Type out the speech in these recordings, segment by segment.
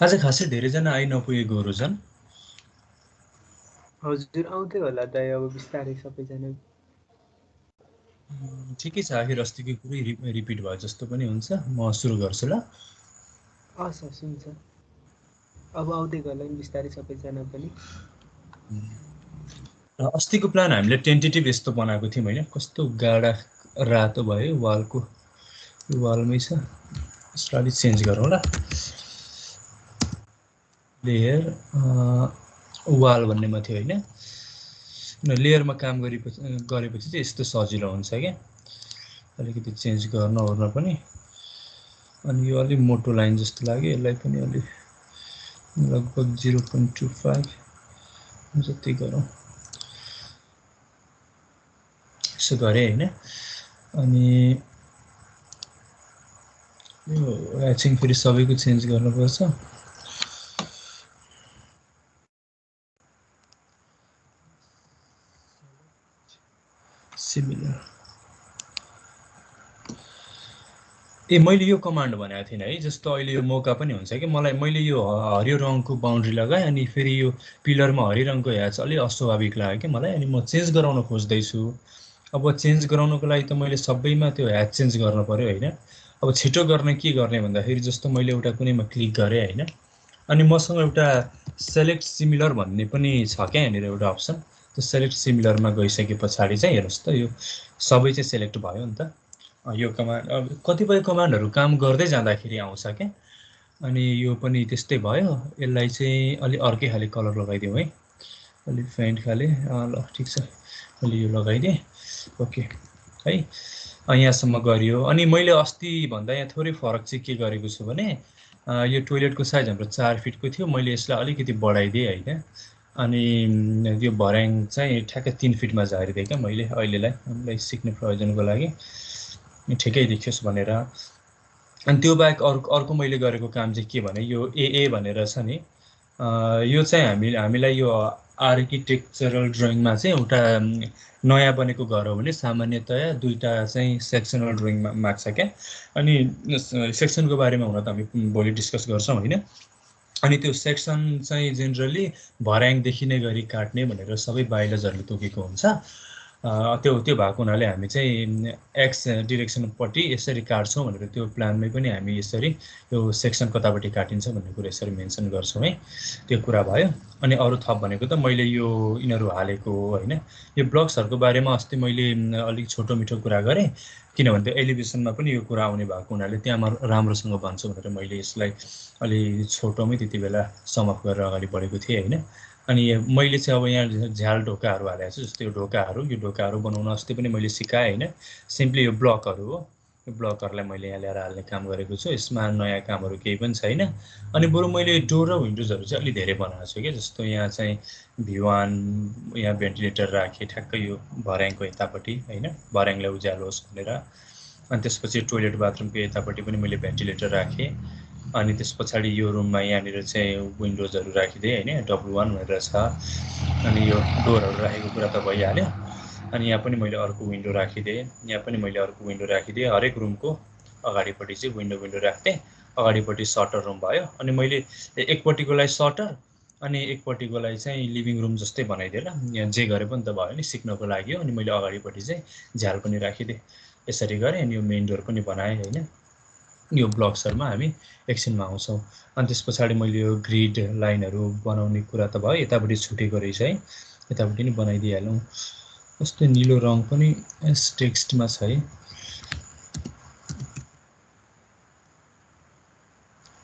आज खासै धेरैजना आइ नपुगेकोहरू छन्। हजुर आउँदै होला दाइ अब बिस्तारै सबैजना। ठिकै छ, आखिर अस्तिको कुरै रिपिट भयो जस्तो पनि हुन्छ। म सुरु गर्छु ल। हस् हस् हुन्छ। अब आउँदै गर्ला नि बिस्तारै सबैजना पनि। र अस्तिको प्लान हामीले टेन्टेटिभ यस्तो बनाएको थियौँ होइन, कस्तो गाढा रातो भयो वालको, यो वालमै छ। यसलाई अलिक चेन्ज गरौँ ल। लेयर वाल भन्नेमा थियो होइन, लेयरमा काम गरेपछि चाहिँ यस्तो सजिलो हुन्छ क्या, अलिकति चेन्ज गर्न ओर्न पनि। अनि यो अलिक मोटो लाइन जस्तो लाग्यो, यसलाई पनि अलिक लगभग 0.25 जति गरौँ, यसो गरेँ होइन। अनि यो ह्याचिङ फेरि सबैको चेन्ज गर्नुपर्छ। सिमिलर मैले यो कमान्ड भनेको थिइनँ है, जस्तो अहिले यो मौका पनि हुन्छ कि मैले यो हरियो रङको बााउन्ड्री लगाएँ अनि फेरि यो पिलरमा हरियो रङको ह्याच अलिक अस्वाभाविक लाग्यो कि मलाई, अनि म चेन्ज गराउन खोज्दैछु। अब चेन्ज गराउनको लागि त मैले सबैमा त्यो ह्याच चेन्ज गर्नु पऱ्यो होइन। अब छिटो गर्ने के गर्ने भन्दाखेरि जस्तो मैले एउटा कुनैमा क्लिक गरेँ होइन, अनि मसँग एउटा सेलेक्ट सिमिलर भन्ने पनि छ क्या यहाँनिर एउटा अप्सन। त्यो सेलेक्ट सिमिलरमा गइसके पछाडि चाहिँ हेर्नुहोस् त, यो सबै चाहिँ सेलेक्ट भयो नि त। यो कमान्ड अब कतिपय कमान्डहरू काम गर्दै जाँदाखेरि आउँछ क्या, अनि यो पनि त्यस्तै भयो। यसलाई चाहिँ अलि अर्कै खाले कलर लगाइदिउँ है, अलिक फेन्ट खाले। ल ठिक छ, मैले यो लगाइदिएँ। ओके है, यहाँसम्म गरियो। अनि मैले अस्ति भन्दा यहाँ थोरै फरक चाहिँ के गरेको छु भने, यो टोइलेटको साइज हाम्रो 4 फिटको थियो, मैले यसलाई अलिकति बढाइदिएँ होइन। अनि यो भर्याङ चाहिँ ठ्याक्कै 3 फिटमा झारिदिएँ क्या मैले अहिलेलाई, हामीलाई सिक्ने प्रयोजनको लागि ठिकै देखियोस् भनेर। अनि त्यो बाहेक अर्को मैले गरेको काम चाहिँ के भने, यो ए भनेर छ नि, यो चाहिँ हामीलाई यो आर्किटेक्चरल ड्रइङमा चाहिँ एउटा नयाँ बनेको घर हो भने सामान्यतया 2टा चाहिँ सेक्सनल ड्रइङ माग्छ क्या। अनि सेक्सनको बारेमा हुन त हामी भोलि डिस्कस गर्छौँ होइन। अनि त्यो सेक्सन चाहिँ जेनरली भर्याङ देखिने गरी काट्ने भनेर सबै बायोलोजहरूले तोकेको हुन्छ। त्यो भएको हुनाले हामी चाहिँ एक्स डिरेक्सनपट्टि यसरी काट्छौँ भनेर त्यो प्लानमै पनि हामी यसरी यो सेक्सन कतापट्टि काटिन्छ भन्ने कुरा यसरी मेन्सन गर्छौँ है। त्यो कुरा भयो। अनि अरू थप भनेको त मैले यो यिनीहरू हालेको होइन। यो ब्लक्सहरूको बारेमा अस्ति मैले अलिक छोटो मिठो कुरा गरेँ, किनभने त्यो एलिभेसनमा पनि यो कुरा आउने भएको हुनाले त्यहाँ म राम्रोसँग भन्छु भनेर मैले यसलाई अलि छोटोमै त्यति बेला समअप गरेर अगाडि बढेको थिएँ होइन। अनि मैले चाहिँ अब यहाँ झ्याल ढोकाहरू हालेको छु, जस्तो यो ढोकाहरू बनाउन अस्ति पनि मैले सिकाएँ होइन। सिम्पली यो ब्लकहरू हो, यो ब्लकहरूलाई मैले यहाँ ल्याएर हाल्ने काम गरेको छु। यसमा नयाँ कामहरू केही पनि छैन। अनि बरु मैले डोर र विन्डोजहरू चाहिँ अलिक धेरै बनाएको छु क्या, जस्तो यहाँ चाहिँ V1 यहाँ भेन्टिलेटर राखेँ ठ्याक्कै यो भर्याङको यतापट्टि होइन, भर्याङलाई उज्यालो होस् भनेर। अनि त्यसपछि टोइलेट बाथरुमको यतापट्टि पनि मैले भेन्टिलेटर राखेँ। अनि त्यस पछाडि यो रुममा यहाँनिर चाहिँ विन्डोजहरू राखिदिएँ होइन, W1 भनेर छ। अनि यो डोरहरू राखेको कुरा त भइहाल्यो। अनि यहाँ पनि मैले अर्को विन्डो राखिदिएँ, यहाँ पनि मैले अर्को विन्डो राखिदिएँ। हरेक रुमको अगाडिपट्टि चाहिँ विन्डो राख्थेँ, अगाडिपट्टि सटर रुम भयो। अनि मैले एकपट्टिकोलाई सटर अनि एकपट्टिकोलाई चाहिँ लिभिङ रुम जस्तै बनाइदिएँ ल। यहाँ जे गरे पनि त भयो नि, सिक्नको लागि हो। अनि मैले अगाडिपट्टि चाहिँ झ्याल पनि राखिदिएँ, यसरी गरेँ। अनि यो मेन डोर पनि बनाएँ होइन। यो ब्लक्सहरूमा हामी एकछिनमा आउँछौँ। अनि त्यस पछाडि मैले यो ग्रिड लाइनहरू बनाउने कुरा त भयो, यतापट्टि छुटेको रहेछ है, यतापट्टि नि बनाइदिइहालौँ। यस्तो निलो रङ पनि यस टेक्स्टमा छ है,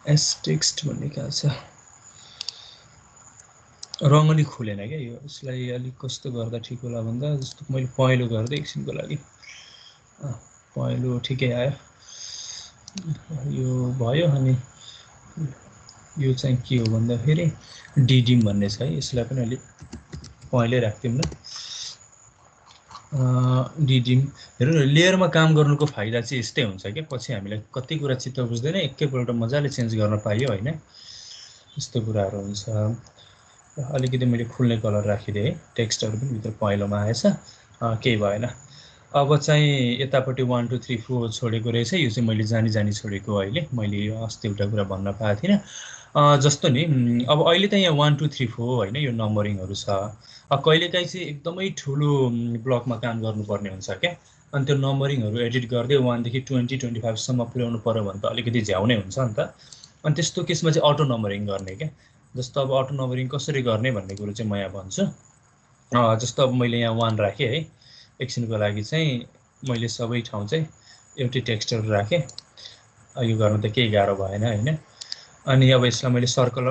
एस टेक्स्ट भन्ने कहाँ छ। रङ अलिक खुलेन क्या यो, यसलाई अलिक कस्तो गर्दा ठिक होला भन्दा, जस्तो मैले पहेँलो गरिदिएँ एकछिनको लागि, पहेँलो ठिकै आयो। यो भयो। अनि यो चाहिँ के हो भन्दाखेरि डिडिम भन्ने छ है, यसलाई पनि अलिक पहेँलै राख्दिउँ न। डिडिम हेर्नु न, लेयरमा काम गर्नुको फाइदा चाहिँ यस्तै हुन्छ क्या, पछि हामीलाई कति कुरा चित्त बुझ्दैन, एकैपल्ट मजाले चेन्ज गर्न पाइयो होइन, यस्तो कुराहरू हुन्छ। अलिकति मैले खुल्ने कलर राखिदिएँ है, टेक्स्टहरू पनि भित्र पहेँलोमा आएछ, केही भएन। अब चाहिँ यतापट्टि 1 2 3 4 छोडेको रहेछ, यो चाहिँ मैले जानी छोडेको अहिले, मैले अस्ति एउटा कुरा भन्न पाएको थिइनँ। जस्तो नि अब अहिले त यहाँ 1 2 3 4 होइन यो नम्बरिङहरू छ। अब कहिलेकाहीँ चाहिँ एकदमै ठुलो ब्लकमा काम गर्नुपर्ने हुन्छ क्या, अनि त्यो नम्बरिङहरू एडिट गर्दै 1 देखि 20 25सम्म पुर्याउनु पऱ्यो भने त अलिकति झ्याउनै हुन्छ नि त। अनि त्यस्तो केसमा चाहिँ अटो नम्बरिङ गर्ने क्या। जस्तो अब अटो नम्बरिङ कसरी गर्ने भन्ने कुरो चाहिँ म यहाँ भन्छु। जस्तो अब मैले यहाँ 1 राखेँ है, एकछिनको लागि चाहिँ मैले सबै ठाउँ चाहिँ एउटै टेक्स्टहरू राखेँ। यो गर्नु त केही गाह्रो भएन होइन। अनि अब यसलाई मैले सर्कल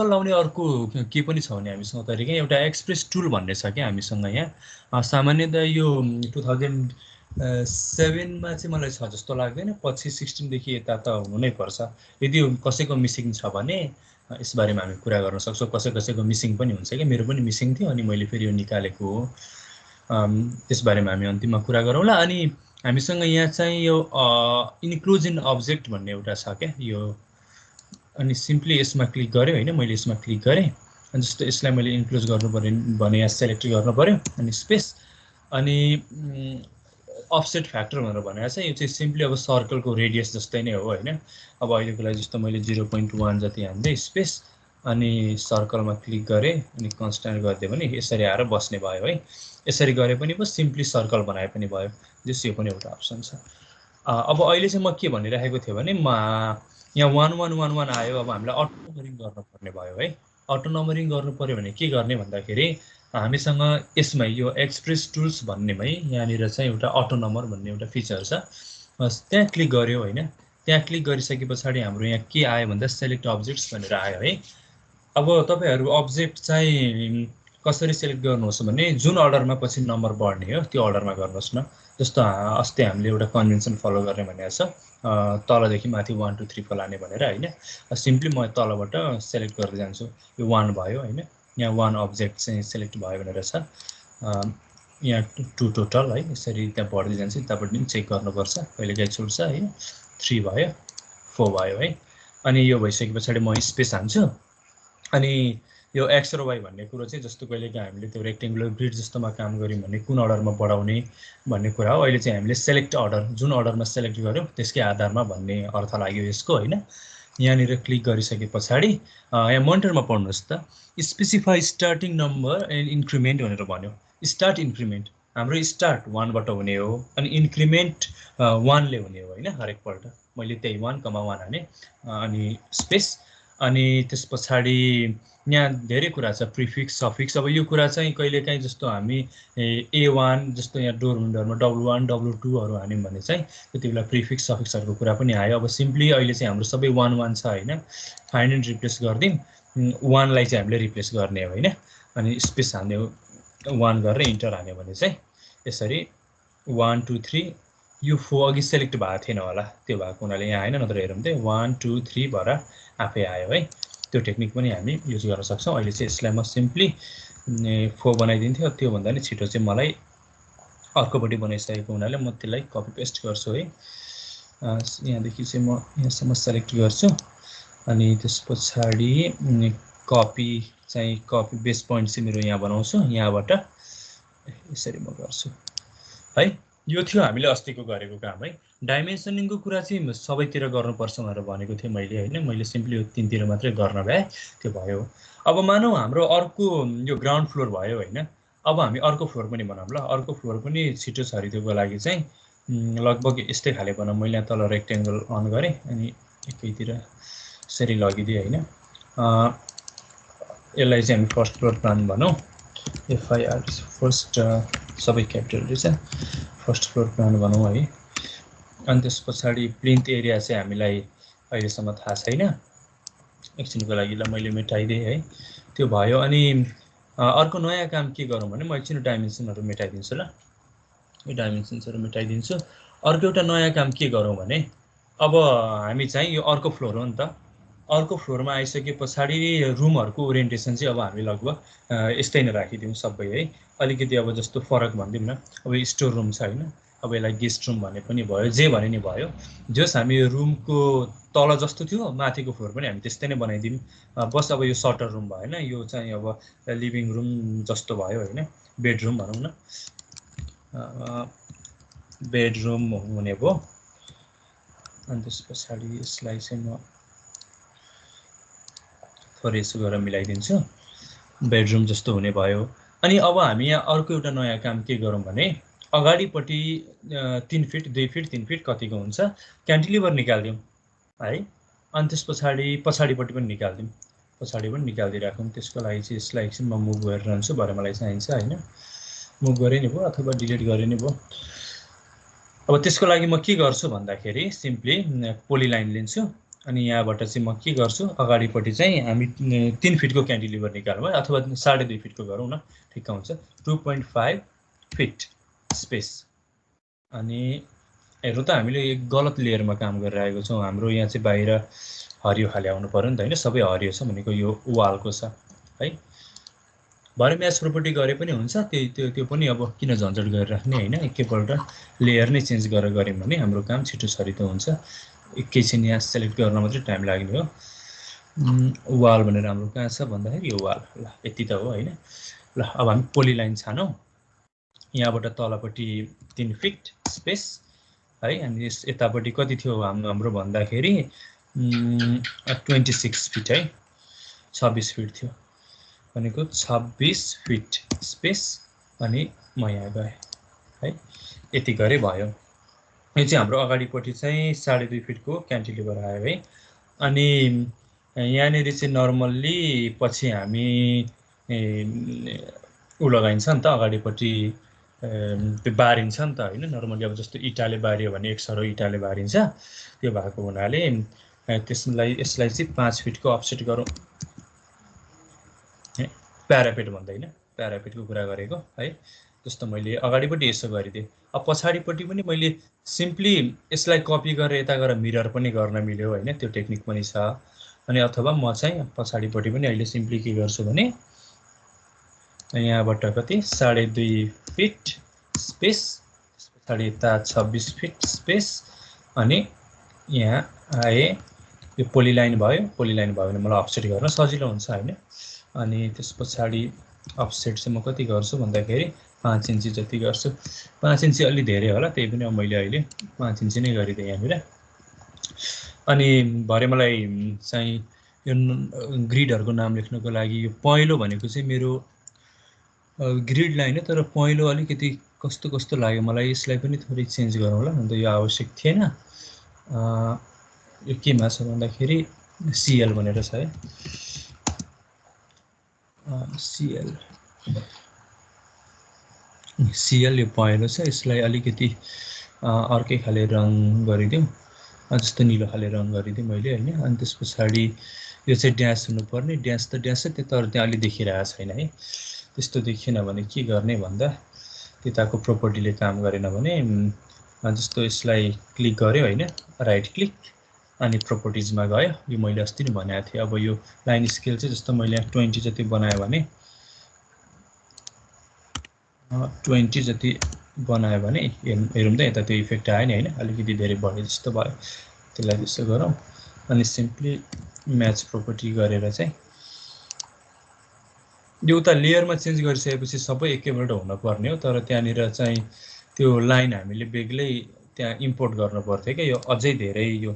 लाउने अर्को के पनि छ भने हामीसँग तरिका एउटा एक्सप्रेस टुल भन्ने छ क्या हामीसँग यहाँ। सामान्यतः यो 2007मा चाहिँ मलाई छ जस्तो लाग्दैन, पछि 16देखि यता त हुनु नै पर्छ। यदि कसैको मिसिङ छ भने यसबारेमा हामी कुरा गर्न सक्छौँ। कसैको मिसिङ पनि हुन्छ क्या, मेरो पनि मिसिङ थियो अनि मैले फेरि यो निकालेको हो। त्यसबारेमा हामी अन्तिममा कुरा गरौँला। अनि हामीसँग यहाँ चाहिँ यो इन्क्लुजन अब्जेक्ट भन्ने एउटा छ क्या यो। अनि सिम्पली यसमा क्लिक गरेँ होइन, मैले यसमा क्लिक गरेँ। अनि जस्तो यसलाई मैले इन्क्लुज गर्नु पर्यो भने यहाँ सेलेक्ट गर्नु पर्यो अनि स्पेस अनि अफसेट फ्याक्टर भनेर भनेको छ। यो चाहिँ सिम्पली अब सर्कलको रेडियस जस्तै नै हो होइन। अब अहिलेको लागि जस्तो मैले 0.1 जति हान्दै स्पेस अनि सर्कलमा क्लिक गरेँ अनि कन्स्ट्यान्ट गरिदिएँ भने यसरी आएर बस्ने भयो है। यसरी गरे पनि भयो, सिम्पली सर्कल बनाए पनि भयो। जस यो पनि एउटा अप्सन छ। अब अहिले चाहिँ म के भनिरहेको थिएँ भने यहाँ 1 1 1 1 आयो। अब हामीलाई अटो नम्बरिङ गर्नुपर्ने भयो है। अटो नम्बरिङ गर्नु पर्यो भने के गर्ने भन्दाखेरि हामीसँग यसमै यो एक्सप्रेस टुल्स भन्नेमै यहाँनिर चाहिँ एउटा अटो नम्बर भन्ने एउटा फिचर छ। त्यहाँ क्लिक गर्यो होइन। त्यहाँ क्लिक गरिसके पछाडि हाम्रो यहाँ के आयो भन्दा सेलेक्ट अब्जेक्ट्स भनेर आयो है। अब तपाईँहरू अब्जेक्ट चाहिँ कसरी सेलेक्ट गर्नुहोस् भने जुन अर्डरमा पछि नम्बर बढ्ने हो त्यो अर्डरमा गर्नुहोस् न। जस्तो अस्ति हामीले एउटा कन्भेन्सन फलो गर्ने भनेको छ, तलदेखि माथि 1 2 3 4 लाने भनेर होइन। सिम्पली म तलबाट सेलेक्ट गर्दै जान्छु। यो 1 भयो होइन, यहाँ 1 अब्जेक्ट चाहिँ सेलेक्ट भयो भनेर छ। यहाँ 2 टोटल है, यसरी त्यहाँ बढ्दै जान्छ। त्यहाँबाट पनि चेक गर्नुपर्छ, कहिलेकाहीँ छुट्छ होइन। 3 भयो, 4 भयो है। अनि यो भइसके पछाडि म स्पेस हान्छु। अनि यो एक्स र वाई भन्ने कुरो चाहिँ जस्तो कहिलेकाहीँ हामीले त्यो रेक्टेङ्गुलर ग्रिड जस्तोमा काम गऱ्यौँ भने कुन अर्डरमा बढाउने भन्ने कुरा हो। अहिले चाहिँ हामीले सेलेक्ट अर्डर, जुन अर्डरमा सेलेक्ट गऱ्यौँ त्यसकै आधारमा भन्ने अर्थ लाग्यो यसको होइन। यहाँनिर क्लिक गरिसके पछाडि यहाँ मोनिटरमा पढ्नुहोस् त, specify starting number and increment भनेर भन्यो। स्टार्ट इन्क्रिमेन्ट हाम्रो स्टार्ट 1बाट हुने हो अनि इन्क्रिमेन्ट 1ले हुने हो होइन। हरेकपल्ट मैले त्यही 1,1 हाने अनि स्पेस। अनि त्यस पछाडि यहाँ धेरै कुरा छ, प्रिफिक्स सफिक्स। अब यो कुरा चाहिँ कहिलेकाहीँ जस्तो हामी A1 जस्तो यहाँ डोर विन्डोहरूमा W1 W2हरू हान्यौँ भने चाहिँ त्यति बेला प्रिफिक्स सफिक्सहरूको कुरा पनि आयो। अब सिम्पली अहिले चाहिँ हाम्रो सबै 1 1 छ होइन। फाइन्ड एन्ड रिप्लेस गरिदिउँ, 1लाई चाहिँ हामीले रिप्लेस गर्ने हो होइन। अनि स्पेस हान्ने 1 गरेर इन्टर हान्यो भने चाहिँ यसरी 1 2 3 यो 4 अघि सेलेक्ट भएको थिएन होला, त्यो भएको हुनाले यहाँ आएन, नत्र हेरौँ त 1 2 3 भएर आफै आयो है। त्यो टेक्निक पनि हामी युज गर्न सक्छौँ। अहिले चाहिँ यसलाई म सिम्पली 4 बनाइदिन्थ्यो, त्योभन्दा नि छिटो चाहिँ मलाई अर्कोपट्टि बनाइसकेको हुनाले म त्यसलाई कपी पेस्ट गर्छु है। यहाँदेखि चाहिँ म यहाँसम्म सेलेक्ट गर्छु अनि त्यस पछाडि कपी चाहिँ कपी बेस पोइन्ट चाहिँ मेरो यहाँ बनाउँछु। यहाँबाट यसरी म गर्छु है। यो थियो हामीले अस्तिको गरेको काम है। डाइमेन्सनिङको कुरा चाहिँ सबैतिर गर्नुपर्छ भनेर भनेको थिएँ मैले होइन। मैले सिम्पली यो 3तिर मात्रै गर्न भए त्यो भयो। अब मानौँ हाम्रो अर्को यो ग्राउन्ड फ्लोर भयो होइन। अब हामी अर्को फ्लोर पनि बनाऊँ ल। अर्को फ्लोर पनि छिटो छ अरे, त्योको लागि चाहिँ लगभग यस्तै खाले बनाऊँ। मैले यहाँ तल रेक्टेङ्गल अन गरेँ अनि एकैतिर यसरी लगिदिएँ होइन। यसलाई चाहिँ हामी फर्स्ट फ्लोर प्लान भनौँ। FIR फर्स्ट सबै क्यापिटल रहेछ, फर्स्ट फ्लोर प्लान भनौँ है। अनि त्यस पछाडि प्लिन्थ एरिया चाहिँ हामीलाई अहिलेसम्म थाहा छैन, एकछिनको लागि ल मैले मेटाइदिएँ है। त्यो भयो। अनि अर्को नयाँ काम के गरौँ भने म एकछिन डाइमेन्सनहरू मेटाइदिन्छु ल। यो डाइमेन्सन्सहरू मेटाइदिन्छु। अर्को एउटा नयाँ काम के गरौँ भने अब हामी चाहिँ यो अर्को फ्लोर हो नि त। अर्को फ्लोरमा आइसके पछाडि रुमहरूको ओरिएन्टेसन चाहिँ अब हामी लगभग यस्तै नै राखिदिउँ सबै है। अलिकति अब जस्तो फरक भनिदिउँ न, अब स्टोर रुम छ होइन, अब यसलाई गेस्ट रुम भने पनि भयो, जे भने नि भयो। जस हामी यो रुमको तल जस्तो थियो माथिको फ्लोर पनि हामी त्यस्तै नै बनाइदिउँ। बस अब यो सटर रुम भएन, यो चाहिँ अब लिभिङ रुम जस्तो भयो होइन। बेडरुम भनौँ न, बेडरुम हुने भयो। अनि त्यस पछाडि यसलाई चाहिँ म थोरै यसो गरेर मिलाइदिन्छु बेडरुम जस्तो हुने भयो अनि अब हामी यहाँ अर्को एउटा नयाँ काम के गरौँ भने अगाडिपट्टि 3 फिट 2 फिट 3 फिट कतिको हुन्छ क्यान्टिलिभर निकाल्दिउँ है अनि त्यस पछाडिपट्टि पनि निकाल्दिउँ पछाडि पनि निकाल्दिराखौँ त्यसको लागि चाहिँ यसलाई एकछिन म मुभ गरेर रहन्छु भरे मलाई चाहिन्छ हैन मुभ गरे नि भयो अथवा डिलिट गरे नि भयो अब त्यसको लागि म के गर्छु भन्दाखेरि सिम्पली पोलिलाइन लिन्छु अनि यहाँबाट चाहिँ म के गर्छु अगाडिपट्टि चाहिँ हामी 3 फिटको क्यान्टिलिभर निकालौँ है अथवा 2.5 फिटको गरौँ न ठिक्क हुन्छ 2.5 फिट स्पेस अनि हेर्नु त हामीले गलत लेयरमा काम गरिरहेको छौँ हाम्रो यहाँ चाहिँ बाहिर हरियो खाले आउनु पर्यो नि त हैन सबै हरियो छ भनेको यो वालको छ है भरे म्याच प्रोपर्टी गरे पनि हुन्छ त्यो पनि अब किन झन्झट गरिराख्ने हैन एकैपल्ट लेयर नै चेन्ज गरेर गर्यौं भने हाम्रो काम छिटो छरितो हुन्छ एकैछिन यहाँ सेलेक्ट गर्न मात्रै टाइम लाग्ने हो वाल भनेर हाम्रो कहाँ छ भन्दाखेरि यो वाल ल यति त हो हैन ल अब हामी पोलिलाइन छानौं यहाँबाट तलपट्टि 3 फिट स्पेस है अनि यतापट्टि कति थियो हाम्रो भन्दाखेरि 26 फिट है 26 फिट थियो भनेको 26 फिट स्पेस अनि म यहाँ गए है यति गरे भयो यो चाहिँ हाम्रो अगाडिपट्टि चाहिँ 2.5 फिटको क्यान्टिलिभर आयो है अनि यहाँनेरि चाहिँ नर्मल्ली पछि हामी उ लगाइन्छ नि त अगाडिपट्टि त्यो बारिन्छ नि त हैन नर्मल्ली अब जस्तो इटाले बारियो भने एक सरो इटाले बारिन्छ त्यो भएको हुनाले यसलाई चाहिँ 5 फिटको अफसेट गरौँ प्यारापेट भन्दैन प्यारापेटको कुरा गरेको है जस्तो मैले अगाडिपट्टि यसो गरिदिएँ अब पछाडिपट्टि पनि मैले सिम्पली यसलाई कपी गरेर यता गएर मिरर पनि गर्न मिल्यो हैन त्यो टेक्निक पनि छ अनि अथवा म चाहिँ पछाडिपट्टि पनि अहिले सिम्पली के गर्छु भने यहाँबाट कति 2.5 फिट स्पेस पछाडि यता 26 फिट स्पेस अनि यहाँ आए यो पोलिलाइन भयो भने मलाई अफसेट गर्न सजिलो हुन्छ हैन अनि त्यस पछाडि अफसेट चाहिँ म कति गर्छु भन्दाखेरि 5 इन्ची जति गर्छु 5 इन्ची अलि धेरै होला त्यही पनि मैले अहिले 5 इन्ची नै गरिदिएँ यहाँनिर अनि भरे मलाई चाहिँ यो ग्रिडहरुको नाम लेख्नको लागि यो पहिलो भनेको चाहिँ मेरो ग्रिड लाइन हो तर पहिलो अलिकति कस्तो लाग्यो मलाई यसलाई पनि थोरै चेन्ज गरौँ होला अन्त यो आवश्यक थिएन यो केमा छ भन्दाखेरि सीएल भनेर छ है सीएल यो पहिलो छ यसलाई अलिकति अर्कै खाले रङ गरिदिउँ जस्तो निलो खाले रङ गरिदिएँ मैले हैन अनि त्यस पछाडि यो चाहिँ ड्यास हुनुपर्ने ड्यास त ड्यास छ त्यो तर त्यहाँ अलि देखिरहेको छैन है त्यस्तो देखिएन भने के गर्ने भन्दा त्यताको प्रोपर्टीले काम गरेन भने जस्तो यसलाई क्लिक गर्यो हैन राइट क्लिक अनि प्रोपर्टिजमा गयो यो मैले अस्ति नै भनेको थिएँ अब यो लाइन स्केल चाहिँ जस्तो मैले 20 जति बनाए भने 20 जति बनायो भने हेरौँ त यता त्यो इफेक्ट आयो नि हैन अलिकति धेरै बढे जस्तो भयो त्यसलाई त्यसो गरौँ अनि सिम्पली म्याच प्रोपर्टी गरेर चाहिँ यो उता लेयरमा चेन्ज गरिसकेपछि सबै एकैपल्ट हुन पर्ने हो तर त्यहाँनिर चाहिँ त्यो लाइन हामीले बेग्लै त्यहाँ इम्पोर्ट गर्नु पर्थ्यो के यो अझै धेरै यो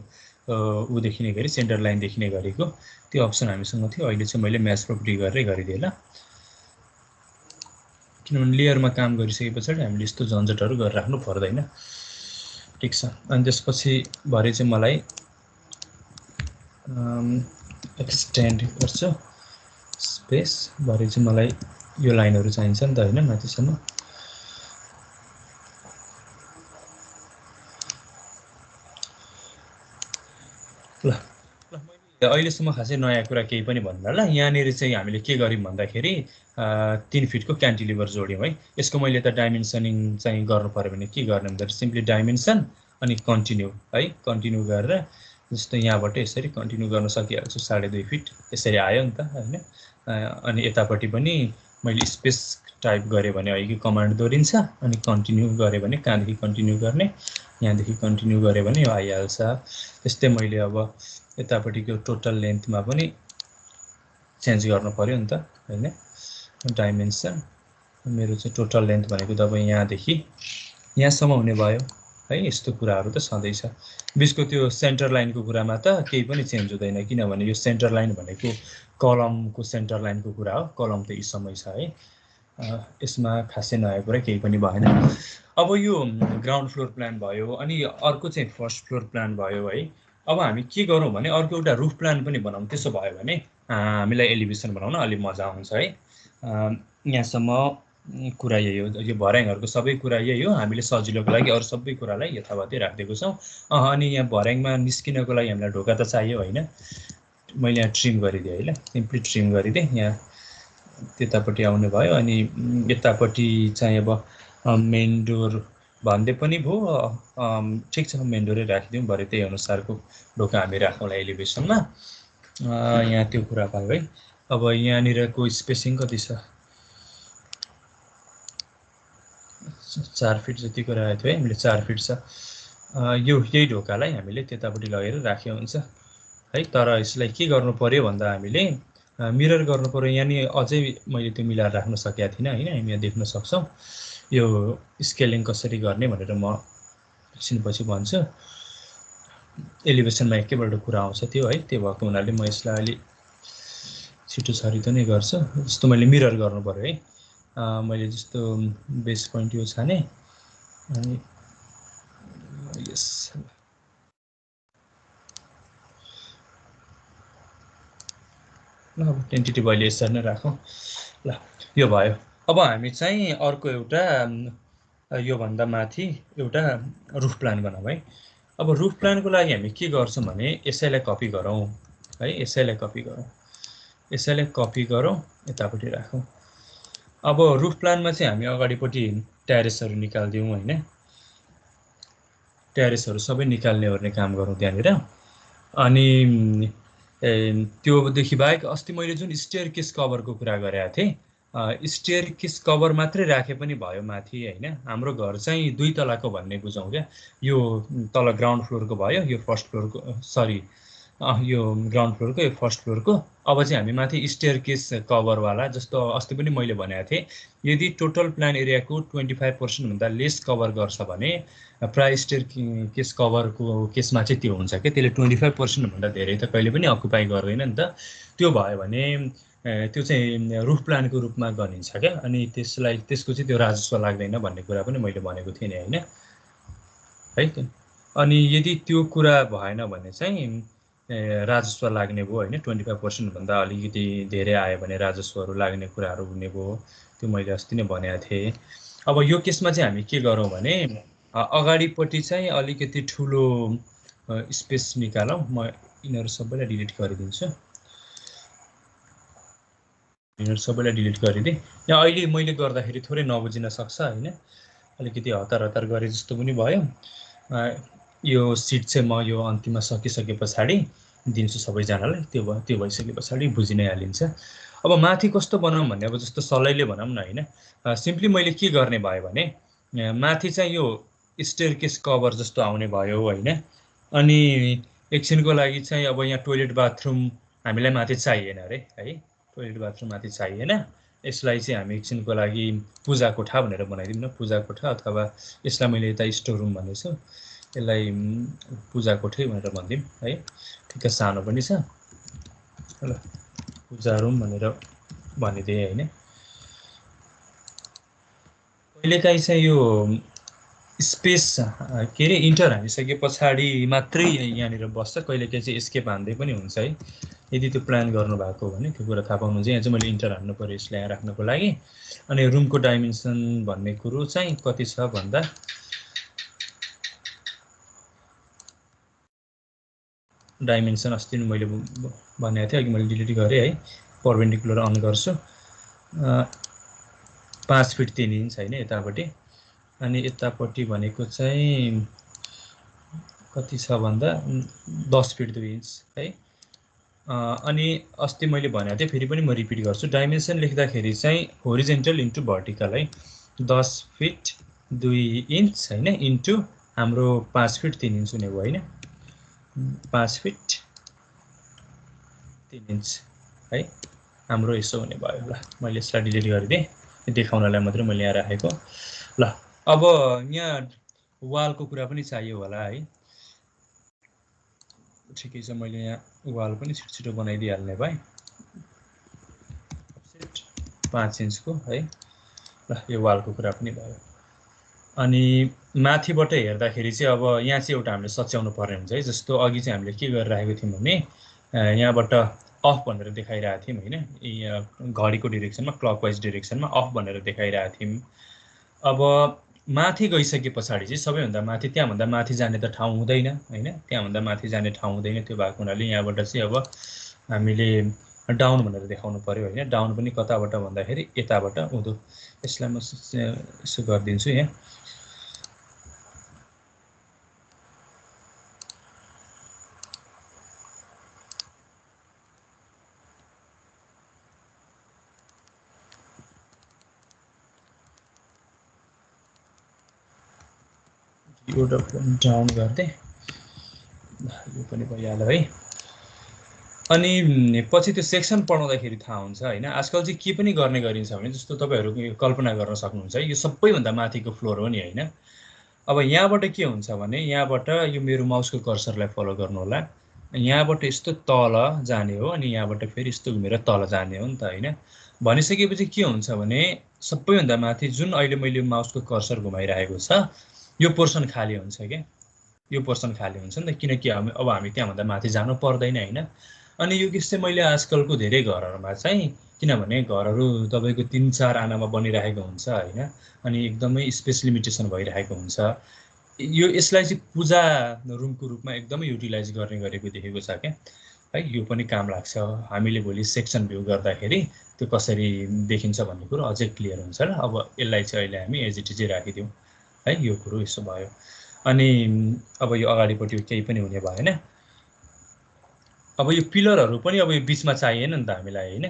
उ देखिने गरी सेन्टर लाइन देखिने गरेको त्यो अप्सन हामीसँग थियो अहिले चाहिँ मैले म्याच प्रोपर्टी गरेरै गरिदिएँ ल किनभने लेयरमा काम गरिसकेपछि हामीले यस्तो झन्झटहरु गरिराख्नु पर्दैन ठीक छ अनि त्यसपछि भरे चाहिँ मलाई एक्सटेन्ड गर्छु स्पेस भरे चाहिँ मलाई यो लाइनहरु चाहिन्छ नि त हैन माथिसम्म ल मैले अहिलेसम्म खासै नयाँ कुरा केही पनि भन्दैन ल यहाँनेरि चाहिँ हामीले के गर्यौं भन्दाखेरि 3 फिटको क्यान्टिलिभर जोड्यौं है यसको मैले त डाइमेन्सनिङ चाहिँ गर्नु पर्यो भने के गर्ने भन्दा सिम्पली डाइमेन्सन अनि कन्टिन्यू है कन्टिन्यू गरेर जस्तो यहाँबाट यसरी कन्टिन्यू गर्न सकिहाल्छु 2.5 फिट यसरी आयो नि त हैन अनि यतापट्टि पनि मैले स्पेस टाइप गरे भने अहिले कमान्ड दोहोरिन्छ अनि कन्टिन्यू गरे भने कहाँदेखि कन्टिन्यू गर्ने यहाँदेखि कन्टिन्यू गरे भने यो आइहाल्छ त्यस्तै मैले अब यतापट्टिको टोटल लेन्थमा पनि चेन्ज गर्नु पर्यो नि त हैन डाइमेन्सन मेरो चाहिँ टोटल लेन्थ भनेको तपाईँ यहाँदेखि यहाँसम्म हुने भयो है यस्तो कुराहरु त सधैँ छ बिचको त्यो सेन्टर लाइनको कुरामा त केही पनि चेन्ज हुँदैन, किनभने यो सेन्टर लाइन भनेको कलमको सेन्टर लाइनको कुरा हो, कलम त यी छ है। यसमा खासै नयाँ कुरा केही पनि भएन। अब यो ग्राउन्ड फ्लोर प्लान भयो, अनि अर्को चाहिँ फर्स्ट फ्लोर प्लान भयो है। अब हामी के गरौँ भने अर्को एउटा रुफ प्लान पनि बनाऊँ, त्यसो भयो भने हामीलाई एलिभेसन बनाउन अलिक मजा आउँछ है। यहाँसम्म कुरा यही हो, यो भर्याङहरूको सबै कुरा यही हो। हामीले सजिलोको लागि अरू सबै कुरालाई यथावतै राखिदिएको छौँ। अनि यहाँ भर्याङमा निस्किनको लागि हामीलाई ढोका त चाहियो होइन, मैले यहाँ ट्रिम गरिदिएँ है, ल सिम्पली ट्रिम गरिदिएँ। यहाँ त्यतापट्टि आउने भयो, अनि यतापट्टि चाहिँ अब मेन डोर भन्दै पनि भयो। ठिक छ, मेन डोरै राखिदिउँ, भरे त्यही अनुसारको ढोका हामी राखौँला एलिभेसनमा। यहाँ त्यो कुरा भयो है। अब यहाँनिरको स्पेसिङ कति छ, 4 फिट जतिको राखेको थियो है हामीले, 4 फिट छ। यही ढोकालाई हामीले त्यतापट्टि लगेर राखे हुन्छ है। तर यसलाई के गर्नु पर्यो भन्दा हामीले मिरर गर्नु पर्यो। यहाँनिर अझै मैले त्यो मिलाएर राख्न सकेको थिइनँ होइन, हामी यहाँ देख्न सक्छौँ। यो स्केलिङ कसरी गर्ने भनेर म एकछिनपछि भन्छु। एलिभेसनमा एकैपल्ट कुरा आउँछ त्यो है, त्यो भएको हुनाले म यसलाई अलि छिटो छरितो नै गर्छु। जस्तो मैले मिरर गर्नु पर्यो है, मैले जस्तो बेस पोइन्ट यो छाने, अनि यस ल अब टेन्टेटिभ अहिले यसरी नै राखौँ। ल यो भयो। अब हामी चाहिँ अर्को एउटा योभन्दा माथि एउटा रुफ प्लान बनाऊँ है। अब रुफ प्लानको लागि हामी के गर्छौँ भने यसैलाई कपी गरौँ है, यसैलाई कपी गरौँ, यतापट्टि राखौँ। अब रुफ प्लानमा चाहिँ हामी अगाडिपट्टि ट्यारेसहरू निकालिदिउँ होइन, ट्यारेसहरू सबै निकाल्ने ओर्ने काम गरौँ त्यहाँनिर। अनि त्योदेखि बाहेक अस्ति मैले जुन स्टेयर केस कभरको कुरा गरेको थिएँ, स्टेयर केस कभर मात्रै राखे पनि भयो माथि होइन। हाम्रो घर चाहिँ 2 तलाको भन्ने बुझौँ क्या। यो तल ग्राउन्ड फ्लोरको भयो, यो फर्स्ट फ्लोरको, सरी यो ग्राउन्ड फ्लोरको, यो फर्स्ट फ्लोरको। अब चाहिँ हामी माथि स्टेयर केस कभरवाला, जस्तो अस्ति पनि मैले भनेको थिएँ, यदि टोटल प्लान एरियाको 25% भन्दा लेस कभर गर्छ भने प्राय स्टेयर केस कभरको केसमा चाहिँ त्यो हुन्छ क्या, त्यसले 25% भन्दा धेरै त कहिले पनि अकुपाई गर्दैन नि त। त्यो भयो भने त्यो चाहिँ रुफ प्लानको रूपमा गनिन्छ क्या। अनि त्यसको चाहिँ त्यो राजस्व लाग्दैन भन्ने कुरा पनि मैले भनेको थिएँ नि होइन है। अनि यदि त्यो कुरा भएन भने चाहिँ राजस्व लाग्ने भयो होइन, 25% भन्दा अलिकति धेरै आयो भने राजस्वहरू लाग्ने कुराहरू हुने भयो, त्यो मैले अस्ति नै भनेको थिएँ। अब यो केसमा चाहिँ हामी के गरौँ भने अगाडिपट्टि चाहिँ अलिकति ठुलो स्पेस निकालौँ। म यिनीहरू सबैलाई डिलिट गरिदिन्छु, यहाँ अहिले मैले गर्दाखेरि थोरै नबुझिन सक्छ होइन, अलिकति हतार गरे जस्तो पनि भयो। यो सिट चाहिँ म यो अन्तिममा सकिसके पछाडि दिन्छु सबैजनालाई, त्यो भइसके पछाडि बुझि नै हालिन्छ। अब माथि कस्तो बनाऊँ भन्ने, अब जस्तो सलैले भनौँ न होइन, सिम्पली मैले के गर्ने भयो भने माथि चाहिँ यो स्टेयर केस कभर जस्तो आउने भयो होइन। अनि एकछिनको लागि चाहिँ अब यहाँ टोइलेट बाथरुम हामीलाई माथि चाहिएन अरे है, टोइलेट बाथरुम माथि चाहिएन। यसलाई चाहिँ हामी एकछिनको लागि पूजा कोठा भनेर बनाइदिउँ न, पूजा कोठा, अथवा यसलाई मैले यता स्टोर रुम भनेछु, यसलाई पूजा कोठै भनेर भनिदिउँ है। ठिक्क सानो पनि छ, ल पूजा रुम भनेर भनिदिएँ होइन। कहिलेकाहीँ चाहिँ यो स्पेस के अरे इन्टर हानिसके पछाडि मात्रै यहाँनिर बस्छ, कहिलेकाहीँ चाहिँ एस्केप हान्दै पनि हुन्छ है। यदि त्यो प्लान गर्नुभएको हो भने त्यो कुरा थाहा पाउनुहुन्छ। यहाँ चाहिँ मैले इन्टर हान्नु पऱ्यो यसलाई यहाँ राख्नको लागि। अनि रुमको डाइमेन्सन भन्ने कुरो चाहिँ कति छ भन्दा डाइमेन्सन अस्ति मैले भनेको थिएँ, अघि मैले डिलिट गरेँ है। परपेन्डिकुलर अन गर्छु, 5 फिट 3 इन्च होइन यतापट्टि। अनि यतापट्टि भनेको चाहिँ कति छ भन्दा 10 फिट 2 इन्च है। अनि अस्ति मैले भनेको थिएँ, फेरि पनि म रिपिट गर्छु, डाइमेन्सन लेख्दाखेरि चाहिँ होरिजेन्टल इन्टु भर्टिकल है, 10 फिट 2 इन्च होइन, इन्टु हाम्रो 5 फिट 3 इन्च हुने भयो होइन, 5 फिट 3 इन्च है हाम्रो यसो हुने भयो। ल मैले यसलाई डिलिट गरिदिएँ, देखाउनलाई मात्रै मैले यहाँ राखेको। ल अब यहाँ वालको कुरा पनि चाहियो होला है। ठिकै छ, मैले यहाँ वाल पनि छिटो बनाइदिइहाल्ने भए। 5 इन्चको है। ल यो वालको कुरा पनि भयो। अनि माथिबाट हेर्दाखेरि चाहिँ अब यहाँ चाहिँ एउटा हामीले सच्याउनु पर्ने हुन्छ है। जस्तो अघि चाहिँ हामीले के गरिरहेको थियौँ भने यहाँबाट अफ भनेर देखाइरहेको थियौँ होइन, यहाँ घडीको डिरेक्सनमा क्लकवाइज डिरेक्सनमा अफ भनेर देखाइरहेको थियौँ। अब माथि गइसके पछाडि चाहिँ सबैभन्दा माथि, त्यहाँभन्दा माथि जाने त ठाउँ हुँदैन होइन, त्यहाँभन्दा माथि जाने ठाउँ हुँदैन। त्यो भएको हुनाले यहाँबाट चाहिँ अब हामीले डाउन भनेर देखाउनु पर्यो होइन। डाउन पनि कताबाट भन्दाखेरि यताबाट उँधो। यसलाई म यसो गरिदिन्छु यहाँ। एउटा डाउन गरिदिएँ, यो पनि भइहाल्यो है। अनि पछि त्यो सेक्सन पढाउँदाखेरि थाहा हुन्छ होइन। आजकल चाहिँ के पनि गर्ने गरिन्छ भने, जस्तो तपाईँहरू कल्पना गर्न सक्नुहुन्छ, यो सबैभन्दा माथिको फ्लोर हो नि होइन। अब यहाँबाट के हुन्छ भने, यहाँबाट यो मेरो माउसको कर्सरलाई फलो गर्नु होला। यहाँबाट यस्तो तल जाने हो, अनि यहाँबाट फेरि यस्तो घुमेर तल जाने हो नि त होइन। भनिसकेपछि के हुन्छ भने, सबैभन्दा माथि जुन अहिले मैले माउसको कर्सर घुमाइरहेको छ, यो पोर्सन खाली हुन्छ क्या। यो पोर्सन खाली हुन्छ नि त, किनकि अब हामी त्यहाँभन्दा माथि जानु पर्दैन होइन। अनि यो किस चाहिँ मैले आजकलको धेरै घरहरूमा चाहिँ, किनभने घरहरू तपाईँको 3-4 आनामा बनिरहेको हुन्छ होइन, अनि एकदमै स्पेस लिमिटेसन भइरहेको हुन्छ। यसलाई चाहिँ पूजा रुमको रूपमा एकदमै युटिलाइज गर्ने गरेको देखेको छ क्या है। यो पनि काम लाग्छ। हामीले भोलि सेक्सन भ्यू गर्दाखेरि त्यो कसरी देखिन्छ भन्ने कुरो अझै क्लियर हुन्छ र। अब यसलाई चाहिँ अहिले हामी एज इट इजै राखिदिउँ है। यो कुरो यसो भयो। अनि अब यो अगाडिपट्टि केही पनि हुने भएन। अब यो पिलरहरू पनि अब यो बिचमा चाहिएन नि त हामीलाई होइन।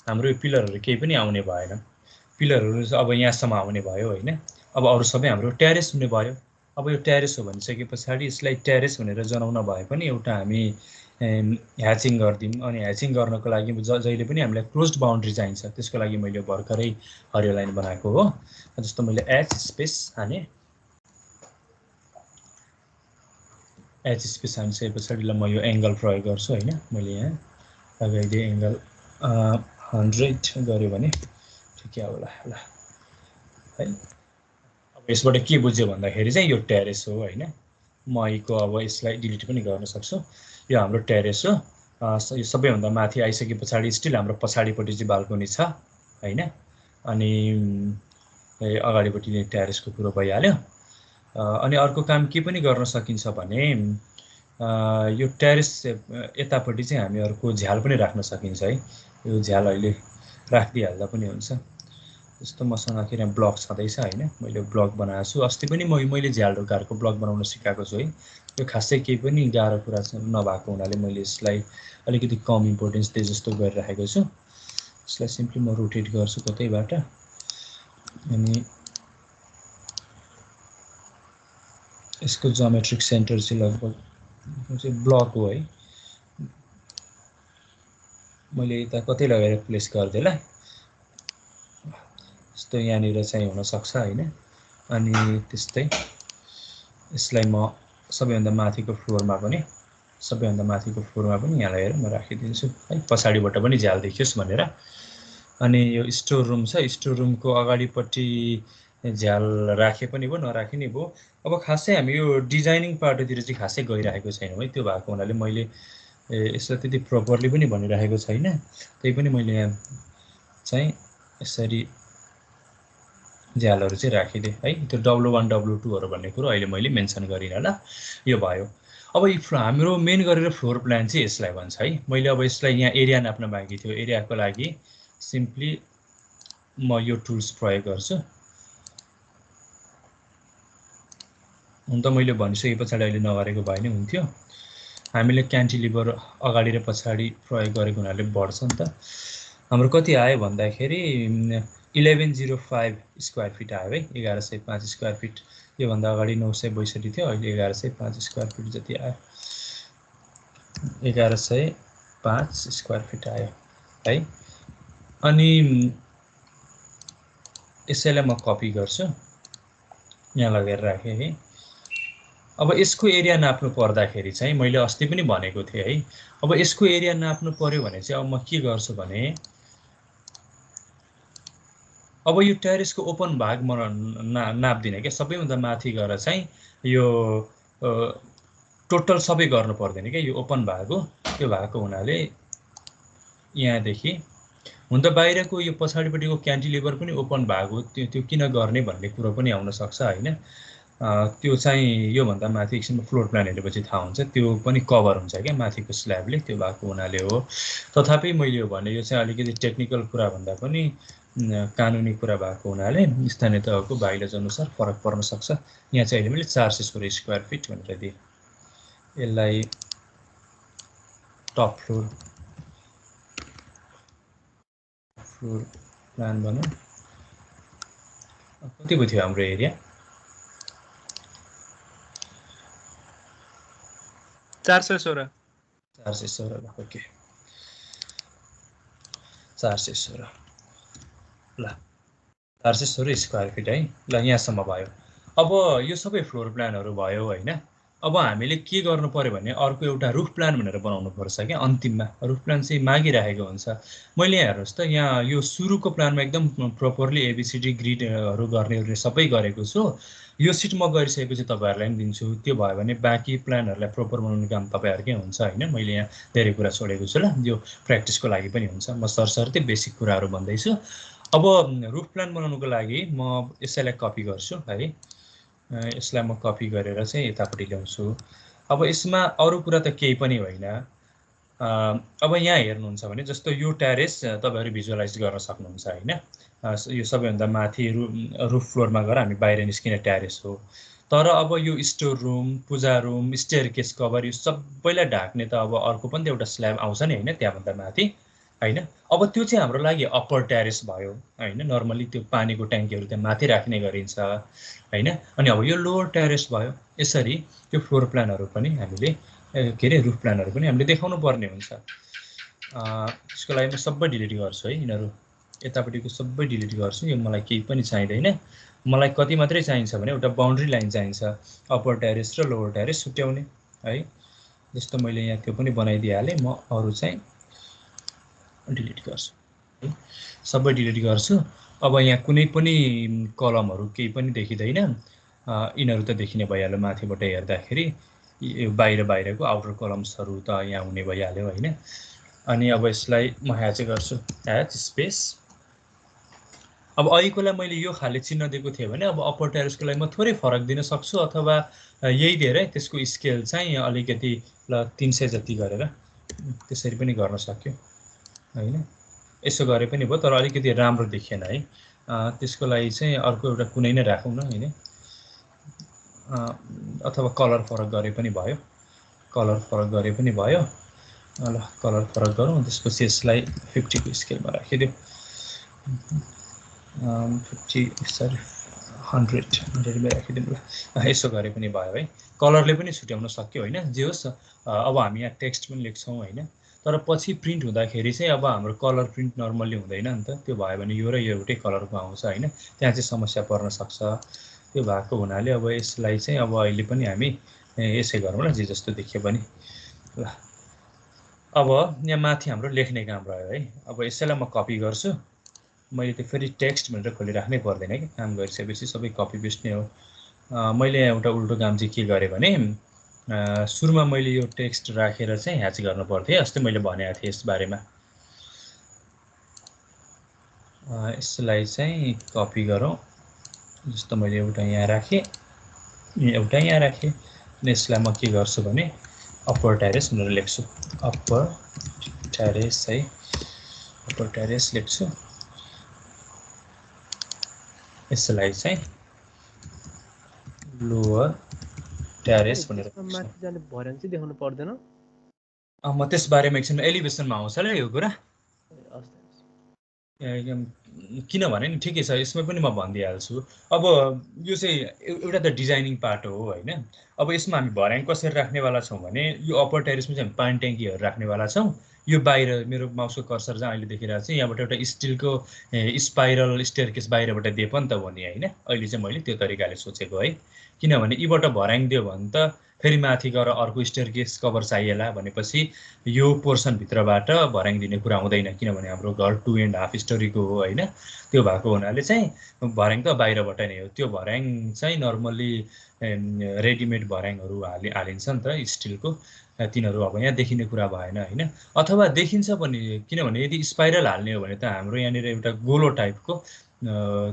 हाम्रो यो पिलरहरू केही पनि आउने भएन। पिलरहरू अब यहाँसम्म आउने भयो होइन। अब अरू सबै हाम्रो ट्यारेस हुने भयो। अब यो ट्यारेस हो भनिसके पछाडि यसलाई ट्यारेस भनेर जनाउन भए पनि एउटा हामी ह्याचिङ गरिदिउँ। अनि ह्याचिङ गर्नको लागि जहिले पनि हामीलाई क्लोज्ड बााउन्ड्री चाहिन्छ। त्यसको लागि मैले भर्खरै हरियो लाइन बनाएको हो। जस्तो मैले एच स्पेस हाने, एच स्पेस हानिसके पछाडि ल म यो एङ्गल प्रयोग गर्छु होइन। मैले यहाँ लगाइदिएँ एङ्गल 100 गऱ्यो भने ठिकै होला ल है। अब यसबाट के बुझ्यो भन्दाखेरि चाहिँ यो ट्यारेस हो होइन। म यहीँको अब यसलाई डिलिट पनि गर्न सक्छु। यो हाम्रो ट्यारेस हो। यो सबैभन्दा माथि आइसके पछाडि स्टिल हाम्रो पछाडिपट्टि चाहिँ बाल्कोनी छ होइन। अनि अगाडिपट्टि ट्यारेसको कुरो भइहाल्यो। अनि अर्को काम के पनि गर्न सकिन्छ भने, यो ट्यारेस यतापट्टि चाहिँ हामी अर्को झ्याल पनि राख्न सकिन्छ है। यो झ्याल अहिले राखिदिइहाल्दा पनि हुन्छ। जस्तो मसँग किन ब्लक छँदैछ होइन, मैले ब्लक बनाएको छु। अस्ति पनि मैले झ्याल ढुक्काहरूको ब्लक बनाउन सिकाएको छु है। यो खासै केही पनि गाह्रो कुरा नभएको हुनाले मैले यसलाई अलिकति कम इम्पोर्टेन्स दिए जस्तो गरिराखेको छु। यसलाई सिम्पली म रोटेट गर्छु कतैबाट। अनि यसको जोमेट्रिक सेन्टर चाहिँ लगभग चाहिँ ब्लक हो है। मैले यता कतै लगाएर प्लेस गरिदिएँ ल। यस्तो यहाँनिर चाहिँ हुनसक्छ होइन। अनि त्यस्तै यसलाई म सबैभन्दा माथिको फ्लोरमा पनि यहाँ लगाएर म राखिदिन्छु है, पछाडिबाट पनि झ्याल देखियोस् भनेर। अनि यो स्टोर रुम छ। स्टोर रुमको अगाडिपट्टि झ्याल राखे पनि भयो, नराखे नि भयो। अब खासै हामी यो डिजाइनिङ पार्टतिर चाहिँ खासै गइरहेको छैनौँ है। त्यो भएको हुनाले मैले यसलाई त्यति प्रपरली पनि भनिरहेको छैन। त्यही पनि मैले यहाँ चाहिँ यसरी झ्यालहरू चाहिँ राखिदिएँ है। त्यो W1 W2हरू भन्ने कुरो अहिले मैले मेन्सन गरिनँ ल। यो भयो। अब हाम्रो मेन गरेर फ्लोर प्लान चाहिँ यसलाई भन्छ है। मैले अब यसलाई यहाँ एरिया नाप्न बाँकी थियो। एरियाको लागि सिम्पली म यो टुल्स प्रयोग गर्छु। हुन त मैले भनिसके पछाडि अहिले नगरेको भए नै हुन्थ्यो। हामीले क्यान्टिलिभर अगाडि र पछाडि प्रयोग गरेको हुनाले बढ्छ नि त। हाम्रो कति आयो भन्दाखेरि 1105 स्क्वायर फिट आयो है। 1105 स्क्वायर फिट। योभन्दा अगाडि 962 थियो, अहिले 1105 स्क्वायर फिट जति आयो। 1105 स्क्वायर फिट आयो है। अनि यसैलाई म कपी गर्छु, यहाँ लगेर राखेँ है। अब यसको एरिया नाप्नु पर्दाखेरि चाहिँ मैले अस्ति पनि भनेको थिएँ है, अब यसको एरिया नाप्नु पर्यो भने चाहिँ अब म के गर्छु भने अब यो टेरेसको ओपन भाग म नाप्दिनँ क्या, सबैभन्दा माथि गएर चाहिँ यो टोटल सबै गर्नु पर्दैन क्या, यो ओपन भाग हो, त्यो भएको हुनाले यहाँदेखि हुन त बाहिरको यो पछाडिपट्टिको क्यान्टिलिभर पनि ओपन भाग हो, त्यो किन गर्ने भन्ने कुरो पनि आउन सक्छ होइन। त्यो चाहिँ योभन्दा माथि एकछिनमा फ्लोर प्लान हेरेपछि थाहा हुन्छ, त्यो पनि कभर हुन्छ क्या माथिको स्ल्याबले, त्यो भएको हुनाले हो। तथापि मैले यो भने यो चाहिँ अलिकति टेक्निकल कुरा भन्दा पनि कानुनी कुरा भएको हुनाले स्थानीय तहको बाइलज अनुसार फरक पर्न सक्छ। यहाँ चाहिँ अहिले मैले 416 स्क्वायर फिट भनेर दिएँ। यसलाई टप फ्लोर प्लान बनाऊ। कति पो थियो हाम्रो एरिया? 416। 416 ओके, 416 ल, 416 स्क्वायर फिट है। ल यहाँसम्म भयो। अब यो सबै फ्लोर प्लानहरू भयो होइन। अब हामीले के गर्नु पर्यो भने अर्को एउटा रुफ प्लान भनेर बनाउनु पर्छ क्या। अन्तिममा रुफ प्लान चाहिँ मागिराखेको हुन्छ। मैले यहाँ हेर्नुहोस् त, यहाँ यो सुरुको प्लानमा एकदम प्रोपरली एबिसिडी ग्रिडहरू गर्ने सबै गरेको छु। यो सिट म गरिसकेपछि तपाईँहरूलाई पनि दिन्छु, त्यो भयो भने बाँकी प्लानहरूलाई प्रोपर बनाउने काम तपाईँहरूकै हुन्छ होइन। मैले यहाँ धेरै कुरा छोडेको छु ल, यो प्र्याक्टिसको लागि पनि हुन्छ। म सरसर्ती बेसिक कुराहरू भन्दैछु। अब रुफ प्लान बनाउनुको लागि म यसैलाई कपी गर्छु है, यसलाई म कपी गरेर चाहिँ यतापट्टि ल्याउँछु। अब यसमा अरू कुरा त केही पनि होइन। अब यहाँ हेर्नुहुन्छ भने जस्तो यो टेरेस तपाईँहरू भिजुअलाइज गर्न सक्नुहुन्छ होइन। यो सबैभन्दा माथि रुफ फ्लोरमा गएर हामी बाहिर निस्किने टेरेस हो। तर अब यो स्टोर रुम, पूजा रुम, स्टेयरकेस कभर, यो सबैलाई ढाक्ने त अब अर्को पनि त एउटा स्ल्याब आउँछ नि होइन, त्यहाँभन्दा माथि होइन। अब त्यो चाहिँ हाम्रो लागि अप्पर टेरेस भयो होइन। नर्मली त्यो पानीको ट्याङ्कीहरू त्यहाँ माथि राख्ने गरिन्छ होइन। अनि अब यो लोवर टेरेस भयो। यसरी त्यो फ्लोर प्लानहरू पनि हामीले के अरे रुफ प्लानहरू पनि हामीले देखाउनु पर्ने हुन्छ। त्यसको लागि म सबै डिलिट गर्छु है, यिनीहरू यतापट्टिको सबै डिलिट गर्छु। यो मलाई केही पनि चाहिँदैन। मलाई कति मात्रै चाहिन्छ भने एउटा बाउन्ड्री लाइन चाहिन्छ अप्पर टेरेस र लोवर टेरेस छुट्याउने है। जस्तो मैले यहाँ त्यो पनि बनाइदिइहालेँ। म अरू चाहिँ डिलिट गर्छु है, सबै डिलिट गर्छु। अब यहाँ कुनै पनि कलमहरू केही पनि देखिँदैन। यिनीहरू त देखिने भइहाल्यो माथिबाट हेर्दाखेरि, यो बाहिरको आउटर कलम्सहरू त यहाँ हुने भइहाल्यो होइन। अनि अब यसलाई म ह्याच गर्छु, ह्याच स्पेस। अब अहिलेकोलाई मैले यो खाले चिन्ह दिएको थिएँ भने अब अप्पर टेरेसको लागि म थोरै फरक दिन सक्छु, अथवा यही दिएर त्यसको स्केल चाहिँ अलिकति ल 300 जति गरेर त्यसरी पनि गर्न सक्यो होइन। यसो गरे पनि भयो, तर अलिकति राम्रो देखिएन है। त्यसको लागि चाहिँ अर्को एउटा कुनै नै राखौँ न होइन, अथवा कलर फरक गरे पनि भयो, कलर फरक गरे पनि भयो। ल कलर फरक गरौँ, त्यसपछि यसलाई 50 को स्केलमा राखिदिउँ। 100मा राखिदिउँ ल। यसो गरे पनि भयो है, कलरले पनि छुट्याउन सक्यो होइन। जे होस्, अब हामी यहाँ टेक्स्ट पनि लेख्छौँ होइन, तर पछि प्रिन्ट हुँदाखेरि चाहिँ अब हाम्रो कलर प्रिन्ट नर्मल्ली हुँदैन नि त। त्यो भयो भने यो र यो एउटै कलरको आउँछ होइन, त्यहाँ चाहिँ समस्या पर्न सक्छ। त्यो भएको हुनाले अब यसलाई चाहिँ अब अहिले पनि हामी यसै गरौँ ल, जे जस्तो देखियो पनि ल। अब यहाँ माथि हाम्रो लेख्ने काम रह्यो है। अब यसैलाई म कपी गर्छु। मैले त्यो फेरि टेक्स्ट भनेर खोलिराख्नै पर्दैन कि, काम गरिसकेपछि सबै कपी पेस्ट नै हो। मैले एउटा उल्टो काम चाहिँ के गरेँ भने सुरुमा मैले यो टेक्स्ट राखेर चाहिँ ह्याच गर्नु पर्थ्यो, अस्ति मैले भनेको थिएँ यसबारेमा। यसलाई चाहिँ कपी गरौँ। जस्तो मैले एउटा यहाँ राखेँ, एउटा यहाँ राखेँ। यसलाई म के गर्छु भने अप्पर टेरेस भनेर लेख्छु, अप्पर टेरेस है, अप्पर टेरेस लेख्छु। यसलाई चाहिँ लोवर टेरेस भनेर माथि जाने भर्याङ चाहिँ देखाउनु पर्दैन। म त्यसबारेमा एकछिन एलिभेसनमा आउँछ ल यो कुरा। किनभने नि ठिकै छ, यसमा पनि म भनिदिइहाल्छु। अब यो चाहिँ एउटा त डिजाइनिङ पार्ट हो होइन। अब यसमा हामी भर्याङ कसरी राख्नेवाला छौँ भने यो अप्पर टेरेसमा चाहिँ हामी पानी ट्याङ्कीहरू राख्नेवाला छौँ। यो बाहिर मेरो माउसको कर्सर चाहिँ अहिले देखिरहेको छ, यहाँबाट एउटा स्टिलको स्पाइरल स्टेयरकेस बाहिरबाट दिए पनि त भने होइन। अहिले चाहिँ मैले त्यो तरिकाले सोचेको है, किनभने यीबाट भर्याङ दियो भने त फेरि माथि गएर अर्को स्टेयरकेस कभर चाहिएला भनेपछि यो पोर्सनभित्रबाट भर्याङ दिने कुरा हुँदैन, किनभने हाम्रो घर 2.5 स्टोरीको हो होइन। त्यो भएको हुनाले चाहिँ भर्याङ त बाहिरबाट नै हो। त्यो भर्याङ चाहिँ नर्मल्ली रेडिमेड भर्याङहरू हालिन्छ नि त स्टिलको, तिनीहरू अब यहाँ देखिने कुरा भएन होइन। अथवा देखिन्छ पनि, किनभने यदि स्पाइरल हाल्ने हो भने त हाम्रो यहाँनिर एउटा गोलो टाइपको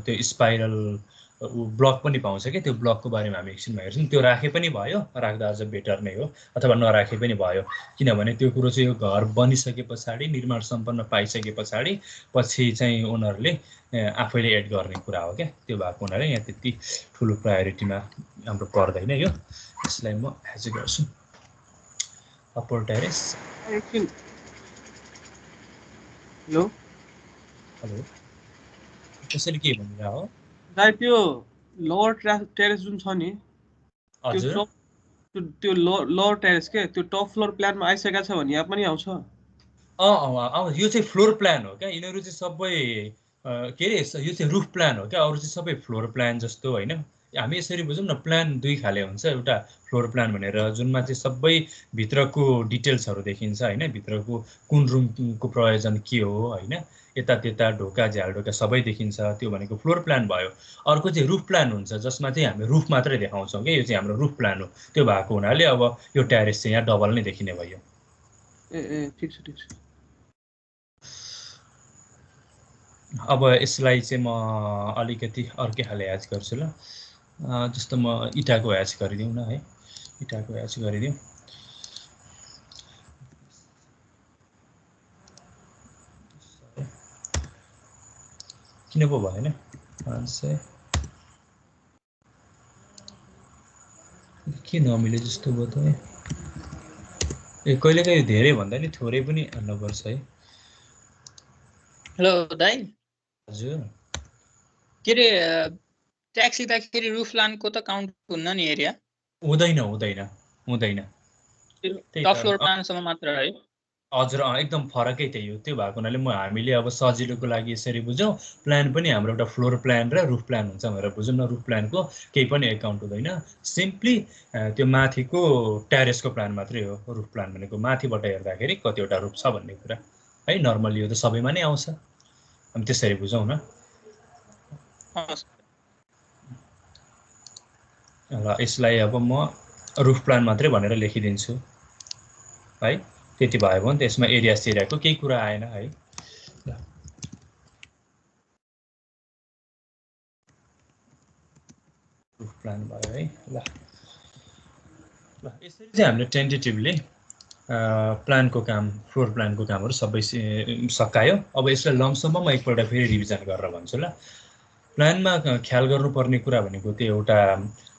त्यो स्पाइरल ब्लक पनि पाउँछ कि, त्यो ब्लकको बारेमा हामी एकछिनमा हेर्छौँ। त्यो राखे पनि भयो, राख्दा अझ बेटर नै हो, अथवा नराखे पनि भयो, किनभने त्यो कुरो चाहिँ यो घर बनिसके पछाडि, निर्माण सम्पन्न पाइसके पछाडि पछि चाहिँ ओनरले आफैले एड गर्ने कुरा हो क्या। त्यो भएको हुनाले यहाँ त्यति ठुलो प्रायोरिटीमा हाम्रो पर्दैन यो। यसलाई म ह्याज गर्छु अप्पर टेरेस। एकछिन, हेलो हेलो, त्यसरी के भनिरह हो दाइ? त्यो लोवर टेरेस जुन छ नि, त्यो हजुर? त्यो लोवर टेरेस के त्यो टप फ्लोर प्लानमा आइसकेको छ भने यहाँ पनि आउँछ? यो चाहिँ फ्लोर प्लान हो क्या, यिनीहरू चाहिँ सबै के अरे यो चाहिँ रुफ प्लान हो क्या, अरू चाहिँ सबै फ्लोर प्लान जस्तो होइन। हामी यसरी बुझौँ न, प्लान दुई खाले हुन्छ, एउटा फ्लोर प्लान भनेर जुनमा चाहिँ सबै भित्रको डिटेल्सहरू देखिन्छ होइन, भित्रको कुन रुमको प्रयोजन के हो होइन, यता त्यता ढोका झ्याल ढोका सबै देखिन्छ, त्यो भनेको फ्लोर प्लान भयो। अर्को चाहिँ रुफ प्लान हुन्छ, जसमा चाहिँ हामी रुफ मात्रै देखाउँछौँ क्या, यो चाहिँ हाम्रो रुफ प्लान हो। त्यो भएको हुनाले अब यो ट्यारेस चाहिँ यहाँ डबल नै देखिने भयो। ए ठिक छ ठिक छ। अब यसलाई चाहिँ म अलिकति अर्कै खाले ह्याच गर्छु ल। जस्तो म इँटाको ह्याच गरिदिउँ न है, इँटाको ह्याच गरिदिउँ। किन पो भएन 500 के नमिले जस्तो भयो त। कहिलेकाहीँ धेरै भन्दा नि थोरै पनि हाल्नुपर्छ है। हेलो दाइ, हजुर के अरे ट्याक्स लिँदाखेरि रुफ लानको त काउन्ट हुन्न नि एरिया? हुँदैन हुँदैन हुँदैन, त्यही टप त। फ्लोर प्लानसम्म मात्र है? हजुर एकदम फरकै त्यही हो। त्यो भएको हुनाले हामीले अब सजिलोको लागि यसरी बुझौँ, प्लान पनि हाम्रो एउटा फ्लोर प्लान र रुफ प्लान हुन्छ भनेर बुझौँ न। रुफ प्लानको केही पनि एकाउन्ट हुँदैन, सिम्पली त्यो माथिको ट्यारेसको प्लान मात्रै हो। रुफ प्लान भनेको माथिबाट हेर्दाखेरि कतिवटा रुफ छ भन्ने कुरा है। नर्मली यो त सबैमा नै आउँछ, हामी त्यसरी बुझौँ न। ल यसलाई अब म रुफ प्लान मात्रै भनेर लेखिदिन्छु है। त्यति भयो भने त्यसमा एरिया सेरियाको केही कुरा आएन है। रुफ प्लान भयो है। ल यसरी चाहिँ हामीले टेन्टेटिभली प्लानको काम, फ्लोर प्लानको कामहरू सबै सकायो। अब यसलाई लम्सममा म एकपल्ट फेरि रिभिजन गरेर भन्छु ल। प्लानमा ख्याल गर्नुपर्ने कुरा भनेको त्यो एउटा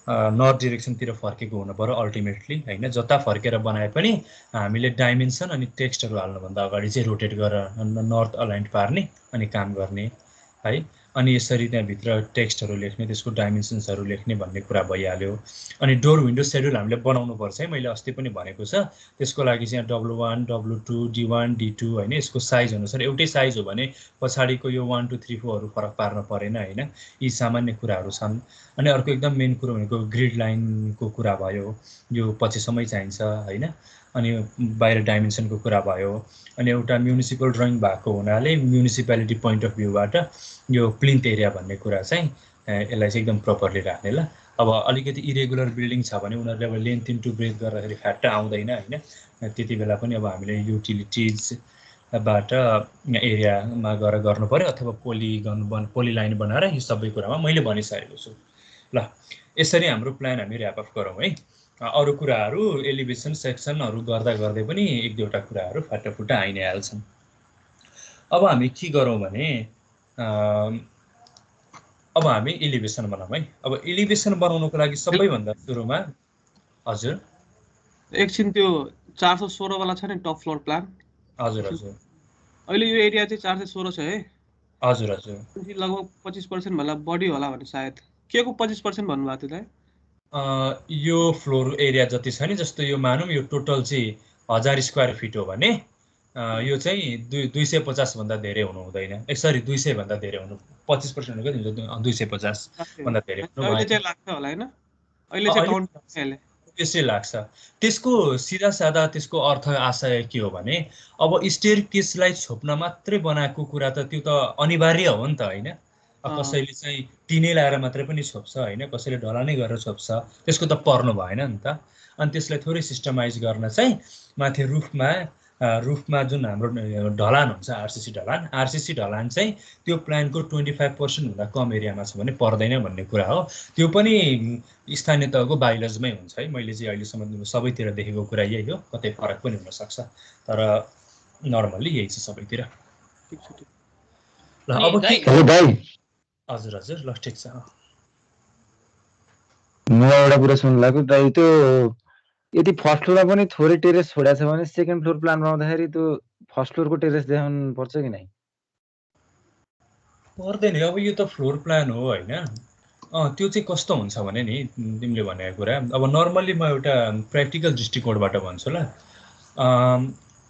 नर्थ डिरेक्सनतिर फर्केको हुनु पर्यो अल्टिमेटली होइन। जता फर्केर बनाए पनि हामीले डाइमेन्सन अनि टेक्स्टहरू हाल्नुभन्दा अगाडि चाहिँ रोटेट गरेर नर्थ अलाइन्ड पार्ने अनि काम गर्ने है। अनि यसरी त्यहाँभित्र टेक्स्टहरू लेख्ने, त्यसको डाइमेन्सन्सहरू लेख्ने भन्ने कुरा भइहाल्यो। अनि डोर विन्डो सेड्युल हामीले बनाउनुपर्छ है, मैले अस्ति पनि भनेको छ। त्यसको लागि चाहिँ W1 W2 D1 D2 होइन, यसको साइज अनुसार एउटै साइज हो भने पछाडिको यो 1 2 3 4हरू फरक पार्न परेन होइन। यी सामान्य कुराहरू छन्। अनि अर्को एकदम मेन कुरो भनेको ग्रिड लाइनको कुरा भयो, यो पछिसम्मै चाहिन्छ होइन। अनि बाहिर डाइमेन्सनको कुरा भयो। अनि एउटा म्युनिसिपल ड्रइङ भएको हुनाले म्युनिसिपालिटी पोइन्ट अफ भ्यूबाट यो प्लिन्थ एरिया भन्ने कुरा चाहिँ यसलाई चाहिँ एकदम प्रपरली राख्ने ल। अब अलिकति इरेगुलर बिल्डिङ छ भने उनीहरूले अब लेन्थ इन्टु ब्रेथ गर्दाखेरि फ्याट्ट आउँदैन होइन। त्यति बेला पनि अब हामीले युटिलिटिजबाट एरियामा गएर गर्नु पर्यो, अथवा पोली लाइन बनाएर यो सबै कुरामा मैले भनिसकेको छु ल। यसरी हाम्रो प्लान हामी ऱ्यापअप गरौँ है। अरू कुराहरू एलिभेसन सेक्सनहरू गर्दा गर्दै पनि एक दुईवटा कुराहरू फाटाफुट्टा आइ नै हाल्छन्। अब हामी के गरौँ भने अब हामी एलिभेसन बनाऊँ है। अब एलिभेसन बनाउनको लागि सबैभन्दा सुरुमा हजुर एकछिन, त्यो 416 वाला छ नि टप फ्लोर प्लान? हजुर हजुर अहिले यो एरिया चाहिँ 416 छ है। हजुर हजुर लगभग 25% भन्दा बढी होला भने सायद। के को 25% भन्नुभएको थियो त? यो फ्लोर एरिया जति छ नि, जस्तो यो मानौँ यो टोटल चाहिँ 1000 स्क्वायर फिट हो भने यो चाहिँ 250 भन्दा धेरै हुनु हुँदैन, सरी 200 भन्दा धेरै हुनु 25% हो के 250 भन्दा धेरै हुनु अहिले भएन। चाहिँ लाग्छ होला हैन, अहिले चाहिँ काउन्ट गर्छ यसले। त्यसै लाग्छ। त्यसको सिधा सादा त्यसको अर्थ आशय के हो भने अब स्टेयरकेसलाई छोप्न मात्रै बनाएको कुरा त त्यो त अनिवार्य हो नि त हैन। कसैले चाहिँ टिनै लाएर मात्रै पनि छोप्छ हैन, कसैले ढलानै गरेर छोप्छ, त्यसको त पर्नु भएन नि त। अनि त्यसलाई थोरै सिस्टमाइज गर्न चाहिँ माथि रुफमा जुन हाम्रो ढलान हुन्छ आरसिसी ढलान चाहिँ त्यो प्लानको 25% भन्दा कम एरियामा छ भने पर्दैन भन्ने कुरा हो। त्यो पनि स्थानीय तहको बाइलजमै हुन्छ है। मैले चाहिँ अहिलेसम्म सबैतिर देखेको कुरा यही हो, कतै फरक पनि हुनसक्छ, तर नर्मल्ली यही छ सबैतिर। ल अब के हजुर ल ठिक छ। म एउटा कुरा सुन्नु लाग्यो दाइ, त्यो यदि फर्स्ट फ्लोरमा पनि थोरै टेरेस छोडेको छ भने सेकेन्ड फ्लोर प्लान बनाउँदाखेरि त्यो फर्स्ट फ्लोरको टेरेस देखाउनु पर्छ कि नै? पर्दैन, अब यो त फ्लोर प्लान हो हैन। त्यो चाहिँ कस्तो हुन्छ भने नि तिमीले भनेको कुरा, अब नर्मल्ली म एउटा प्र्याक्टिकल दृष्टिकोणबाट भन्छु ल।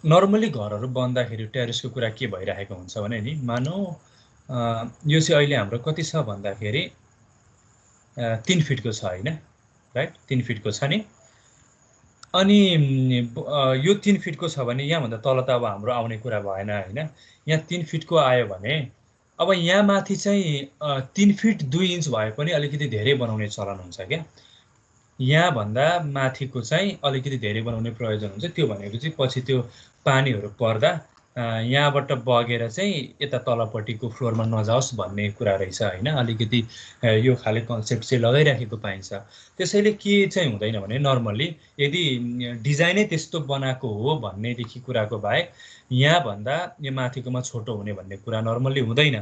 नर्मल्ली घरहरू बन्दाखेरि टेरेसको कुरा के भइरहेको हुन्छ भने नि, मानौ यो चाहिँ अहिले हाम्रो कति छ भन्दाखेरि 3 फिटको छ हैन, राइट? 3 फिटको छ नि। अनि यो 3 फिटको छ भने यहाँभन्दा तल त अब हाम्रो आउने कुरा भएन हैन। यहाँ 3 फिटको आयो भने अब यहाँ माथि चाहिँ 3 फिट 2 इन्च भए पनि अलिकति धेरै बनाउने चलन हुन्छ क्या। यहाँभन्दा माथिको चाहिँ अलिकति धेरै बनाउने प्रयोजन हुन्छ। त्यो भनेको चाहिँ पछि त्यो पानीहरू पर्दा यहाँबाट बगेर चाहिँ यता तलपट्टिको फ्लोरमा नजाओस् भन्ने कुरा रहेछ हैन। अलिकति यो खाले कन्सेप्ट चाहिँ लगाइराखेको पाइन्छ। त्यसैले के चाहिँ हुँदैन भने नर्मल्ली यदि डिजाइनै त्यस्तो बनाएको हो भन्नेदेखि कुराको बाहेक यहाँभन्दा यो माथिकोमा छोटो हुने भन्ने कुरा नर्मल्ली हुँदैन।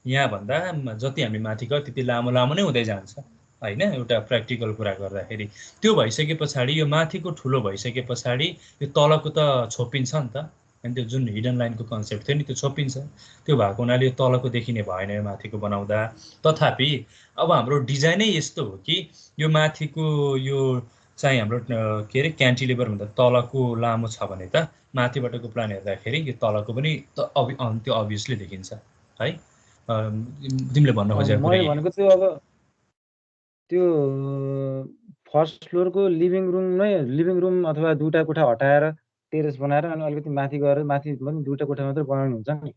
यहाँभन्दा जति हामी माथि गयो त्यति लामो नै हुँदै जान्छ हैन, एउटा प्र्याक्टिकल कुरा गर्दाखेरि। त्यो भइसके पछाडि यो माथिको ठुलो भइसके पछाडि यो तलको त छोपिन्छ नि त। अनि त्यो जुन हिडन लाइनको कन्सेप्ट थियो नि त्यो छोपिन्छ। त्यो भएको हुनाले यो तलको देखिने भएन यो माथिको बनाउँदा। तथापि अब हाम्रो डिजाइनै यस्तो हो कि यो माथिको यो चाहिँ हाम्रो के अरे क्यान्टिलिभर भन्दा तलको लामो छ भने त माथिबाटको प्लान हेर्दाखेरि यो तलको पनि त्यो अभियसली देखिन्छ है। तिमीले भन्न खोजेको कुरा मैले भनेको त्यो अब त्यो फर्स्ट फ्लोरको लिभिङ रुम अथवा दुईटा कोठा हटाएर टेरेस बनाएर अनि अलिकति माथि गएर माथि पनि दुईटा कोठा मात्रै बनाउने हुन्छ नि।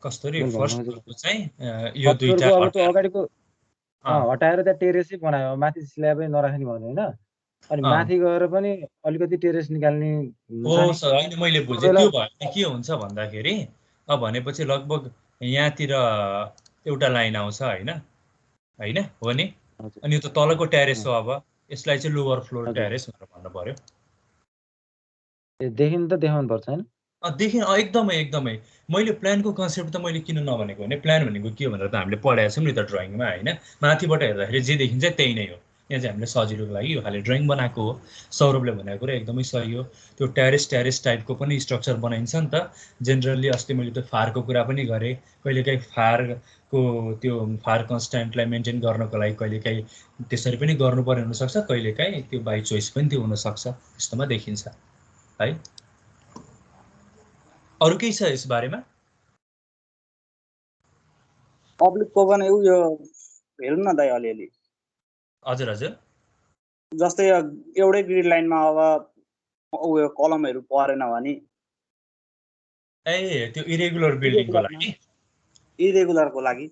कस्तरी फर्स्ट फ्लोरको चाहिँ यो दुईटा अब त्यो अगाडिको हटाएर त्यहाँ टेरेसै बनायो, माथि स्ल्याबै नराख्ने भन्यो हैन। अनि माथि गएर पनि अलिकति टेरेस निकाल्ने हुन्छ नि। हैन मैले बुझेँ। त्यो भयो के हुन्छ भन्दाखेरि अब भनेपछि लगभग यहाँतिर एउटा लाइन आउँछ हैन हैन हो नि। अनि यो त तलको टेरेस हो। अब यसलाई चाहिँ लोवर फ्लोर टेरेस भनेर भन्नु पर्यो। देखिन त देखाउनु पर्छ हैन। देखिन एकदमै। मैले प्लानको कन्सेप्ट त मैले किन नभनेको भने प्लान भनेको के भनेर त हामीले पढाएको छौँ नि त ड्रइङमा हैन। माथिबाट हेर्दाखेरि जे देखिन्छ त्यही नै हो। यहाँ चाहिँ हामीले सजिलोको लागि यो खाली ड्रइङ बनाएको हो। सौरभले भनेको कुरा एकदमै सही हो। त्यो टेरेस टाइपको पनि स्ट्रक्चर बनाइन्छ नि त जेनरली। अस्ति मैले त्यो फारको कुरा पनि गरेँ। कहिलेकाहीँ फारको त्यो फार कन्स्ट्यान्टलाई मेन्टेन गर्नको लागि कहिलेकाहीँ त्यसरी पनि गर्नुपर्ने हुनसक्छ, कहिलेकाहीँ त्यो बाई चोइस पनि त्यो हुनसक्छ। त्यस्तोमा देखिन्छ है। अरू केही छ यस बारेमा? पब्लिकको पनि यो हेर्नु न दाइ अलिअलि। हजुर जस्तै एउटै ग्रिड लाइनमा अब उयो कलमहरू परेन भने त्यो इरेगुलर बिल्डिङको लागि इरेगुलरको लागि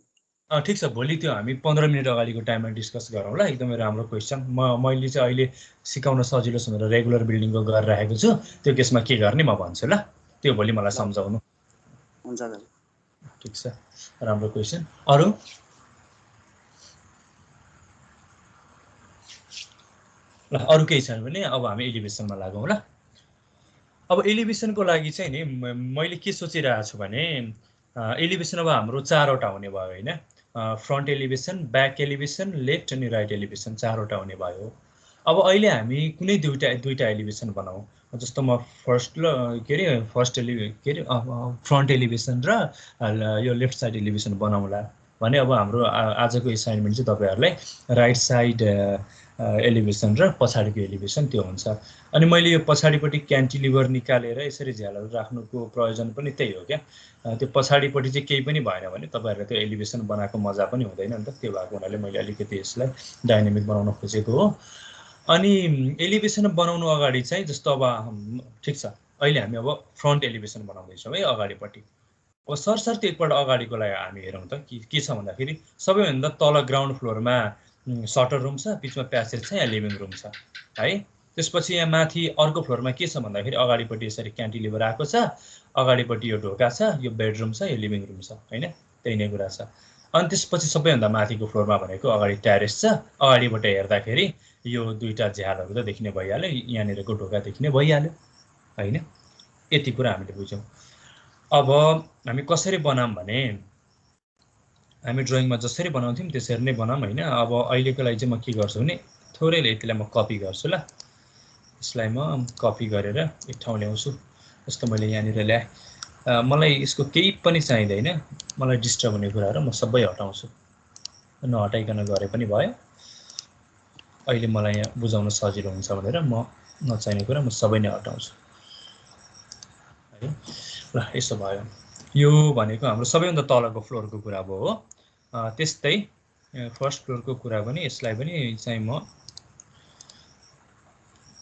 ठिक छ। भोलि त्यो हामी 15 मिनट अगाडिको टाइममा डिस्कस गरौँ ल। एकदमै राम्रो क्वेसन। मैले चाहिँ अहिले सिकाउन सजिलो भनेर रेगुलर बिल्डिङको गरिरहेको छु। त्यो केसमा के गर्ने म भन्छु ल। त्यो भोलि मलाई सम्झाउनु। हुन्छ दाइ। ठिक छ, राम्रो क्वेसन। अरू ल अरू केही छैन भने अब हामी एलिभेसनमा लागौँ ल। अब एलिभेसनको लागि चाहिँ नि मैले के सोचिरहेको छु भने एलिभेसन अब हाम्रो 4वटा हुने भयो हैन। Front elevation, back elevation, left अनि राइट एलिभेसन 4वटा हुने भयो। अब अहिले हामी कुनै दुईटा एलिभेसन बनाऊ। जस्तो म फर्स्ट फ्रन्ट एलिभेसन र यो लेफ्ट साइड एलिभेसन बनाउँला भने अब हाम्रो आजको असाइनमेन्ट चाहिँ तपाईहरुलाई राइट साइड एलिभेसन र पछाडिको एलिभेसन त्यो हुन्छ। अनि मैले यो पछाडिपट्टि क्यान्टिलिभर निकालेर यसरी झ्यालहरू राख्नुको प्रयोजन पनि त्यही हो क्या। त्यो पछाडिपट्टि चाहिँ केही पनि भएन भने तपाईँहरूलाई त्यो एलिभेसन बनाएको मजा पनि हुँदैन नि त। त्यो भएको हुनाले मैले अलिकति यसलाई डाइनामिक बनाउन खोजेको हो। अनि एलिभेसन बनाउनु अगाडि चाहिँ जस्तो अब ठिक छ, अहिले हामी अब फ्रन्ट एलिभेसन बनाउँदैछौँ है अगाडिपट्टि। अब सरसर्ती एकपल्ट अगाडिको लागि हामी हेरौँ त के छ भन्दाखेरि सबैभन्दा तल ग्राउन्ड फ्लोरमा सटर रुम छ, बिचमा प्यासेज छ, यहाँ लिभिङ रुम छ है। त्यसपछि यहाँ माथि अर्को फ्लोरमा के छ भन्दाखेरि अगाडिपट्टि यसरी क्यान्टिलिभर आएको छ, अगाडिपट्टि यो ढोका छ, यो बेडरुम छ, यो लिभिङ रुम छ होइन, त्यही नै कुरा छ। अनि त्यसपछि सबैभन्दा माथिको फ्लोरमा भनेको अगाडि ट्यारेस छ, अगाडिबाट हेर्दाखेरि यो दुईटा झ्यालहरू त देखिने भइहाल्यो, यहाँनिरको ढोका देखिने भइहाल्यो होइन। यति कुरा हामीले बुझ्यौँ। अब हामी कसरी बनाऊँ भने हामी ड्रइङमा जसरी बनाउँथ्यौँ त्यसरी नै बनाऊँ होइन। अब अहिलेको लागि चाहिँ म के गर्छु भने थोरै यतिलाई म कपी गर्छु ल। यसलाई म कपी गरेर एक ठाउँ ल्याउँछु। जस्तो मैले यहाँनिर ल्याएँ, मलाई यसको केही पनि चाहिँदैन, मलाई डिस्टर्ब हुने कुराहरू म सबै हटाउँछु। नहटाइकन गरे पनि भयो, अहिले मलाई यहाँ बुझाउन सजिलो हुन्छ भनेर म नचाहिने कुरा म सबै नै हटाउँछु है। ल यसो भयो। यो भनेको हाम्रो सबैभन्दा तलको फ्लोरको कुरा भयो हो। त्यस्तै फर्स्ट फ्लोरको कुरा पनि यसलाई पनि चाहिँ म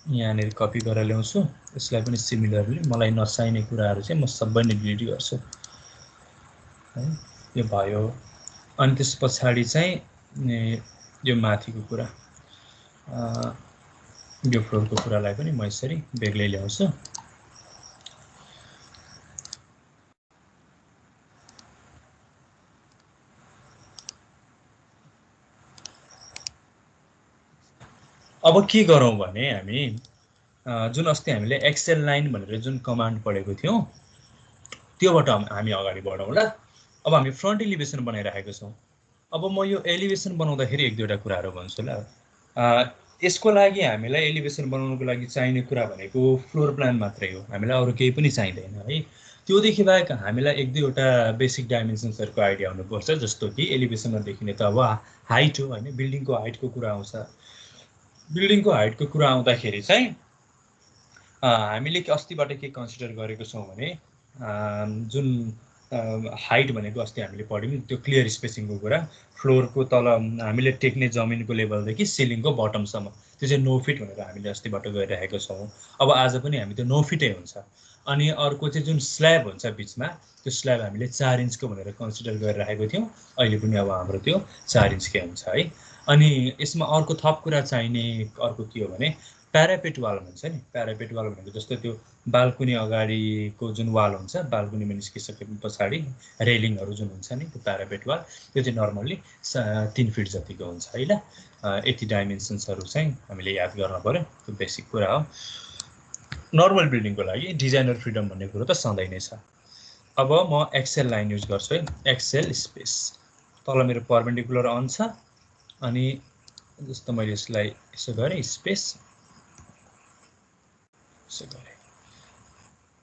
यहाँनिर कपी गरेर ल्याउँछु। यसलाई पनि सिमिलरली मलाई नचाहिने कुराहरू चाहिँ म सबै नै डिलिट गर्छु है। यो भयो। अनि त्यस पछाडि चाहिँ यो माथिको कुरा, यो फ्लोरको कुरालाई पनि म यसरी बेग्लै ल्याउँछु। अब के गरौँ भने हामी जुन अस्ति हामीले एक्सेल लाइन भनेर जुन कमान्ड पढेको थियौँ त्योबाट हामी अगाडि बढौँ ल। अब हामी फ्रन्ट एलिभेसन बनाइराखेको छौँ। अब म यो एलिभेसन बनाउँदाखेरि एक दुईवटा कुराहरू भन्छु ल। यसको लागि हामीलाई एलिभेसन बनाउनुको लागि चाहिने कुरा भनेको फ्लोर प्लान मात्रै हो, हामीलाई अरू केही पनि चाहिँदैन है। त्योदेखि बाहेक हामीलाई एक दुईवटा बेसिक डाइमेन्सन्सहरूको आइडिया हुनुपर्छ। जस्तो कि एलिभेसनमा देखिने त अब हाइट हो होइन, बिल्डिङको हाइटको कुरा आउँछ। बिल्डिङको हाइटको कुरा आउँदाखेरि चाहिँ हामीले अस्तिबाट के कन्सिडर गरेको छौँ भने जुन हाइट भनेको अस्ति हामीले पढ्यौँ त्यो क्लियर स्पेसिङको कुरा, फ्लोरको तल हामीले टेक्ने जमिनको लेभलदेखि सिलिङको बटमसम्म त्यो चाहिँ 9 फिट भनेर हामीले अस्तिबाट गरिरहेको छौँ। अब आज पनि हामी त्यो 9 फिटै हुन्छ। अनि अर्को चाहिँ जुन स्ल्याब हुन्छ बिचमा, त्यो स्ल्याब हामीले 4 इन्चको भनेर कन्सिडर गरिरहेको थियौँ, अहिले पनि अब हाम्रो त्यो 4 इन्चकै हुन्छ है। अनि यसमा अर्को थप कुरा चाहिने अर्को के हो भने प्यारापेट वाल भन्छ नि। प्यारापेट वाल भनेको जस्तो त्यो बाल्कुनी अगाडिको जुन वाल हुन्छ, बाल्कुनीमा निस्किसके पछाडि रेलिङहरू जुन हुन्छ नि, त्यो प्यारापेट वाल, त्यो चाहिँ नर्मल्ली 3 फिट जतिको हुन्छ है ल। यति डाइमेन्सन्सहरू चाहिँ हामीले याद गर्न पर्यो, त्यो बेसिक कुरा हो। नर्मल बिल्डिङको लागि डिजाइनर फ्रिडम भन्ने कुरो त सधैँ नै छ। अब म एक्सेल लाइन युज गर्छु है। एक्सेल स्पेस तल मेरो पर्पेन्डिकुलर अन छ, अनि जस्तो मैले यसलाई यसो गरेँ स्पेस यसो गरेँ।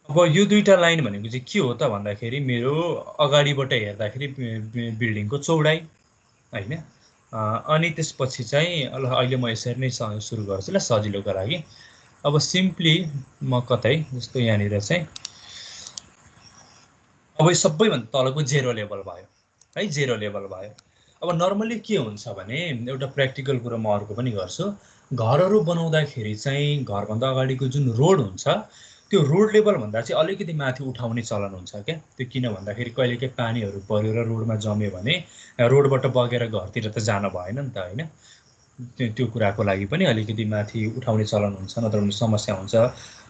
अब यो दुईटा लाइन भनेको चाहिँ के हो त भन्दाखेरि मेरो अगाडिबाट हेर्दाखेरि बिल्डिङको चौडाइ होइन। अनि त्यसपछि चाहिँ अहिले म यसरी नै सुरु गर्छु ल सजिलोको लागि। अब सिम्पली म कतै जस्तो यहाँनिर चाहिँ अब यो सबैभन्दा तलको 0 लेभल भयो है, 0 लेभल भयो। अब नर्मल्ली के हुन्छ भने एउटा प्र्याक्टिकल कुरो म अर्को पनि गर्छु, घरहरू बनाउँदाखेरि चाहिँ घरभन्दा अगाडिको जुन रोड हुन्छ त्यो रोड लेभलभन्दा चाहिँ अलिकति माथि उठाउने चलन हुन्छ क्या। त्यो किन भन्दाखेरि कहिलेकाहीँ पानीहरू पऱ्यो र रोडमा जम्यो भने रोडबाट बगेर घरतिर त जान भएन नि त होइन। त्यो कुराको लागि पनि अलिकति माथि उठाउने चलन हुन्छ, नत्र भने समस्या हुन्छ।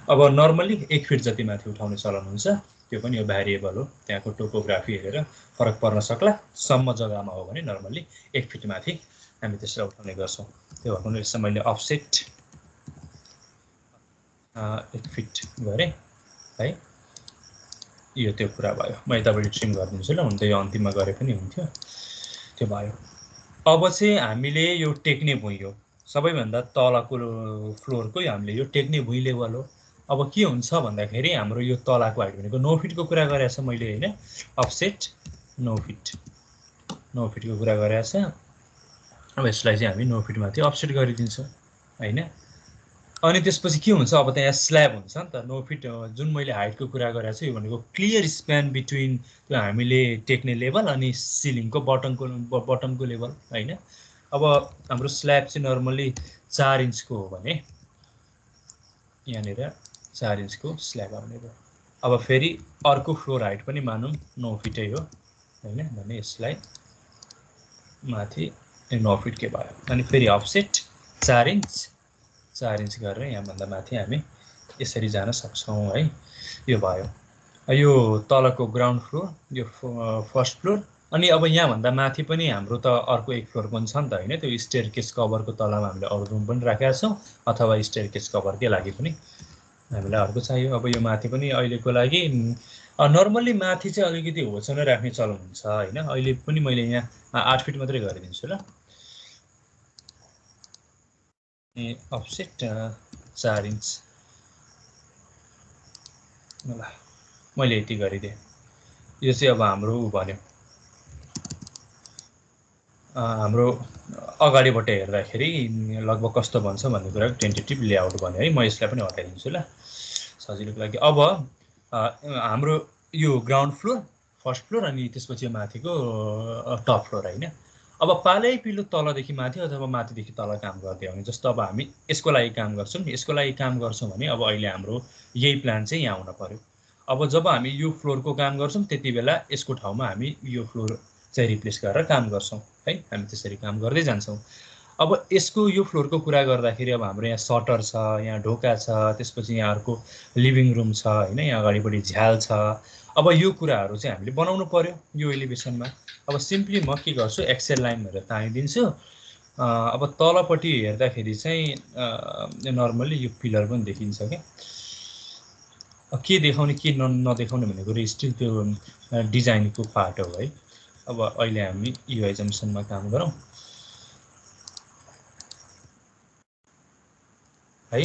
अब नर्मल्ली 1 फिट जति माथि उठाउने चलन हुन्छ, त्यो पनि यो भ्यारिएबल हो, त्यहाँको टोपोग्राफी हेरेर फरक पर्न सक्ला। सम्म जग्गामा हो भने नर्मल्ली 1 फिट माथि हामी त्यसलाई उठाउने गर्छौँ। त्यो भएको यसमा मैले अफसेट 1 फिट गरेँ है। यो त्यो कुरा भयो। म यतापट्टि ट्रिम गरिदिन्छु ल, हुन त यो अन्तिममा गरे पनि हुन्थ्यो। त्यो भयो। अब चाहिँ हामीले यो टेक्ने भुइँ हो, सबैभन्दा तलको फ्लोरको हामीले यो टेक्ने भुइँ लेभल हो। अब के हुन्छ भन्दाखेरि हाम्रो यो तलको हाइट भनेको 9 फिटको कुरा गरेको छ मैले होइन। अफसेट 9 फिट, 9 फिटको कुरा गरेको छ। अब यसलाई चाहिँ हामी नो फिटमाथि अफसेट गरिदिन्छौँ होइन। अनि त्यसपछि के हुन्छ, अब त्यहाँ स्ल्याब हुन्छ नि त। नो फिट जुन मैले हाइटको कुरा गरेको छु यो भनेको क्लियर स्प्यान बिट्विन त्यो हामीले टेक्ने लेभल अनि सिलिङको बटमको लेभल होइन। अब हाम्रो स्ल्याब चाहिँ नर्मली 4 इन्चको हो भने यहाँनिर 4 इन्चको स्ल्याब आउने भयो। अब फेरि अर्को फ्लोर हाइट पनि मानौँ 9 फिटै हो होइन भने यसलाई माथि 9 फिट के भयो। अनि फेरि अफसेट 4 इन्च गरेर यहाँभन्दा माथि हामी यसरी जान सक्छौँ है। यो भयो यो तलको ग्राउन्ड फ्लोर, यो फर्स्ट फ्लोर। अनि अब यहाँभन्दा माथि पनि हाम्रो त अर्को एक फ्लोर पनि छ नि त होइन। त्यो स्टेयरकेस कभरको तलमा हामीले अरू रुम पनि राखेका छौँ अथवा स्टेयरकेस कभरकै लागि पनि हामीलाई अर्को चाहियो। अब यो माथि पनि अहिलेको लागि नर्मल्ली माथि चाहिँ अलिकति होचो नै राख्ने चलन हुन्छ होइन। अहिले पनि मैले यहाँ 8 फिट मात्रै गरिदिन्छु ल। अफसेट 4 इन्च ल मैले यति गरिदिएँ। यो चाहिँ अब हाम्रो भन्यो हाम्रो अगाडिबाट हेर्दाखेरि लगभग कस्तो बन्छ भन्ने कुरा टेन्टेटिभ लेआउट भन्यो है। म यसलाई पनि हटाइदिन्छु ल सजिलोको लागि। अब हाम्रो यो ग्राउन्ड फ्लोर फर्स्ट फ्लोर अनि त्यसपछि माथिको टप फ्लोर होइन। अब पालै पिलो तलदेखि माथि अथवा माथिदेखि तल काम गर्दै आउने। जस्तो अब हामी यसको लागि काम गर्छौँ यसको लागि काम गर्छौँ भने अब अहिले हाम्रो यही प्लान चाहिँ यहाँ हुन पर्यो। अब जब हामी यो फ्लोरको काम गर्छौँ त्यति बेला यसको ठाउँमा हामी यो फ्लोर चाहिँ रिप्लेस गरेर काम गर्छौँ है। हामी त्यसरी काम गर्दै जान्छौँ। अब यसको यो फ्लोरको कुरा गर्दाखेरि अब हाम्रो यहाँ सटर छ, यहाँ ढोका छ, त्यसपछि यहाँ अर्को लिभिङ रुम छ होइन, यहाँ अगाडिपट्टि झ्याल छ। अब यो कुराहरू चाहिँ हामीले बनाउनु पर्यो यो एलिभेसनमा। अब सिम्पली म के गर्छु एक्सेल लाइन भनेर तानिदिन्छु। अब तलपट्टि हेर्दाखेरि चाहिँ नर्मल्ली यो पिलर पनि देखिन्छ क्या। के देखाउने के नदेखाउने भन्ने कुरो स्टिल त्यो डिजाइनको पार्ट हो है। अब अहिले हामी युआई जम्सनमा काम गरौँ है।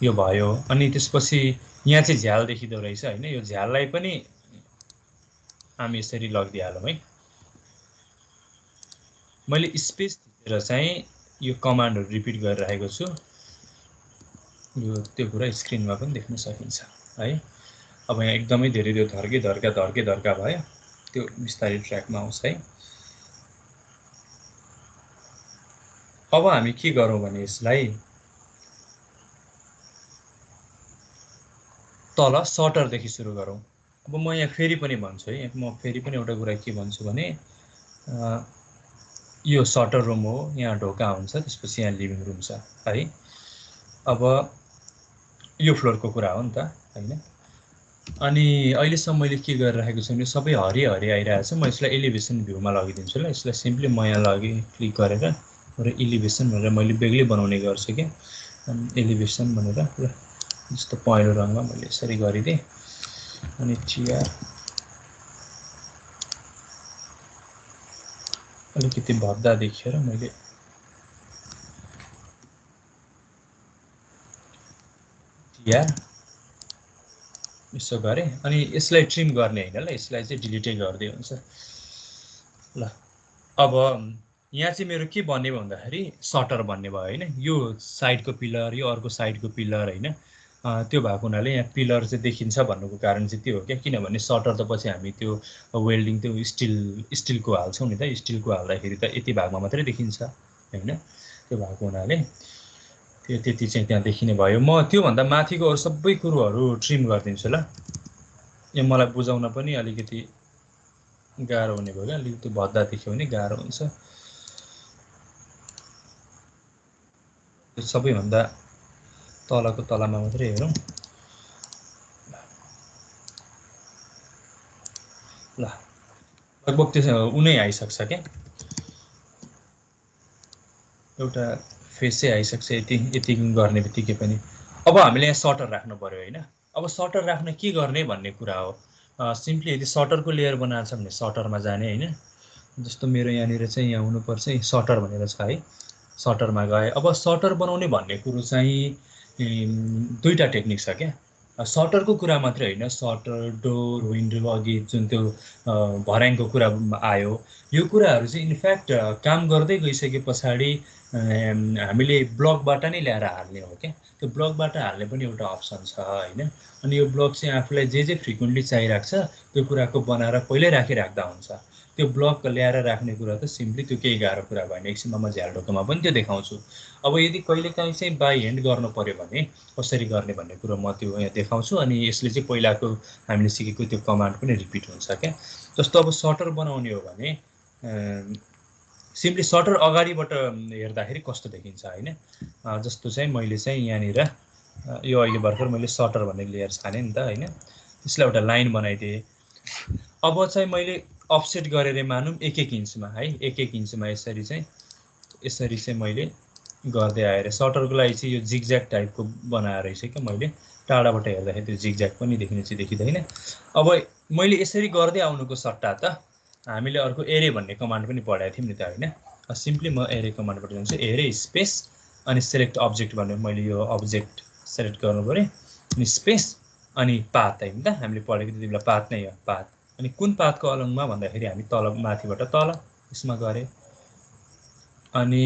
यो भयो अनि त्यसपछि यहाँ चाहिँ झ्याल देखिँदो रहेछ होइन। यो झ्याललाई पनि हामी यसरी लगिदिइहालौँ है। मैले स्पेस दिएर चाहिँ यो कमान्डहरू रिपिट गरिरहेको छु। यो त्यो कुरा स्क्रिनमा पनि देख्न सकिन्छ है। अब यहाँ एकदमै धेरै त्यो धर्के भयो त्यो बिस्तारै ट्र्याकमा आउँछ है। अब हामी के गरौँ भने यसलाई तल सटरदेखि सुरु गरौँ। अब म यहाँ फेरि पनि भन्छु है। म फेरि पनि एउटा कुरा के भन्छु भने यो सटर रुम हो, यहाँ ढोका हुन्छ, त्यसपछि यहाँ लिभिङ रुम छ है। अब यो फ्लोरको कुरा हो नि त होइन। अनि अहिलेसम्म मैले के गरिरहेको छु भने सबै हरियो आइरहेको छ। म यसलाई एलिभेसन भ्यूमा लगिदिन्छु ल। यसलाई सिम्पली म यहाँ लगेँ क्लिक गरेर र एलिभेसन भनेर मैले बेग्लै बनाउने गर्छु क्या। एलिभेसन भनेर ल जस्तो पहेँलो रङमा मैले यसरी गरिदिएँ। अनि टिआर अलिकति भद्दा देखेर मैले टिआर यसो गरेँ। अनि यसलाई ट्रिम गर्ने होइन ल, यसलाई चाहिँ डिलिटै गर्दै हुन्छ ल। अब यहाँ चाहिँ मेरो के भन्ने भन्दाखेरि सटर भन्ने भयो होइन। यो साइडको पिलर यो अर्को साइडको पिलर होइन। त्यो भएको हुनाले यहाँ पिलर चाहिँ देखिन्छ भन्नुको कारण चाहिँ त्यो हो क्या। किनभने सटर त पछि हामी त्यो वेल्डिङ त्यो स्टिलको हाल्छौँ नि त। स्टिलको हाल्दाखेरि त यति भागमा मात्रै देखिन्छ होइन। त्यो भएको हुनाले त्यो त्यति चाहिँ त्यहाँ देखिने भयो। म त्योभन्दा माथिको अरू सबै कुरोहरू ट्रिम गरिदिन्छु ल। यो मलाई बुझाउन पनि अलिकति गाह्रो हुने भयो क्या। अलिकति भद्दा देख्यो भने गाह्रो हुन्छ। सबैभन्दा तलको तलामा मात्रै हेरौँ ल। लगभग त्यो उनै आइसक्छ क्या, एउटा फेसै आइसक्छ यति गर्ने बित्तिकै पनि। अब हामीले यहाँ सटर राख्नु पर्यो होइन। अब सटर राख्न के गर्ने भन्ने कुरा हो। सिम्पली यदि सटरको लेयर बनाएको छ भने सटरमा जाने होइन। जस्तो मेरो यहाँनिर चाहिँ यहाँ हुनुपर्छ सटर भनेर छ है। सटरमा गए। अब सटर बनाउने भन्ने कुरो चाहिँ दुईवटा टेक्निक छ क्या। सर्टरको कुरा मात्रै होइन, सर्टर, डोर, विन्डो, अघि जुन त्यो भर्याङको कुरा आयो, यो कुराहरू चाहिँ इनफ्याक्ट काम गर्दै गइसके पछाडि हामीले ब्लकबाट नै ल्याएर हाल्ने हो क्या। त्यो ब्लकबाट हाल्ने पनि एउटा अप्सन छ होइन। अनि यो ब्लक चाहिँ आफूलाई जे फ्रिक्वेन्टली चाहिरहेको छ त्यो कुराको बनाएर पहिल्यै राखिराख्दा हुन्छ। त्यो ब्लक ल्याएर राख्ने कुरा त सिम्पली त्यो केही गाह्रो कुरा भएन, एकछिनमा म झ्यालडोकोमा पनि त्यो देखाउँछु। अब यदि कहिलेकाहीँ चाहिँ बाई ह्यान्ड गर्नु पर्यो भने कसरी गर्ने भन्ने कुरो म त्यो यहाँ देखाउँछु। अनि यसले चाहिँ पहिलाको हामीले सिकेको त्यो कमान्ड पनि रिपिट हुन्छ क्या। जस्तो अब सर्टर बनाउने हो भने सिम्पली सर्टर अगाडिबाट हेर्दाखेरि कस्तो देखिन्छ होइन। जस्तो चाहिँ मैले चाहिँ यहाँनिर यो अहिले भर्खर मैले सर्टर भन्ने लेयर छाने नि त होइन, त्यसलाई एउटा लाइन बनाइदिएँ। अब चाहिँ मैले अफसेट गरेर मानौँ 1-1 इन्चमा है, 1-1 इन्चमा यसरी चाहिँ मैले गर्दै आएर सर्टरको लागि चाहिँ यो जिगज्याग टाइपको बनाएर रहेछ क्या मैले। टाढाबाट हेर्दाखेरि त्यो जिगज्याग पनि देखिने चाहिँ देखिँदैन। अब मैले यसरी गर्दै आउनुको सट्टा त हामीले अर्को एरे भन्ने कमान्ड पनि पढाएको थियौँ नि त होइन। सिम्पली म एरे कमान्डबाट जान्छु, एरे स्पेस अनि सेलेक्ट अब्जेक्ट भनेर मैले यो अब्जेक्ट सेलेक्ट गर्नु पऱ्यो, अनि स्पेस अनि पाथ होइन त, हामीले पढेको त्यति बेला पाथ नै हो, पाथ। अनि कुन पाथको अलङमा भन्दाखेरि हामी तल माथिबाट तल यसमा गरे। अनि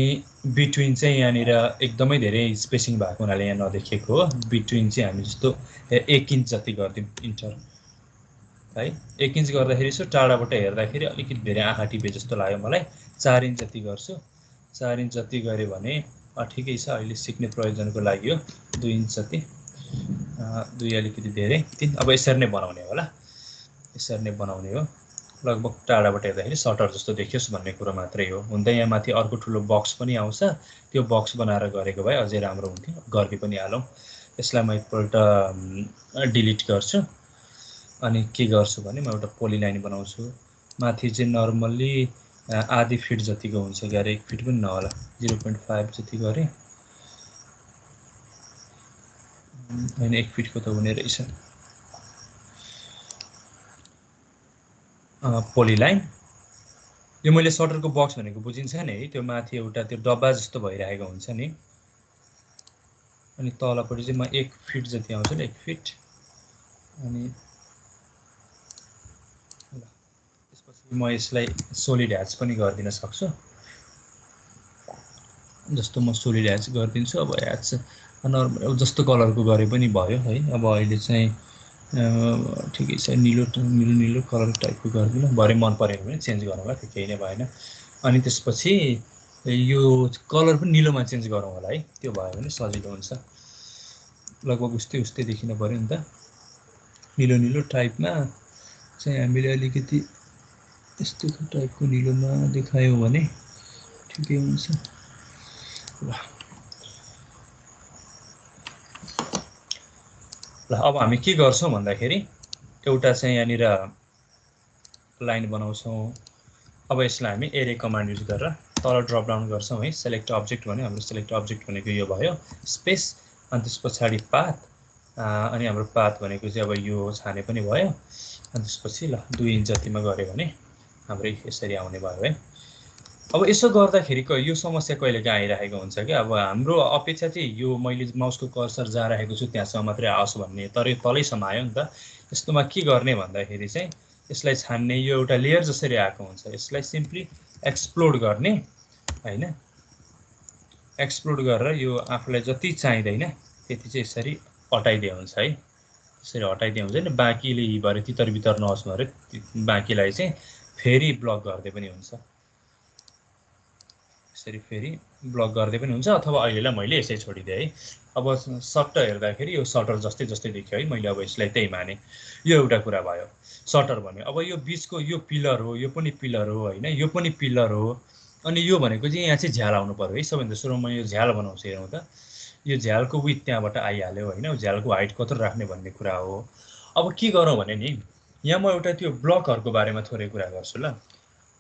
बिट्विन चाहिँ यहाँनिर एकदमै धेरै स्पेसिङ भएको हुनाले यहाँ नदेखिएको हो। बिट्विन चाहिँ हामी जस्तो 1 इन्च जति गरिदिउँ इन्टर है। 1 इन्च गर्दाखेरि यसो टाढाबाट हेर्दाखेरि अलिकति धेरै आँखा टिपे जस्तो लाग्यो मलाई। 4 इन्च जति गर्छु। 4 इन्च जति गऱ्यो भने ठिकै छ, अहिले सिक्ने प्रयोजनको लागि हो। 2 इन्च जति, 2 अलिकति धेरै, 3। अब यसरी नै बनाउने होला, यसरी नै बनाउने हो। लगभग टाढाबाट हेर्दाखेरि सर्टर जस्तो देखियोस् भन्ने कुरो मात्रै हो। हुन त यहाँ माथि अर्को ठुलो बक्स पनि आउँछ, त्यो बक्स बनाएर गरेको भए अझै राम्रो हुन्थ्यो। गर्दै पनि हालौँ। यसलाई म एकपल्ट डिलिट गर्छु। अनि के गर्छु भने म एउटा पोलिलाइन बनाउँछु। माथि चाहिँ नर्मल्ली आधी फिट जतिको हुन्छ, गरे 1 फिट पनि नहोला, 0.5 जति गरेँ होइन, 1 फिटको त हुने रहेछ। पोलिलाइन यो मैले सर्टरको बक्स भनेको बुझिन्छ नि है, त्यो माथि एउटा त्यो डब्बा जस्तो भइरहेको हुन्छ नि। अनि तलपट्टि चाहिँ म 1 फिट जति आउँछु नि, 1 फिट। अनि त्यसपछि म यसलाई सोलिड ह्याच पनि गरिदिन सक्छु। जस्तो म सोलिड ह्याच गरिदिन्छु। अब ह्याच नर्मल जस्तो कलरको गरे पनि भयो है। अब अहिले चाहिँ ठिकै छ, निलो कलर टाइपको गरिदिनु। भरे मन परेको भने चेन्ज गरौँ होला, त्यो केही नै भएन। अनि त्यसपछि यो कलर पनि निलोमा चेन्ज गरौँ होला है, त्यो भयो भने सजिलो हुन्छ। लगभग उस्तै देखिन पऱ्यो नि त। निलो टाइपमा चाहिँ हामीले अलिकति यस्तो टाइपको निलोमा देखायौँ भने ठिकै हुन्छ। ल अब हामी के गर्छौँ भन्दाखेरि एउटा चाहिँ यहाँनिर लाइन बनाउँछौँ। अब यसलाई हामी एरे कमान्ड युज गरेर तल ड्रप डाउन गर्छौँ है। सेलेक्ट अब्जेक्ट भन्यो, हाम्रो सेलेक्ट अब्जेक्ट भनेको यो भयो, स्पेस। अनि त्यस पछाडि पाथ, अनि हाम्रो पाथ भनेको चाहिँ अब यो छाने पनि भयो। अनि त्यसपछि ल 2 इन्च जतिमा गऱ्यो भने हाम्रो यसरी आउने भयो है। अब यसो गर्दाखेरि यो समस्या कहिलेकाहीँ आइरहेको हुन्छ क्या। अब हाम्रो अपेक्षा चाहिँ यो मैले माउसको कर्सर जहाँ राखेको छु त्यहाँसम्म मात्रै आओस् भन्ने, तर यो तलैसम्म आयो नि त। यस्तोमा के गर्ने भन्दाखेरि चाहिँ यसलाई छान्ने, यो एउटा लेयर जसरी आएको हुन्छ, यसलाई सिम्पली एक्सप्लोड गर्ने होइन। एक्सप्लोड गरेर यो आफूलाई जति चाहिँदैन त्यति चाहिँ यसरी हटाइदिए हुन्छ है। यसरी हटाइदिए हुन्छ नि, बाँकीले भरे तितर बितर नहोस् भरे बाँकीलाई चाहिँ फेरि ब्लक गर्दै पनि हुन्छ। यसरी फेरि ब्लक गर्दै पनि हुन्छ, अथवा अहिलेलाई मैले यसै छोडिदिएँ है। अब सट्ट हेर्दाखेरि यो सर्टर जस्तै देखियो है। मैले अब यसलाई त्यही माने। यो एउटा कुरा भयो, सर्टर भन्यो। अब यो बिचको यो पिलर हो, यो पनि पिलर हो होइन, यो पनि पिलर हो। अनि यो भनेको चाहिँ यहाँ चाहिँ झ्याल आउनु पर्यो है। सबैभन्दा सुरुमा यो झ्याल बनाउँछु, हेरौँ त। यो झ्यालको विथ त्यहाँबाट आइहाल्यो होइन, झ्यालको हाइट कत्रो राख्ने भन्ने कुरा हो। अब के गरौँ भने नि, यहाँ म एउटा त्यो ब्लकहरूको बारेमा थोरै कुरा गर्छु ल।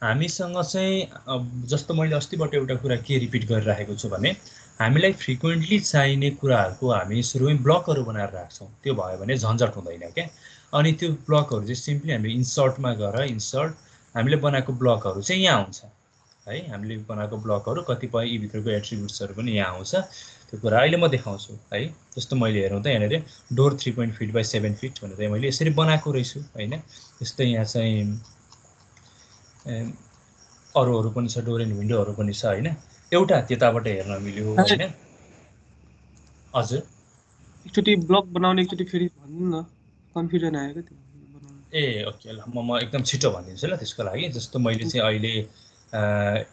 हामीसँग चाहिँ जस्तो मैले अस्तिबाट एउटा कुरा के रिपिट गरिराखेको छु भने हामीलाई फ्रिक्वेन्टली चाहिने कुराहरूको हामी सुरुमै ब्लकहरू बनाएर राख्छौँ। त्यो भयो भने झन्झट हुँदैन क्या। अनि त्यो ब्लकहरू चाहिँ सिम्पली हामी इन्सर्टमा गएर इन्सर्ट, हामीले बनाएको ब्लकहरू चाहिँ यहाँ आउँछ है। हामीले बनाएको ब्लकहरू कतिपय यी भित्रको एट्रिब्युट्सहरू पनि यहाँ आउँछ। त्यो कुरा अहिले म देखाउँछु है। जस्तो मैले हेरौँ त यहाँनिर डोर 3 फिट बाई 7 फिट भनेर मैले यसरी बनाएको रहेछु होइन। यस्तै यहाँ चाहिँ अरूहरू पनि छ, डोर एन्ड विन्डोहरू पनि छ होइन। एउटा त्यताबाट हेर्न मिल्यो होइन। हजुर एकचोटि ब्लक बनाउने एकचोटि फेरि भन्नु न, कन्फ्युजन आयो क्या त्यो बनाउनु। ए ओके ल म एकदम छिटो भनिदिन्छु ल त्यसको लागि। जस्तो मैले चाहिँ अहिले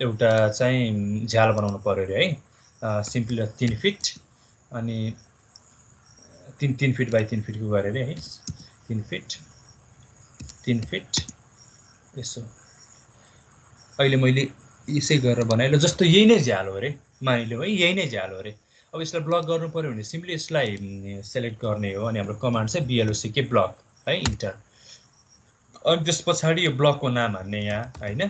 एउटा चाहिँ झ्याल बनाउनु पर्यो अरे है। सिम्पली 3 फिट अनि 3 फिट बाई 3 फिटको गरेर है। 3 फिट यसो अहिले मैले यसै गरेर बनाएँ ल। जस्तो यही नै झ्याल हो अरे मानिलिउँ है, यही नै झ्याल हो अरे। अब यसलाई ब्लक गर्नु पर्यो भने सिम्पली यसलाई सेलेक्ट गर्ने हो अनि हाम्रो कमान्ड चाहिँ BLOCK ब्लक है, इन्टर। अनि त्यस पछाडि यो ब्लकको नाम हान्ने यहाँ होइन।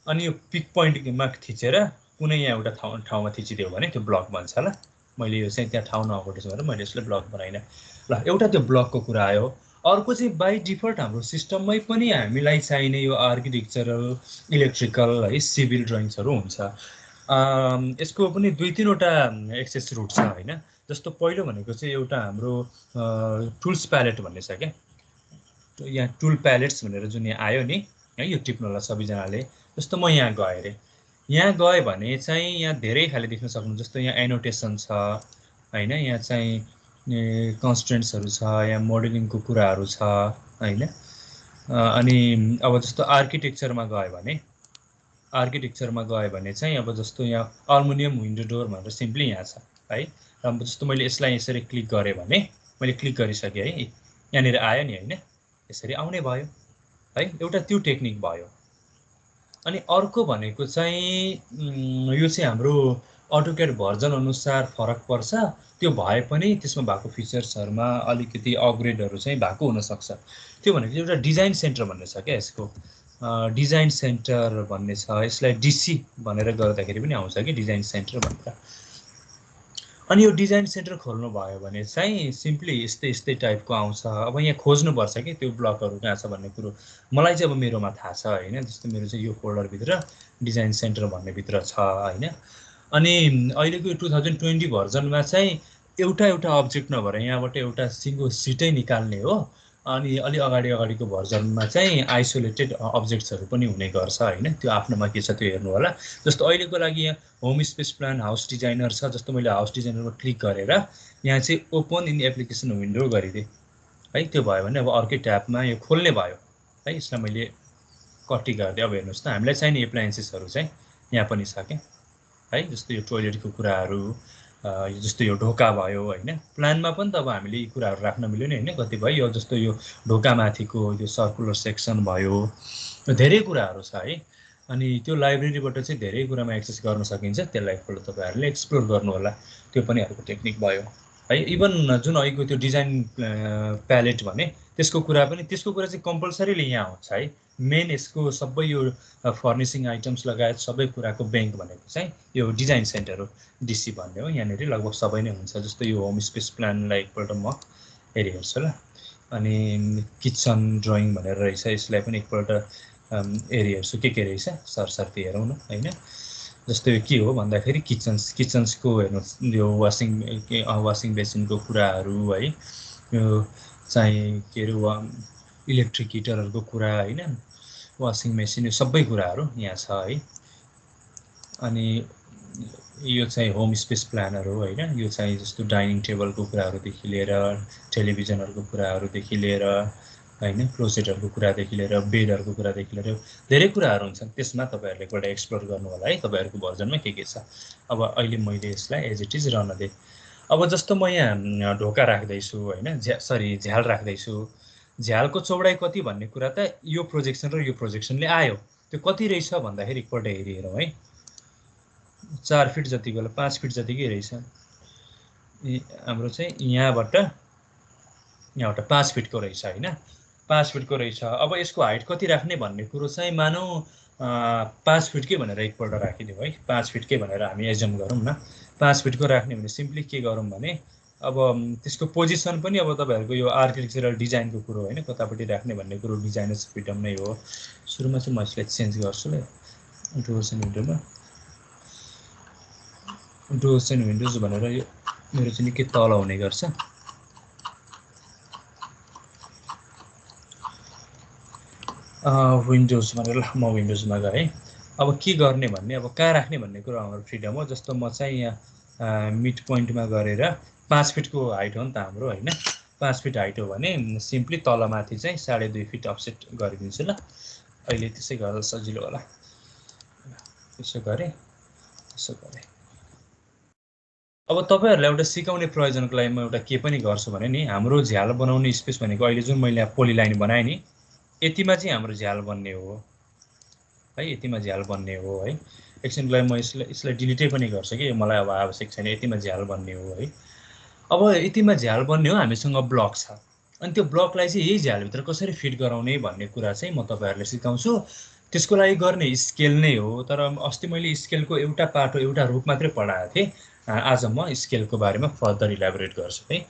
अनि यो पिक पोइन्टमा थिचेर कुनै यहाँ एउटा ठाउँमा थिचिदियो भने त्यो ब्लक बन्छ ल। मैले यो चाहिँ त्यहाँ ठाउँ नआएको त्यसो गरेर मैले यसलाई ब्लक बनाइनँ ल। एउटा त्यो ब्लकको कुरा आयो। अर्को चाहिँ बाई डिफल्ट हाम्रो सिस्टममै पनि हामीलाई चाहिने यो आर्किटेक्चरल, इलेक्ट्रिकल है, सिभिल ड्रइङ्सहरू हुन्छ। यसको पनि 2-3वटा एक्सेस रुट छ होइन। जस्तो पहिलो भनेको चाहिँ एउटा हाम्रो टुल्स प्यालेट भन्ने छ क्या। यहाँ टुल प्यालेट्स भनेर जुन यहाँ आयो नि है, यो टिप्नु होला सबैजनाले। जस्तो म यहाँ गएँ अरे, यहाँ गएँ भने चाहिँ यहाँ धेरै खाले देख्न सक्नुहुन्छ। जस्तो यहाँ एनोटेसन छ होइन, यहाँ चाहिँ कन्स्टेन्ट्सहरू छ, यहाँ मोडलिङको कुराहरू छ होइन। अनि अब जस्तो आर्किटेक्चरमा गयो भने चाहिँ अब जस्तो यहाँ अल्मुनियम विन्डो डोर भनेर सिम्पली यहाँ छ है। र जस्तो मैले यसलाई यसरी क्लिक गरेँ भने, मैले क्लिक गरिसकेँ है, यहाँनिर आयो नि होइन, यसरी आउने भयो है। एउटा त्यो टेक्निक भयो। अनि अर्को भनेको चाहिँ यो चाहिँ हाम्रो अटोक्याड भर्जन अनुसार फरक पर्छ। त्यो भए पनि त्यसमा भएको फिचर्सहरूमा अलिकति अपग्रेडहरू चाहिँ भएको हुनसक्छ। त्यो भनेको एउटा डिजाइन सेन्टर भन्ने छ क्या यसको। डिजाइन सेन्टर भन्ने छ, यसलाई DC भनेर गर्दाखेरि पनि आउँछ कि डिजाइन सेन्टर भनेर। अनि यो डिजाइन सेन्टर खोल्नु भयो भने चाहिँ सिम्पली यस्तै टाइपको आउँछ। अब यहाँ खोज्नुपर्छ कि त्यो ब्लकहरू कहाँ छ भन्ने कुरो। मलाई चाहिँ अब मेरोमा थाहा छ होइन। जस्तो मेरो चाहिँ यो फोल्डरभित्र डिजाइन सेन्टर भन्ने भित्र छ होइन। अनि अहिलेको 2020 भर्जनमा चाहिँ एउटा अब्जेक्ट नभएर यहाँबाट एउटा सिङ्गल सिटै निकाल्ने हो। अनि अलि अगाडिको भर्जनमा चाहिँ आइसोलेटेड अब्जेक्ट्सहरू पनि हुने गर्छ होइन। त्यो आफ्नोमा के छ त्यो हेर्नु होला। जस्तो अहिलेको लागि यहाँ home space plan, house designer छ। जस्तो मैले हाउस डिजाइनरमा क्लिक गरेर यहाँ चाहिँ ओपन इन एप्लिकेसन विन्डो गरिदिएँ है। त्यो भयो भने अब अर्कै ट्याबमा यो खोल्ने भयो है। यसलाई मैले कटी गरिदिएँ। अब हेर्नुहोस् त, हामीलाई चाहिने एप्लायन्सेसहरू चाहिँ यहाँ पनि छ क्या है। जस्तो यो टोइलेटको कुराहरू, जस्तो यो ढोका भयो होइन। प्लानमा पनि त अब हामीले यी कुराहरू राख्न मिल्यो नि होइन। कतिपय यो जस्तो यो ढोकामाथिको यो सर्कुलर सेक्सन भयो, धेरै कुराहरू छ है। अनि त्यो लाइब्रेरीबाट चाहिँ धेरै कुरामा एक्सेस गर्न सकिन्छ। त्यसलाई एकपल्ट तपाईँहरूले एक्सप्लोर गर्नु होला। त्यो पनि अर्को टेक्निक भयो है। इभन जुन अहिलेको त्यो डिजाइन प्यालेट भने त्यसको कुरा चाहिँ कम्पलसरीले यहाँ हुन्छ है। मेन यसको सबै यो फर्निसिङ आइटम्स लगायत सबै कुराको ब्याङ्क भनेको चाहिँ यो डिजाइन सेन्टर हो, DC भन्ने हो। यहाँनिर लगभग सबै नै हुन्छ। जस्तो यो होम स्पेस प्लानलाई एकपल्ट म हेर्छु ल। अनि किचन ड्रइङ भनेर रहेछ, यसलाई पनि एकपल्ट हेर्छु के रहेछ, सरसर्ती हेरौँ न होइन। जस्तो यो के हो भन्दाखेरि किचन्सको हेर्नुहोस्, यो वासिङ बेसिनको कुराहरू है। यो चाहिँ के अरे इलेक्ट्रिक हिटरहरूको कुरा होइन, वासिङ मेसिन, यो सबै कुराहरू यहाँ छ है। अनि यो चाहिँ होम स्पेस प्लानर हो होइन। यो चाहिँ जस्तो डाइनिङ टेबलको कुराहरूदेखि लिएर टेलिभिजनहरूको कुराहरूदेखि लिएर होइन, क्लोसेटहरूको कुरादेखि लिएर बेडहरूको कुरादेखि लिएर धेरै कुराहरू हुन्छन्। त्यसमा तपाईँहरूले एकपल्ट एक्सप्लोर गर्नु होला है, तपाईँहरूको भर्जनमा के छ। अब अहिले मैले यसलाई एज इट इज रहन दिएँ। अब जस्तो म यहाँ ढोका राख्दैछु होइन, झ्याल राख्दैछु। झ्यालको चौडाइ कति भन्ने कुरा त यो प्रोजेक्सन र यो प्रोजेक्सनले आयो। त्यो कति रहेछ भन्दाखेरि एकपल्ट हेरौँ है। 4 फिट जतिको होला, 5 फिट जतिकै रहेछ हाम्रो चाहिँ। यहाँबाट 5 फिटको रहेछ होइन, 5 फिटको रहेछ। अब यसको हाइट कति राख्ने भन्ने कुरो चाहिँ मानौँ 5 फिटकै भनेर एकपल्ट राखिदिउँ है। 5 फिटकै भनेर हामी एजम गरौँ न। 5 फिटको राख्ने भने सिम्पली के गरौँ भने अब त्यसको पोजिसन पनि अब तपाईँहरूको यो आर्किटेक्चरल डिजाइनको कुरो होइन, कतापट्टि राख्ने भन्ने कुरो डिजाइनर्स फ्रिडम नै हो। सुरुमा चाहिँ म यसलाई चेन्ज गर्छु ल डोर्स एन्ड विन्डोमा। डोज एन्ड विन्डोज भनेर यो मेरो चाहिँ निकै तल हुने गर्छ। विन्डोज भनेर म विन्डोजमा गएँ। अब के गर्ने भन्ने, अब कहाँ राख्ने भन्ने कुरा हाम्रो फ्रिडम हो। जस्तो म चाहिँ यहाँ मिड पोइन्टमा गरेर 5 फिटको हाइट हो नि त हाम्रो होइन, 5 फिट हाइट हो भने सिम्पली तलमाथि चाहिँ 2.5 फिट अफसेट गरिदिन्छु ल। अहिले त्यसै गर्दा सजिलो होला। त्यसो गरेँ, त्यसो गरेँ। अब तपाईँहरूलाई एउटा सिकाउने प्रयोजनको लागि म एउटा के पनि गर्छु भने नि, हाम्रो झ्याल बनाउने स्पेस भनेको अहिले जुन मैले पोलिलाइन बनाएँ नि, यतिमा चाहिँ हाम्रो झ्याल बन्ने हो है, यतिमा झ्याल बन्ने हो है। एकछिनको लागि म यसलाई डिलिटै पनि गर्छु कि मलाई अब आवश्यक छैन, यतिमा झ्याल बन्ने हो है। अब यतिमा झ्याल बन्ने हो, हामीसँग ब्लक छ, अनि त्यो ब्लकलाई चाहिँ यही झ्यालभित्र कसरी फिट गराउने भन्ने कुरा चाहिँ म तपाईँहरूलाई सिकाउँछु। त्यसको लागि गर्ने स्केल नै हो। तर अस्ति मैले स्केलको एउटा पाटो, एउटा रूप मात्रै पढाएको थिएँ। आज म स्केलको बारेमा फर्दर इलाबोरेट गर्छु है।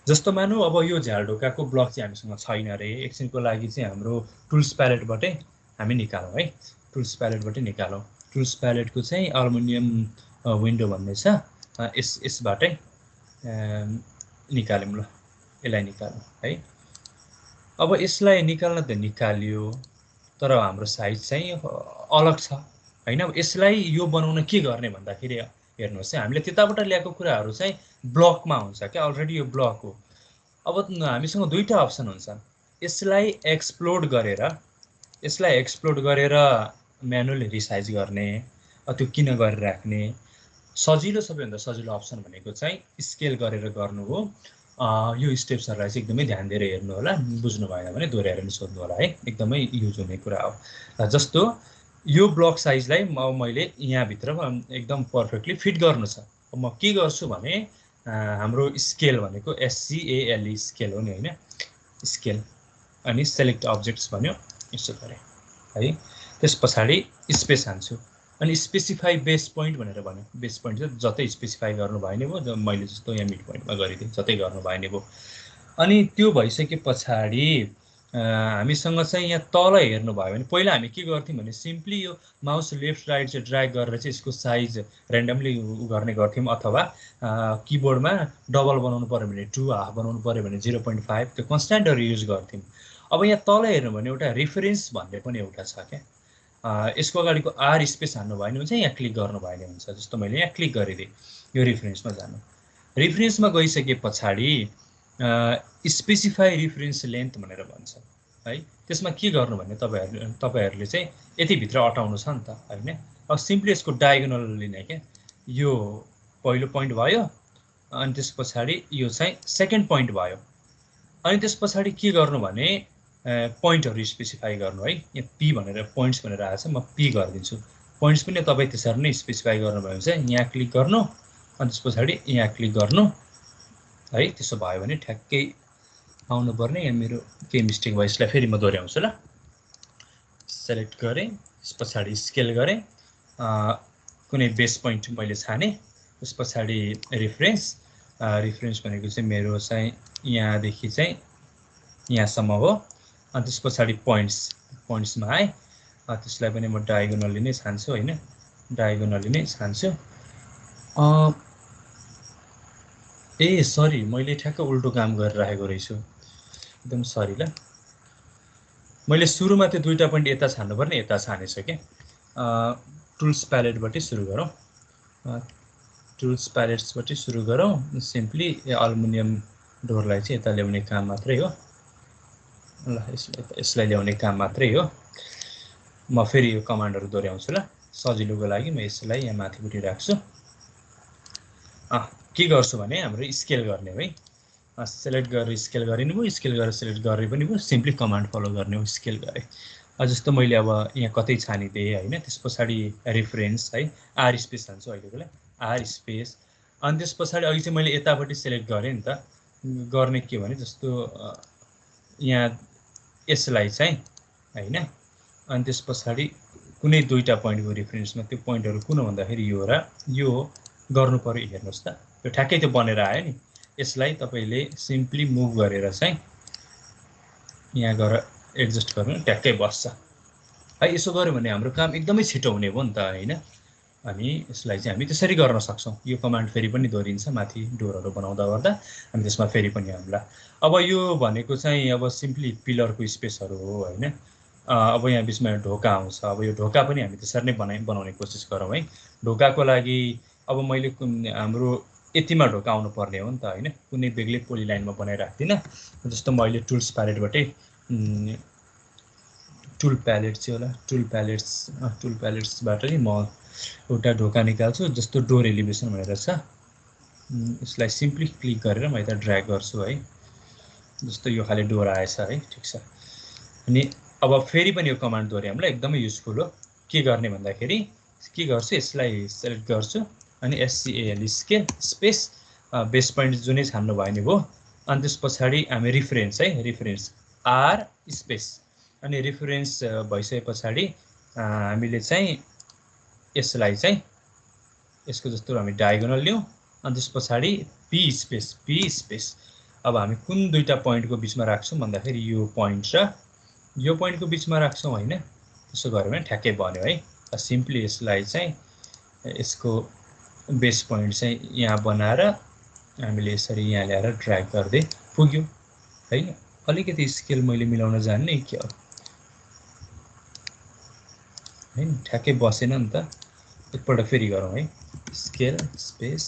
जस्तो मानौँ अब यो झ्याल ढोकाको ब्लक चाहिँ हामीसँग छैन अरे, एकछिनको लागि चाहिँ हाम्रो टुल्स प्यालेटबाटै हामी निकालौँ है। टुल्स प्यालेटबाटै निकालौँ। टुल्स प्यालेटको चाहिँ एल्युमिनियम विन्डो भन्ने छ, यसबाटै निकाल्यौँ ल, यसलाई निकाल्यौँ है। अब यसलाई निकाल्न त निकाल्यो, तर हाम्रो साइज चाहिँ अलग छ होइन। अब यसलाई यो बनाउन के गर्ने भन्दाखेरि हेर्नुहोस् है, हामीले त्यताबाट ल्याएको कुराहरू चाहिँ ब्लकमा हुन्छ क्या, अलरेडी यो ब्लक हो। अब हामीसँग दुईवटा अप्सन हुन्छ, यसलाई एक्सप्लोड गरेर म्यानुअली रिसाइज गर्ने, त्यो किन गरिराख्ने। सजिलो, सबैभन्दा सजिलो अप्सन भनेको चाहिँ स्केल गरेर गर्नु हो। यो स्टेप्सहरूलाई चाहिँ एकदमै ध्यान दिएर हेर्नु होला, बुझ्नु भएन भने दोहोऱ्याएर नि सोध्नु होला है, एकदमै युज हुने कुरा हो। जस्तो यो ब्लक साइजलाई मैले यहाँभित्र एकदम पर्फेक्टली फिट गर्नु छ। म के गर्छु भने हाम्रो स्केल भनेको SCALE स्केल हो नि होइन, स्केल, अनि सेलेक्ट अब्जेक्ट्स भन्यो, यसो गरेँ है। त्यस पछाडि स्पेस हान्छु, अनि स्पेसिफाई बेस पोइन्ट भनेर भन्यो। बेस पोइन्ट चाहिँ जतै स्पेसिफाई गर्नु भए नि भयो, मैले जस्तो यहाँ मिड पोइन्टमा गरिदिएँ, जतै गर्नु भए नि भयो। अनि त्यो भइसके पछाडि हामीसँग चाहिँ यहाँ तल हेर्नुभयो भने पहिला हामी के गर्थ्यौँ भने सिम्पली यो माउस लेफ्ट राइट चाहिँ ड्र्याग गरेर चाहिँ यसको साइज ऱ्यान्डमली गर्ने गर्थ्यौँ, अथवा किबोर्डमा डबल बनाउनु पऱ्यो भने 2.5 बनाउनु पऱ्यो भने 0.5, त्यो कन्स्ट्यान्टहरू युज गर्थ्यौँ। अब यहाँ तल हेर्नु भने एउटा रेफरेन्स भन्ने पनि एउटा छ क्या, यसको अगाडिको R स्पेस हान्नु भयो भने हुन्छ, यहाँ क्लिक गर्नु भयो भने हुन्छ। जस्तो मैले यहाँ क्लिक गरिदिएँ, यो रेफरेन्समा जानु। रेफरेन्समा गइसके पछाडि स्पेसिफाई रेफरेन्स लेन्थ भनेर भन्छ है। त्यसमा के गर्नु भने तपाईँहरूले चाहिँ यतिभित्र अटाउनु छ नि त होइन। अब सिम्पली यसको डायगोनल लिने क्या, यो पहिलो पोइन्ट भयो, अनि त्यस पछाडि यो चाहिँ सेकेन्ड पोइन्ट भयो। अनि त्यस पछाडि के गर्नु भने पोइन्टहरू स्पेसिफाई गर्नु है। यहाँ P भनेर पोइन्ट्स भनेर आएछ, म P गरिदिन्छु। पोइन्ट्स पनि तपाईँ त्यसरी नै स्पेसिफाई गर्नुभयो भने चाहिँ यहाँ क्लिक गर्नु, अनि त्यस पछाडि यहाँ क्लिक गर्नु है। त्यसो भयो भने ठ्याक्कै आउनुपर्ने। यहाँ मेरो केही मिस्टेक भयो, यसलाई फेरि म दोहोऱ्याउँछु ल। सेलेक्ट गरेँ, त्यस पछाडि स्केल गरेँ, कुनै बेस पोइन्ट मैले छाने, त्यस पछाडि रेफरेन्स भनेको चाहिँ मेरो चाहिँ यहाँदेखि चाहिँ यहाँसम्म हो। अनि त्यस पछाडि पोइन्ट्समा आएँ, त्यसलाई पनि म डायगोनली नै छान्छु होइन, डायगोनली नै छान्छु। ए सरी, मैले ठ्याक्क उल्टो काम गरिराखेको रहेछु, एकदम सरी ल। मैले सुरुमा त्यो दुईवटा पोइन्ट यता छान्नुपर्ने, यता छानेछु क्या। टुल्स प्यालेटबाटै सुरु गरौँ, टुल्स प्यालेट्सबाटै सुरु गरौँ। सिम्पली एल्युमिनियम डोरलाई चाहिँ यता ल्याउने काम मात्रै हो ल, यसलाई ल्याउने काम मात्रै हो। म फेरि यो कमान्डहरू दोहोऱ्याउँछु ल, सजिलोको लागि म यसलाई यहाँ माथिपट्टि राख्छु। के गर्छु भने हाम्रो स्केल गर्ने है, सेलेक्ट गरेर स्केल गरिनु भयो, स्केल गरेर सेलेक्ट गरे पनि भयो, सिम्पली कमान्ड फलो गर्ने हो। स्केल गरेँ, जस्तो मैले अब यहाँ कतै छानिदिएँ होइन। त्यस पछाडि रेफरेन्स है, R स्पेस हान्छु अहिलेको लागि, R स्पेस। अनि त्यस पछाडि अघि चाहिँ मैले यतापट्टि सेलेक्ट गरेँ नि त, गर्ने के भने जस्तो यहाँ यसलाई चाहिँ होइन, अनि त्यस पछाडि कुनै दुईवटा पोइन्टको रेफरेन्समा त्यो पोइन्टहरू कुन भन्दाखेरि यो र यो गर्नु पऱ्यो। हेर्नुहोस् त, यो ठ्याक्कै त्यो बनेर आयो नि। यसलाई तपाईँले सिम्पली मुभ गरेर चाहिँ यहाँ गएर एडजस्ट गर्नु, ट्याक्कै बस्छ है। यसो गऱ्यो भने हाम्रो काम एकदमै छिटो हुने भयो नि त होइन। अनि यसलाई चाहिँ हामी त्यसरी गर्न सक्छौँ। यो कमान्ड फेरि पनि दोहोरिन्छ माथि डोरहरू बनाउँदा गर्दा हामी त्यसमा फेरि पनि आउँला। अब यो भनेको चाहिँ अब सिम्पली पिलरको स्पेसहरू हो होइन। अब यहाँ बिचमा ढोका आउँछ। अब यो ढोका पनि हामी त्यसरी नै बनाउने कोसिस गरौँ है। ढोकाको लागि अब मैले हाम्रो यतिमा ढोका आउनु पर्ने हो नि त होइन, कुनै बेग्लै पोलिलाइनमा बनाइराख्दिनँ। जस्तो म अहिले टुल्स प्यालेटबाटै टुल प्यालेट चाहिँ होला, टुल प्यालेट्सबाट नि म एउटा ढोका निकाल्छु। जस्तो डोर एलिभेसन भनेर छ, यसलाई सिम्पली क्लिक गरेर म यता ड्र्याग गर्छु है। जस्तो यो खाले डोर आएछ है, ठिक छ। अनि अब फेरि पनि यो कमान्ड दोहोऱ्याउँला, एकदमै युजफुल हो। के गर्ने भन्दाखेरि के गर्छु, यसलाई सेलेक्ट गर्छु अनि SCAL scale space base point जुनै छान्नु भयो नि भयो। अनि त्यस पछाडि हामी रिफरेन्स है, रिफरेन्स R स्पेस अनि रिफरेन्स भइसके पछाडि हामीले चाहिँ यसलाई चाहिँ यसको जस्तो हामी डायगोनल लियौँ। अनि त्यस पछाडि P स्पेस। अब हामी कुन दुईटा पोइन्टको बिचमा राख्छौँ भन्दाखेरि यो पोइन्ट र यो पोइन्टको बिचमा राख्छौँ होइन। त्यसो गऱ्यो भने ठ्याक्कै बन्यो है। सिम्पली यसलाई चाहिँ यसको बेस पोइन्ट चाहिँ यहाँ बनाएर हामीले यसरी यहाँ ल्याएर ड्र्याग गर्दै पुग्यो है। अलिकति स्केल मैले मिलाउन जान्ने क्या हो है, ठ्याक्कै बसेन नि त। एकपल्ट फेरि गरौँ है। स्केल स्पेस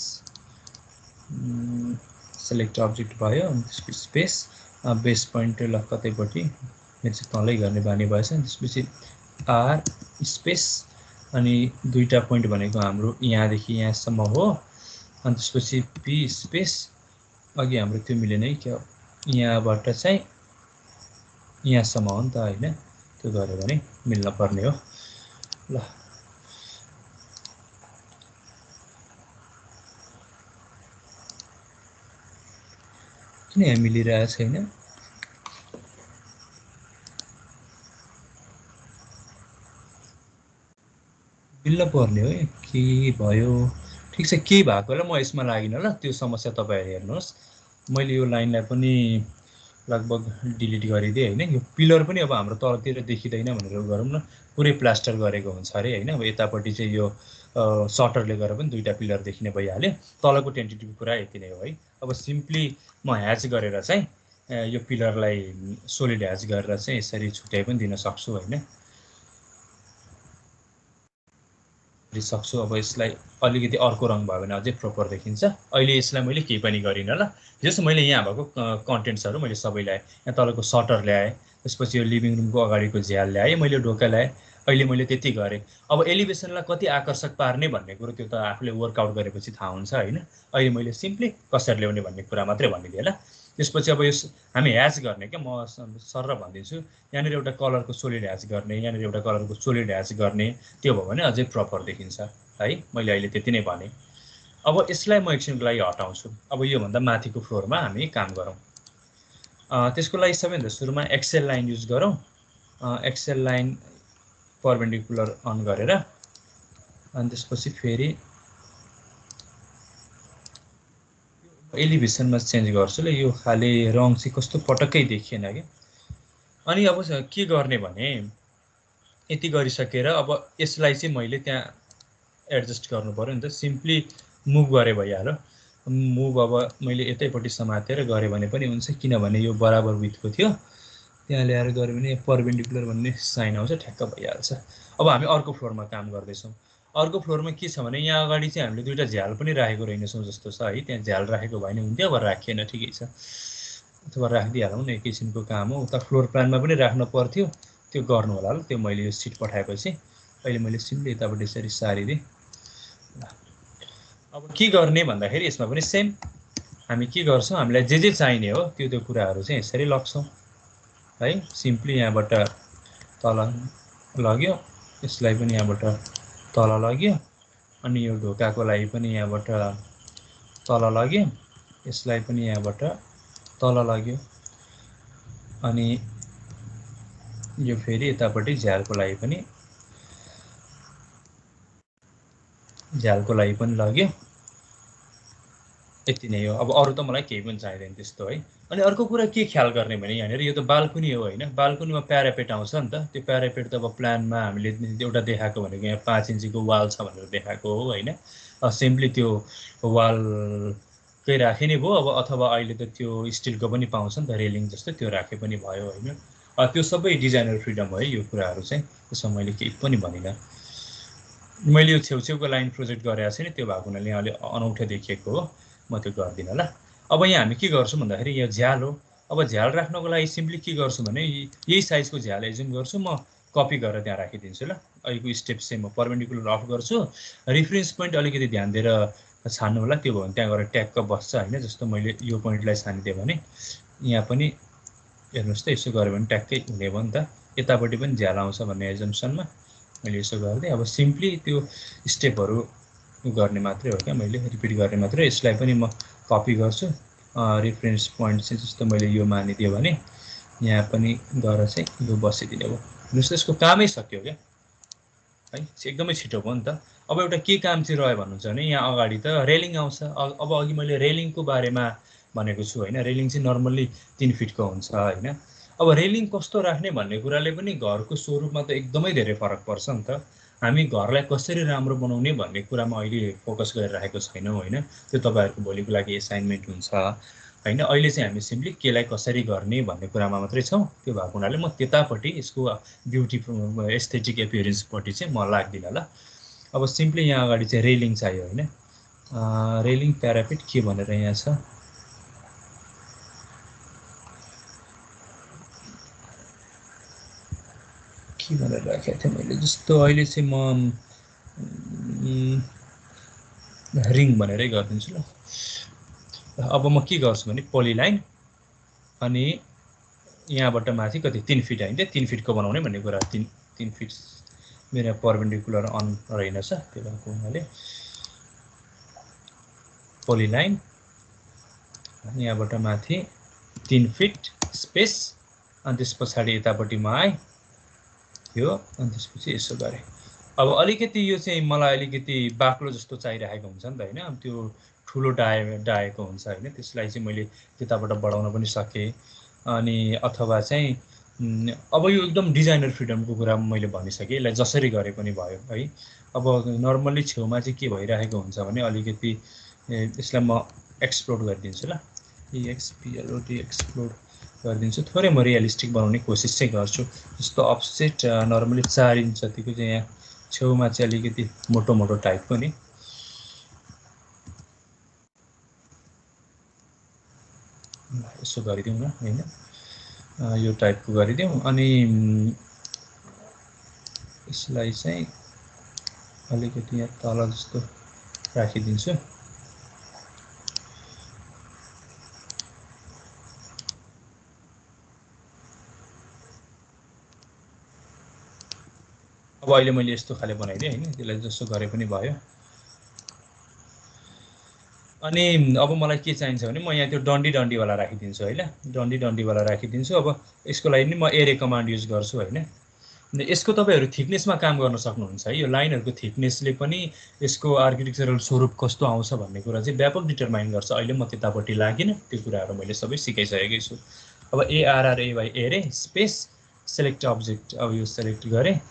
सेलेक्ट अब्जेक्ट भयो, अनि त्यसपछि स्पेस बेस पोइन्ट ल कतैपट्टि मेरो चाहिँ तलै गर्ने बानी भएछ। त्यसपछि R स्पेस अनि दुईटा पोइन्ट भनेको हाम्रो यहाँदेखि यहाँसम्म हो। अनि त्यसपछि P स्पेस अघि हाम्रो त्यो मिलेन है क्या, यहाँबाट चाहिँ यहाँसम्म हो नि त होइन। त्यो गऱ्यो भने मिल्न पर्ने हो ल। किन यहाँ मिलिरहेको छैन? मिल्न पर्ने हो है, के भयो? ठिक छ, केही भएकोलाई म यसमा लागिनँ ल, त्यो समस्या तपाईँहरू हेर्नुहोस्। मैले यो लाइनलाई पनि लगभग डिलिट गरिदिएँ होइन। यो पिलर पनि अब हाम्रो तलतिर देखिँदैन भनेर गरौँ न, पुरै प्लास्टर गरेको हुन्छ अरे होइन। अब यतापट्टि चाहिँ यो सटरले गरेर पनि दुईटा पिलर देखिने भइहाल्यो। तलको टेन्टेटिभ कुरा यति नै हो है। अब सिम्पली म ह्याच गरेर चाहिँ यो पिलरलाई सोलिड ह्याच गरेर चाहिँ यसरी छुट्याइ पनि दिन सक्छु होइन, सक्छु। अब यसलाई अलिकति अर्को रङ भयो भने अझै प्रोपर देखिन्छ। अहिले यसलाई मैले केही पनि गरिनँ ल। जस्तो मैले यहाँ भएको कन्टेन्ट्सहरू मैले सबै ल्याएँ। यहाँ तलको सटर ल्याएँ, त्यसपछि यो लिभिङ रुमको अगाडिको झ्याल ल्याएँ, मैले ढोका ल्याएँ। अहिले मैले त्यति गरेँ। अब एलिभेसनलाई कति आकर्षक पार्ने भन्ने कुरो त्यो त आफूले वर्कआउट गरेपछि थाहा हुन्छ होइन। अहिले मैले सिम्पली कसरी ल्याउने भन्ने कुरा मात्रै भनिदिएँ ल। त्यसपछि अब यो हामी ह्याच गर्ने क्या, म सर भनिदिन्छु। यहाँनिर एउटा कलरको सोलिड ह्याच गर्ने, यहाँनिर एउटा कलरको सोलिड ह्याच गर्ने, त्यो भयो भने अझै प्रपर देखिन्छ है। मैले अहिले त्यति नै भने। अब यसलाई म एकछिनको लागि हटाउँछु। अब योभन्दा माथिको फ्लोरमा हामी काम गरौँ। त्यसको लागि सबैभन्दा सुरुमा एक्सेल लाइन युज गरौँ। एक्सेल लाइन परपेन्डिकुलर अन गरेर अनि त्यसपछि फेरि एलिभेसनमा चेन्ज गर्छु ल। यो खाले रङ चाहिँ कस्तो पटक्कै देखिएन क्या। अनि अब के गर्ने भने यति गरिसकेर अब यसलाई चाहिँ मैले त्यहाँ एडजस्ट गर्नु पर्यो नि त। सिम्पली मुभ गरे भइहाल्यो। मुभ अब मैले यतैपट्टि समातेर गरेँ भने पनि हुन्छ, किनभने यो बराबर विथको थियो। त्यहाँ ल्याएर गऱ्यो भने परपेन्डिकुलर भन्ने साइन आउँछ, ठ्याक्क भइहाल्छ। अब हामी अर्को फ्लोरमा काम गर्दैछौँ। अर्को फ्लोरमा के छ भने यहाँ अगाडि चाहिँ हामीले दुईवटा झ्याल पनि राखेको रहेनछौँ जस्तो छ है। त्यहाँ झ्याल राखेको भए नि हुन्थ्यो, अब राखिएन, ठिकै छ। अथवा राखिदिइहालौँ न, एकैछिनको काम हो। उता फ्लोर प्लानमा पनि राख्नु पर्थ्यो, त्यो गर्नु होला ल। त्यो मैले यो सिट पठाएपछि अहिले मैले सिम्पली यतापट्टि यसरी सारिदिएँ। अब के गर्ने भन्दाखेरि यसमा पनि सेम हामी के गर्छौँ, हामीलाई जे चाहिने हो त्यो कुराहरू चाहिँ यसरी लग्छौँ है। सिम्पली यहाँबाट तल लग्यो, यसलाई पनि यहाँबाट तल लग्यो, अनि यो ढोकाको लागि पनि यहाँबाट तल लग्यो, यसलाई पनि यहाँबाट तल लग्यो, अनि यो फेरि यतापट्टि झ्यालको लागि पनि लग्यो। यति नै हो। अब अरू त मलाई केही पनि चाहिँदैन त्यस्तो है। अनि अर्को कुरा के ख्याल गर्ने भने यहाँनिर यो त बाल्कुनी हो होइन, बाल्कुनीमा प्यारापेट आउँछ नि त। त्यो प्यारापेट त अब प्लानमा हामीले एउटा देखाएको भनेको यहाँ 5 इन्चीको वाल छ भनेर देखाएको हो होइन। सिम्पली त्यो वालकै राखे नि भयो। अब अथवा अहिले त त्यो स्टिलको पनि पाउँछ नि त रेलिङ जस्तो, त्यो राखे पनि भयो होइन। त्यो सबै डिजाइनर फ्रिडम हो है यो कुराहरू चाहिँ, त्यसमा मैले केही पनि भनिनँ। मैले यो छेउछेउको लाइन प्रोजेक्ट गरेको छु नि, त्यो भएको हुनाले अलिक अनौठो देखिएको हो, म त्यो गर्दिनँ ल। अब यहाँ हामी के गर्छौँ भन्दाखेरि यो झ्याल हो। अब झ्याल राख्नको लागि सिम्पली के गर्छु भने यही साइजको झ्याल एज्युम गर्छु, म कपी गरेर त्यहाँ राखिदिन्छु ल। अहिलेको स्टेप चाहिँ म पर्पेन्डिकुलर अफ गर्छु। रिफरेन्स पोइन्ट अलिकति ध्यान दिएर छान्नु होला, त्यो भयो भने त्यहाँ गएर ट्याक्क बस्छ होइन। जस्तो मैले यो पोइन्टलाई छानिदिएँ भने यहाँ पनि हेर्नुहोस् त, यसो गऱ्यो भने ट्याक्कै हुने भयो नि त। यतापट्टि पनि झ्याल आउँछ भन्ने एजम्सनमा मैले यसो गरिदिएँ। अब सिम्पली त्यो स्टेपहरू गर्ने मात्रै हो क्या, मैले रिपिट गर्ने मात्रै। यसलाई पनि म कपी गर्छु, रिफरेन्स पोइन्ट चाहिँ जस्तो मैले यो मानिदिएँ भने यहाँ पनि गएर चाहिँ यो बसिदिने भयो। हेर्नुहोस् यसको कामै सक्यो क्या है, एकदमै छिटो भयो नि त। अब एउटा के काम चाहिँ रह्यो भन्नुहुन्छ भने यहाँ अगाडि त रेलिङ आउँछ। अब अघि मैले रेलिङको बारेमा भनेको छु होइन। रेलिङ चाहिँ नर्मल्ली 3 फिटको हुन्छ होइन। अब रेलिङ कस्तो राख्ने भन्ने कुराले पनि घरको स्वरूपमा त एकदमै धेरै फरक पर्छ नि त। हामी घरलाई कसरी राम्रो बनाउने भन्ने कुरामा अहिले फोकस गरिरहेको छैनौँ होइन। त्यो तपाईँहरूको भोलिको लागि एसाइनमेन्ट हुन्छ होइन। अहिले चाहिँ हामी सिम्पली केलाई कसरी गर्ने भन्ने कुरामा मात्रै छौँ। त्यो भएको हुनाले म त्यतापट्टि यसको ब्युटी एस्थेटिक एपियरेन्सपट्टि चाहिँ म लाग्दिनँ ल। अब सिम्पली यहाँ अगाडि चाहिँ रेलिङ चाहियो होइन। रेलिङ प्यारापिट के भनेर यहाँ छ, के भनेर राखेको थिएँ मैले। जस्तो अहिले चाहिँ म रिङ भनेरै गरिदिन्छु ल। अब म के गर्छु भने पोलिलाइन, अनि यहाँबाट माथि कति 3 फिट होइन, 3 फिटको बनाउने भन्ने कुरा। 3 फिट मेरो पर्पेन्डिकुलर अन रहेनछ, त्यो भएको हुनाले पोलिलाइन, यहाँबाट माथि 3 फिट स्पेस, अनि त्यस पछाडि यतापट्टि म आएँ यो, अनि त्यसपछि यसो गरेँ। अब अलिकति यो चाहिँ मलाई अलिकति बाक्लो जस्तो चाहिरहेको हुन्छ नि त होइन। अब त्यो ठुलो डाएको हुन्छ होइन, त्यसलाई चाहिँ मैले त्यताबाट बढाउन पनि सकेँ। अनि अथवा चाहिँ अब यो एकदम डिजाइनर फ्रिडमको कुरा मैले भनिसकेँ, यसलाई जसरी गरे पनि भयो है। अब नर्मल्ली छेउमा चाहिँ के भइरहेको हुन्छ भने अलिकति यसलाई म एक्सप्लोड गरिदिन्छु ल, EXPLOD एक्सप्लोड गरिदिन्छु। थोरै म रियलिस्टिक बनाउने कोसिस चाहिँ गर्छु। जस्तो अफसेट नर्मली 4 इन्च जतिको चाहिँ यहाँ छेउमा चाहिँ अलिकति मोटो मोटो टाइपको नि, यसो गरिदिउँ न होइन, यो टाइपको गरिदिउँ। अनि यसलाई चाहिँ अलिकति यहाँ तल जस्तो राखिदिन्छु। अब अहिले मैले यस्तो खाले बनाइदिएँ होइन, त्यसलाई जस्तो गरे पनि भयो। अनि अब मलाई के चाहिन्छ भने म यहाँ त्यो डन्डीवाला राखिदिन्छु है ल, डन्डीवाला राखिदिन्छु। अब यसको लागि नि म एरे कमान्ड युज गर्छु होइन। यसको तपाईँहरू थिकनेसमा काम गर्न सक्नुहुन्छ है। यो लाइनहरूको थिकनेसले पनि यसको आर्किटेक्चरल स्वरूप कस्तो आउँछ भन्ने कुरा चाहिँ व्यापक डिटरमाइन गर्छ। अहिले म त्यतापट्टि लागिनँ, त्यो कुराहरू मैले सबै सिकाइसकेकै छु। अब ARRAY एरे स्पेस सेलेक्ट अब्जेक्ट, अब यो सेलेक्ट गरेँ,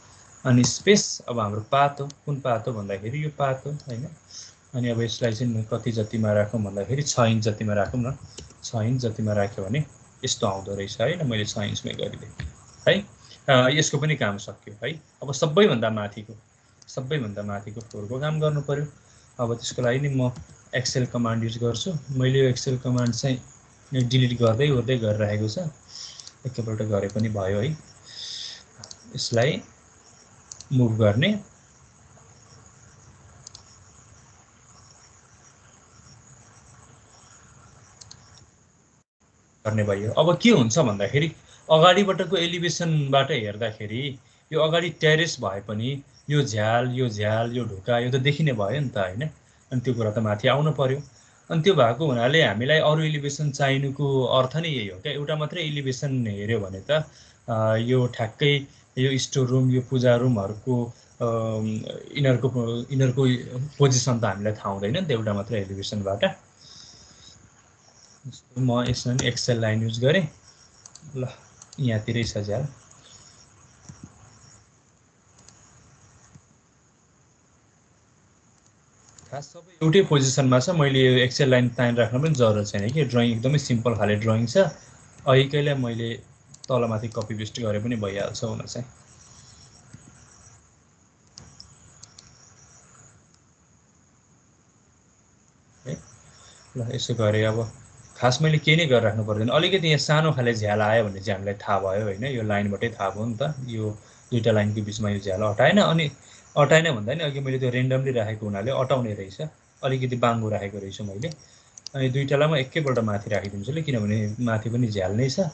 अनि स्पेस अब हाम्रो पात हो। कुन पात हो भन्दाखेरि यो पात हो होइन। अनि अब यसलाई चाहिँ कति जतिमा राखौँ भन्दाखेरि 6 इन्च जतिमा राखौँ न। 6 इन्च जतिमा राख्यो भने यस्तो आउँदो रहेछ होइन। मैले 6 इन्चमै गरिदिएँ है। यसको पनि काम सक्यो है। अब सबैभन्दा माथिको फ्लोरको काम गर्नु पर्यो। अब त्यसको लागि नि म एक्सेल कमान्ड युज गर्छु। मैले यो एक्सेल कमान्ड चाहिँ डिलिट गर्दै गरिरहेको छ, एकैपल्ट गरे पनि भयो है। यसलाई मुभ गर्ने, भयो। अब के हुन्छ भन्दाखेरि अगाडिबाटको एलिभेसनबाट हेर्दाखेरि यो अगाडि टेरेस भए पनि यो झ्याल यो ढोका यो त देखिने भयो नि त होइन। अनि त्यो कुरा त माथि आउनु पर्यो। अनि त्यो भएको हुनाले हामीलाई अरू एलिभेसन चाहिनुको अर्थ नै यही हो क्या। एउटा मात्रै एलिभेसन हेऱ्यो भने त यो ठ्याक्कै यो स्टोर रुम यो पूजा रुमहरूको यिनीहरूको पोजिसन त हामीलाई थाहा हुँदैन नि त एउटा मात्रै एलिभेसनबाट। म यसमा पनि एक्सेल लाइन युज गरेँ ल यहाँतिरै छ झ्याल खास सबै एउटै पोजिसनमा छ मैले यो एक्सेल लाइन तानि राख्न पनि जरुरत छैन कि ड्रइङ एकदमै सिम्पल खाले ड्रइङ छ अहिलेलाई मैले तलमाथि कपी पेस्ट गरे पनि भइहाल्छ हुन चाहिँ है ल यसो गरे अब खास मैले केही नै गरेर राख्नु पर्दैन अलिकति यहाँ सानो खाले झ्याल आयो भने चाहिँ हामीलाई थाहा भयो होइन यो लाइनबाटै थाहा भयो नि त यो दुईटा लाइनको बिचमा यो झ्याल अटाएन अनि अटाएन भन्दा नि अघि मैले त्यो रेन्डमली राखेको हुनाले अटाउने रहेछ अलिकति बाङ्गो राखेको रहेछु मैले अनि दुईटालाई म एकैपल्ट माथि राखिदिन्छु ल किनभने माथि पनि झ्याल नै छ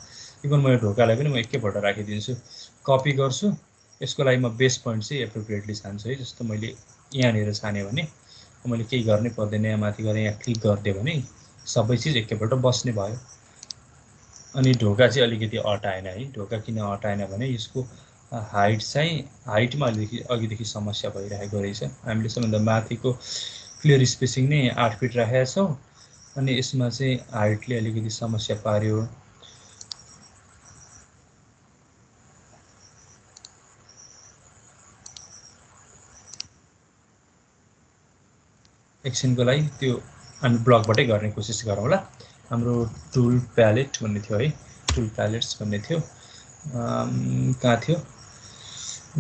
इभन म यो ढोकालाई पनि म एकैपल्ट राखिदिन्छु कपी गर्छु यसको लागि म बेस पोइन्ट चाहिँ एप्रोप्रिएटली छान्छु है जस्तो मैले यहाँनिर छाने भने मैले केही गर्नै पर्दैन यहाँ माथि गएर यहाँ क्लिक गरिदियो भने सबै चिज एकैपल्ट बस्ने भयो अनि ढोका चाहिँ अलिकति अटाएन है ढोका किन अटाएन भने यसको हाइट चाहिँ हाइटमा अघिदेखि समस्या भइरहेको रहेछ हामीले सबभन्दा माथिको क्लियर स्पेसिङ नै 8 फिट राखेका छौँ अनि यसमा चाहिँ हाइटले अलिकति समस्या पार्यो एकछिनको लागि त्यो हामी ब्लकबाटै गर्ने कोसिस गरौँ ल हाम्रो टुल प्यालेट भन्ने थियो है टुल प्यालेट्स भन्ने थियो कहाँ थियो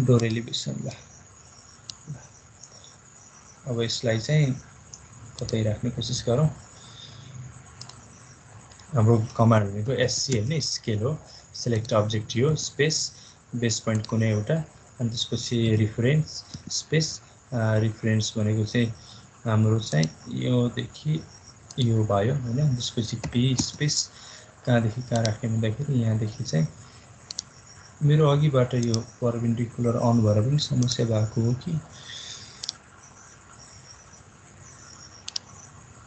डोर एलिभेसन ल अब यसलाई चाहिँ कतै राख्ने कोसिस गरौँ हाम्रो कमान्ड भनेको एससी हैन स्केल हो सिलेक्ट अब्जेक्ट यो स्पेस बेस पोइन्ट कुनै एउटा अनि त्यसपछि रिफरेन्स स्पेस रिफरेन्स भनेको चाहिँ हाम्रो चाहिँ योदेखि यो भयो हैन त्यसपछि पी स्पेस कहाँदेखि कहाँ राख्ने भन्दाखेरि यहाँदेखि चाहिँ मेरो अघिबाट यो परपेन्डिकुलर अन भएर पनि समस्या भएको हो कि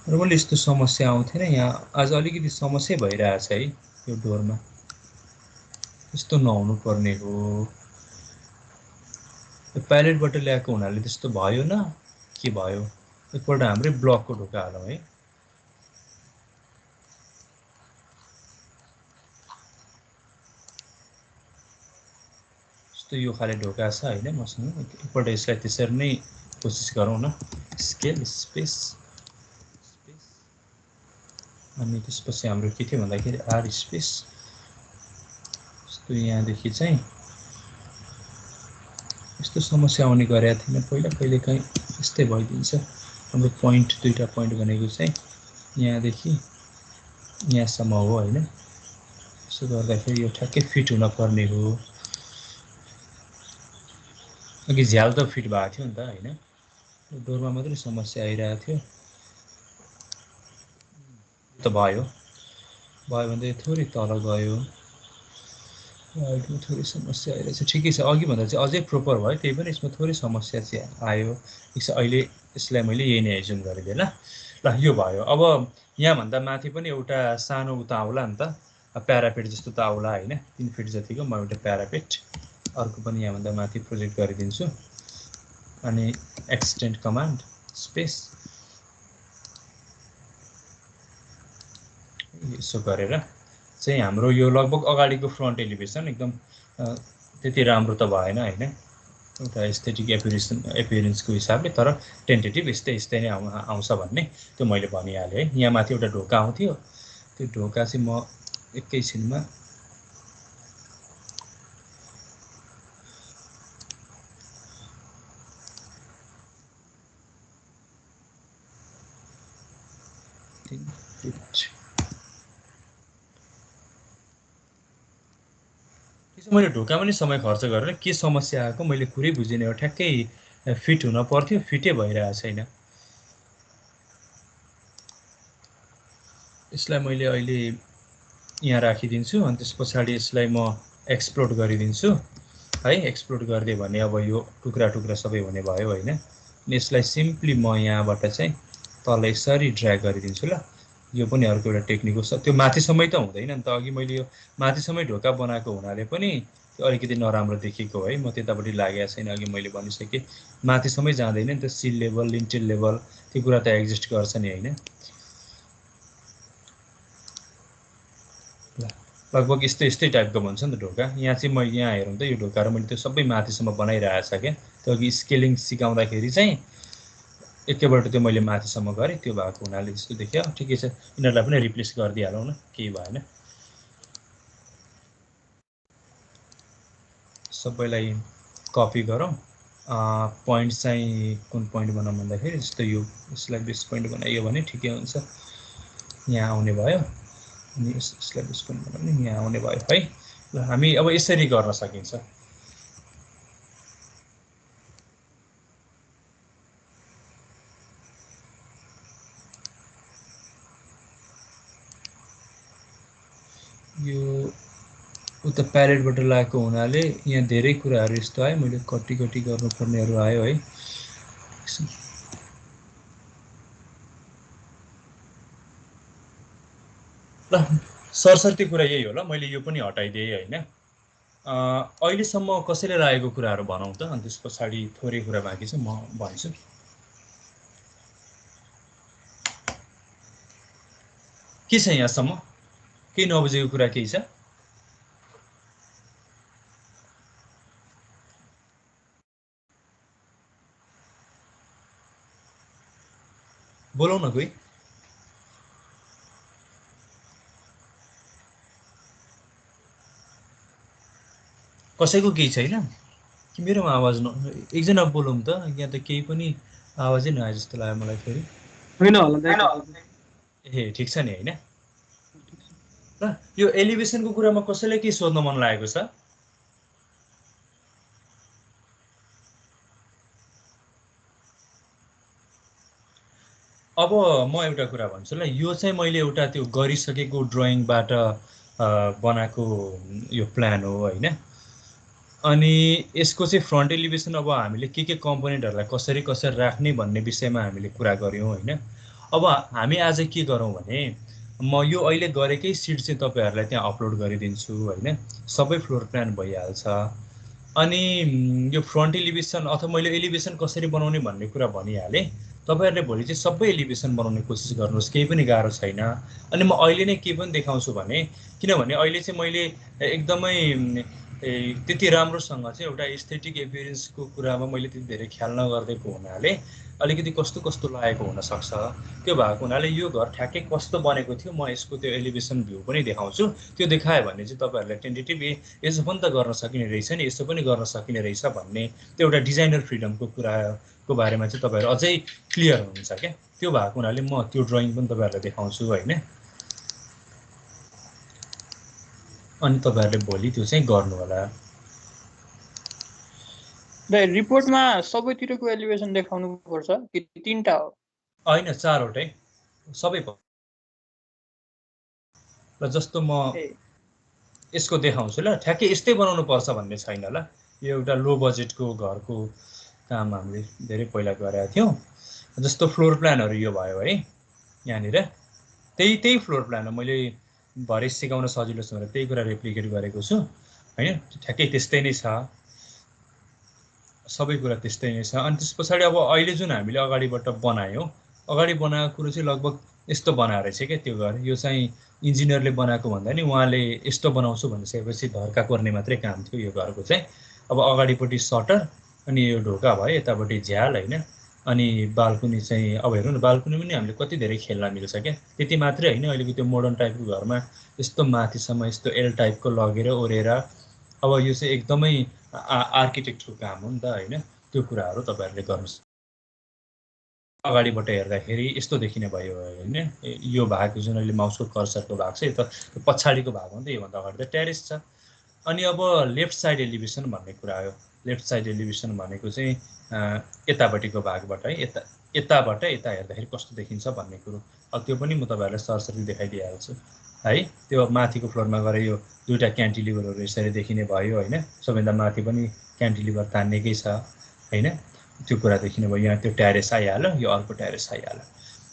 र मैले यस्तो समस्या आउँथेन यहाँ आज अलिकति समस्या भइरहेछ है यो डोरमा यस्तो नहुनु पर्ने हो प्यालेटबाट ल्याएको हुनाले त्यस्तो भयो न के भयो एकपल्ट हाम्रै ब्लकको ढोका हालौँ है यस्तो यो खाले ढोका छ हैन मसँग एकपल्ट यसलाई त्यसरी नै कोसिस गरौँ न स्केल स्पेस अनि त्यसपछि हाम्रो के थियो भन्दाखेरि आर स्पेस यस्तो यहाँदेखि चाहिँ यस्तो समस्या आउने गरेको थिएन पहिला कहिलेकाहीँ यस्तै भइदिन्छ हाम्रो पोइन्ट दुईटा पोइन्ट भनेको चाहिँ यहाँदेखि यहाँसम्म हो हैन यसो गर्दाखेरि यो ठ्याक्कै फिट हुन पर्ने हो अघि झ्याल त फिट भएको थियो नि त हैन डोरमा मात्रै समस्या आइरहेको थियो त भयो भने थोरै तल गयो अहिले थोरै समस्या आइरहेछ ठिकै छ अघि भन्दा चाहिँ अझै प्रोपर भयो त्यही पनि यसमा थोरै समस्या चाहिँ आयो ठिक छ अहिले यसलाई मैले यही नै एजुम गरिदिएँ ल यो भयो अब यहाँभन्दा माथि पनि एउटा सानो उता आउला नि त प्यारापेट जस्तो त आउला हैन 3 फिट जतिको म एउटा प्यारापेट अर्को पनि यहाँभन्दा माथि प्रोजेक्ट गरिदिन्छु अनि एक्सटेन्ड कमान्ड स्पेस यसो गरेर चाहिँ हाम्रो यो लगभग अगाडिको फ्रन्ट एलिभेसन एकदम त्यति राम्रो त भएन हैन एउटा एस्थेटिक एपियरेन्सको हिसाबले तर टेन्टेटिभ यस्तै नै आउँछ भन्ने त्यो मैले भनिहालेँ है यहाँ माथि एउटा ढोका आउँथ्यो त्यो ढोका चाहिँ म एकैछिनमा मैले ढोकामा नि समय खर्च गरेर के समस्या आएको मैले कुरै बुझिनँ हो ठ्याक्कै फिट हुन पर्थ्यो फिटै भइरहेको छैन यसलाई मैले अहिले यहाँ राखिदिन्छु अनि त्यस पछाडि यसलाई म एक्सप्लोड गरिदिन्छु है एक्सप्लोड गरिदियो भने अब यो टुक्रा टुक्रा सबै हुने भयो हैन यसलाई सिम्पली म यहाँबाट चाहिँ तल यसरी ड्र्याग गरिदिन्छु ल यो पनि अर्को एउटा टेक्निक हो त्यो माथिसम्मै त हुँदैन नि त अघि मैले यो माथिसम्मै ढोका बनाएको हुनाले पनि त्यो अलिकति नराम्रो देखेको है म त्यतापट्टि लागेको छैन अघि मैले भनिसकेँ माथिसम्मै जाँदैन नि त सिल लेभल लिन्टेल लेभल त्यो कुरा त एक्जिस्ट गर्छ नि हैन लगभग यस्तै टाइपको भन्छ नि त ढोका। यहाँ चाहिँ म यहाँ हेरौँ त यो ढोका र मैले त्यो सबै माथिसम्म बनाइरहेछ क्या। त्यो अघि स्केलिङ सिकाउँदाखेरि चाहिँ एकैपल्ट त्यो मैले माथिसम्म गरेँ, त्यो भएको हुनाले जस्तो देखियो। ठिकै छ, यिनीहरूलाई पनि रिप्लेस गरिदिइहालौँ न, केही भएन। सबैलाई कपी गरौँ। पोइन्ट चाहिँ कुन पोइन्ट बनाऊँ भन्दाखेरि जस्तो यो यसलाई बेस पोइन्ट बनाइयो भने ठिकै हुन्छ, यहाँ आउने भयो। अनि यसलाई बेस पोइन्ट बनाउने यहाँ आउने भयो है। ल हामी अब यसरी गर्न सकिन्छ। यो उता प्यालेटबाट लागेको हुनाले यहाँ धेरै कुराहरू यस्तो आयो, मैले कटी गर्नुपर्नेहरू आयो है। ल सरसर्ती कुरा यही हो। ल मैले यो पनि हटाइदिएँ होइन। अहिलेसम्म कसैले लागेको कुराहरू भनौँ त, अनि त्यस पछाडि थोरै कुरा बाँकी छ म भन्छु। के छ यहाँसम्म? केही नबुझेको कुरा केही छ? बोलाउँ न कोही। कसैको केही छैन कि मेरोमा आवाज न? एकजना बोलौँ त, यहाँ त केही पनि आवाजै नआए जस्तो लाग्यो मलाई फेरि। होइन होला ए ठिक छ नि होइन। ल यो एलिभेसनको कुरामा कसैलाई के सोध्न मन लागेको छ? अब म एउटा कुरा भन्छु ल, यो चाहिँ मैले एउटा त्यो गरिसकेको ड्रइङबाट बनाएको यो प्लान हो होइन। अनि यसको चाहिँ फ्रन्ट एलिभेसन अब हामीले के कम्पोनेन्टहरूलाई कसरी राख्ने भन्ने विषयमा हामीले कुरा गऱ्यौँ होइन। अब हामी आज के गरौँ भने म यो अहिले गरेकै सिट चाहिँ तपाईँहरूलाई त्यहाँ अपलोड गरिदिन्छु होइन। सबै फ्लोर प्लान भइहाल्छ। अनि यो फ्रन्ट एलिभेसन अथवा मैले एलिभेसन कसरी बनाउने भन्ने कुरा भनिहालेँ। तपाईँहरूले भोलि चाहिँ सबै एलिभेसन बनाउने कोसिस गर्नुहोस्, केही पनि गाह्रो छैन। अनि म अहिले नै के पनि देखाउँछु भने, किनभने अहिले चाहिँ मैले एकदमै त्यति राम्रोसँग चाहिँ एउटा एस्थेटिक एपियरेन्सको कुरामा मैले त्यति धेरै ख्याल नगरिदिएको हुनाले अलिकति कस्तो लागेको हुनसक्छ। त्यो भएको हुनाले यो घर ठ्याक्कै कस्तो बनेको थियो म यसको त्यो एलिभेसन भ्यू पनि देखाउँछु। त्यो देखायो भने चाहिँ तपाईँहरूलाई टेन्टेटिभ यसो पनि त गर्न सकिने रहेछ नि, यसो पनि गर्न सकिने रहेछ भन्ने त्यो एउटा डिजाइनर फ्रिडमको कुराको बारेमा चाहिँ तपाईँहरू अझै क्लियर हुनुहुन्छ क्या। त्यो भएको हुनाले म त्यो ड्रइङ पनि तपाईँहरूलाई देखाउँछु होइन। अनि तपाईँहरूले भोलि त्यो चाहिँ गर्नु होला। रिपोर्टमा सबैतिरको एलिभेसन देखाउनु पर्छ कि तीनटा हो? होइन, चारवटै सबै। र जस्तो म यसको देखाउँछु ल, ठ्याक्कै यस्तै बनाउनु पर्छ भन्ने छैन ल। यो एउटा लो बजेटको घरको काम हामीले धेरै पहिला गरेका थियौँ। जस्तो फ्लोर प्लानहरू यो भयो है, यहाँनिर त्यही फ्लोर प्लान हो। मैले भरे सिकाउन सजिलो छ भनेर त्यही कुरा रेप्लिकेट गरेको छु होइन। ठ्याक्कै त्यस्तै नै छ, सबै कुरा त्यस्तै नै छ। अनि त्यस पछाडि अब अहिले जुन हामीले अगाडिबाट बनायौँ, अगाडि बनाएको कुरो चाहिँ लगभग यस्तो बनाएर चाहिँ क्या त्यो घर। यो चाहिँ इन्जिनियरले बनाएको भन्दा नि उहाँले यस्तो बनाउँछु भनिसकेपछि धर्का पर्ने मात्रै काम थियो यो घरको चाहिँ। अब अगाडिपट्टि सटर, अनि यो ढोका भयो, यतापट्टि झ्याल होइन। अनि बाल्कुनी चाहिँ अब हेर्नु न, बाल्कुनी पनि हामीले कति धेरै खेल्न मिल्छ क्या। त्यति मात्रै होइन, अहिलेको त्यो मोडर्न टाइपको घरमा यस्तो माथिसम्म यस्तो एल टाइपको लगेर ओरेर, अब यो चाहिँ एकदमै आर्किटेक्टको काम हो नि त होइन। त्यो कुराहरू तपाईँहरूले गर्नुहोस्। अगाडिबाट हेर्दाखेरि यस्तो देखिने भयो होइन। यो भाग जुन अहिले माउसको कर्सरको भाग छ, यो त पछाडिको भाग हो नि त। योभन्दा अगाडि त टेरेस छ। अनि अब लेफ्ट साइड एलिभेसन भन्ने कुरा आयो। लेफ्ट साइड एलिभेसन भनेको चाहिँ यतापट्टिको भागबाट है, यताबाट यता हेर्दाखेरि कस्तो देखिन्छ भन्ने कुरो। अब त्यो पनि म तपाईँहरूलाई सरसरी देखाइदिइहाल्छु है। त्यो माथिको फ्लोरमा गएर यो दुईवटा क्यान्टिलिभरहरू यसरी देखिने भयो होइन। सबैभन्दा माथि पनि क्यान्टिलिभर तान्नेकै छ होइन। त्यो कुरा देखिने भयो। यहाँ त्यो ट्यारेस आइहाल्यो, यो अर्को ट्यारेस आइहाल्यो।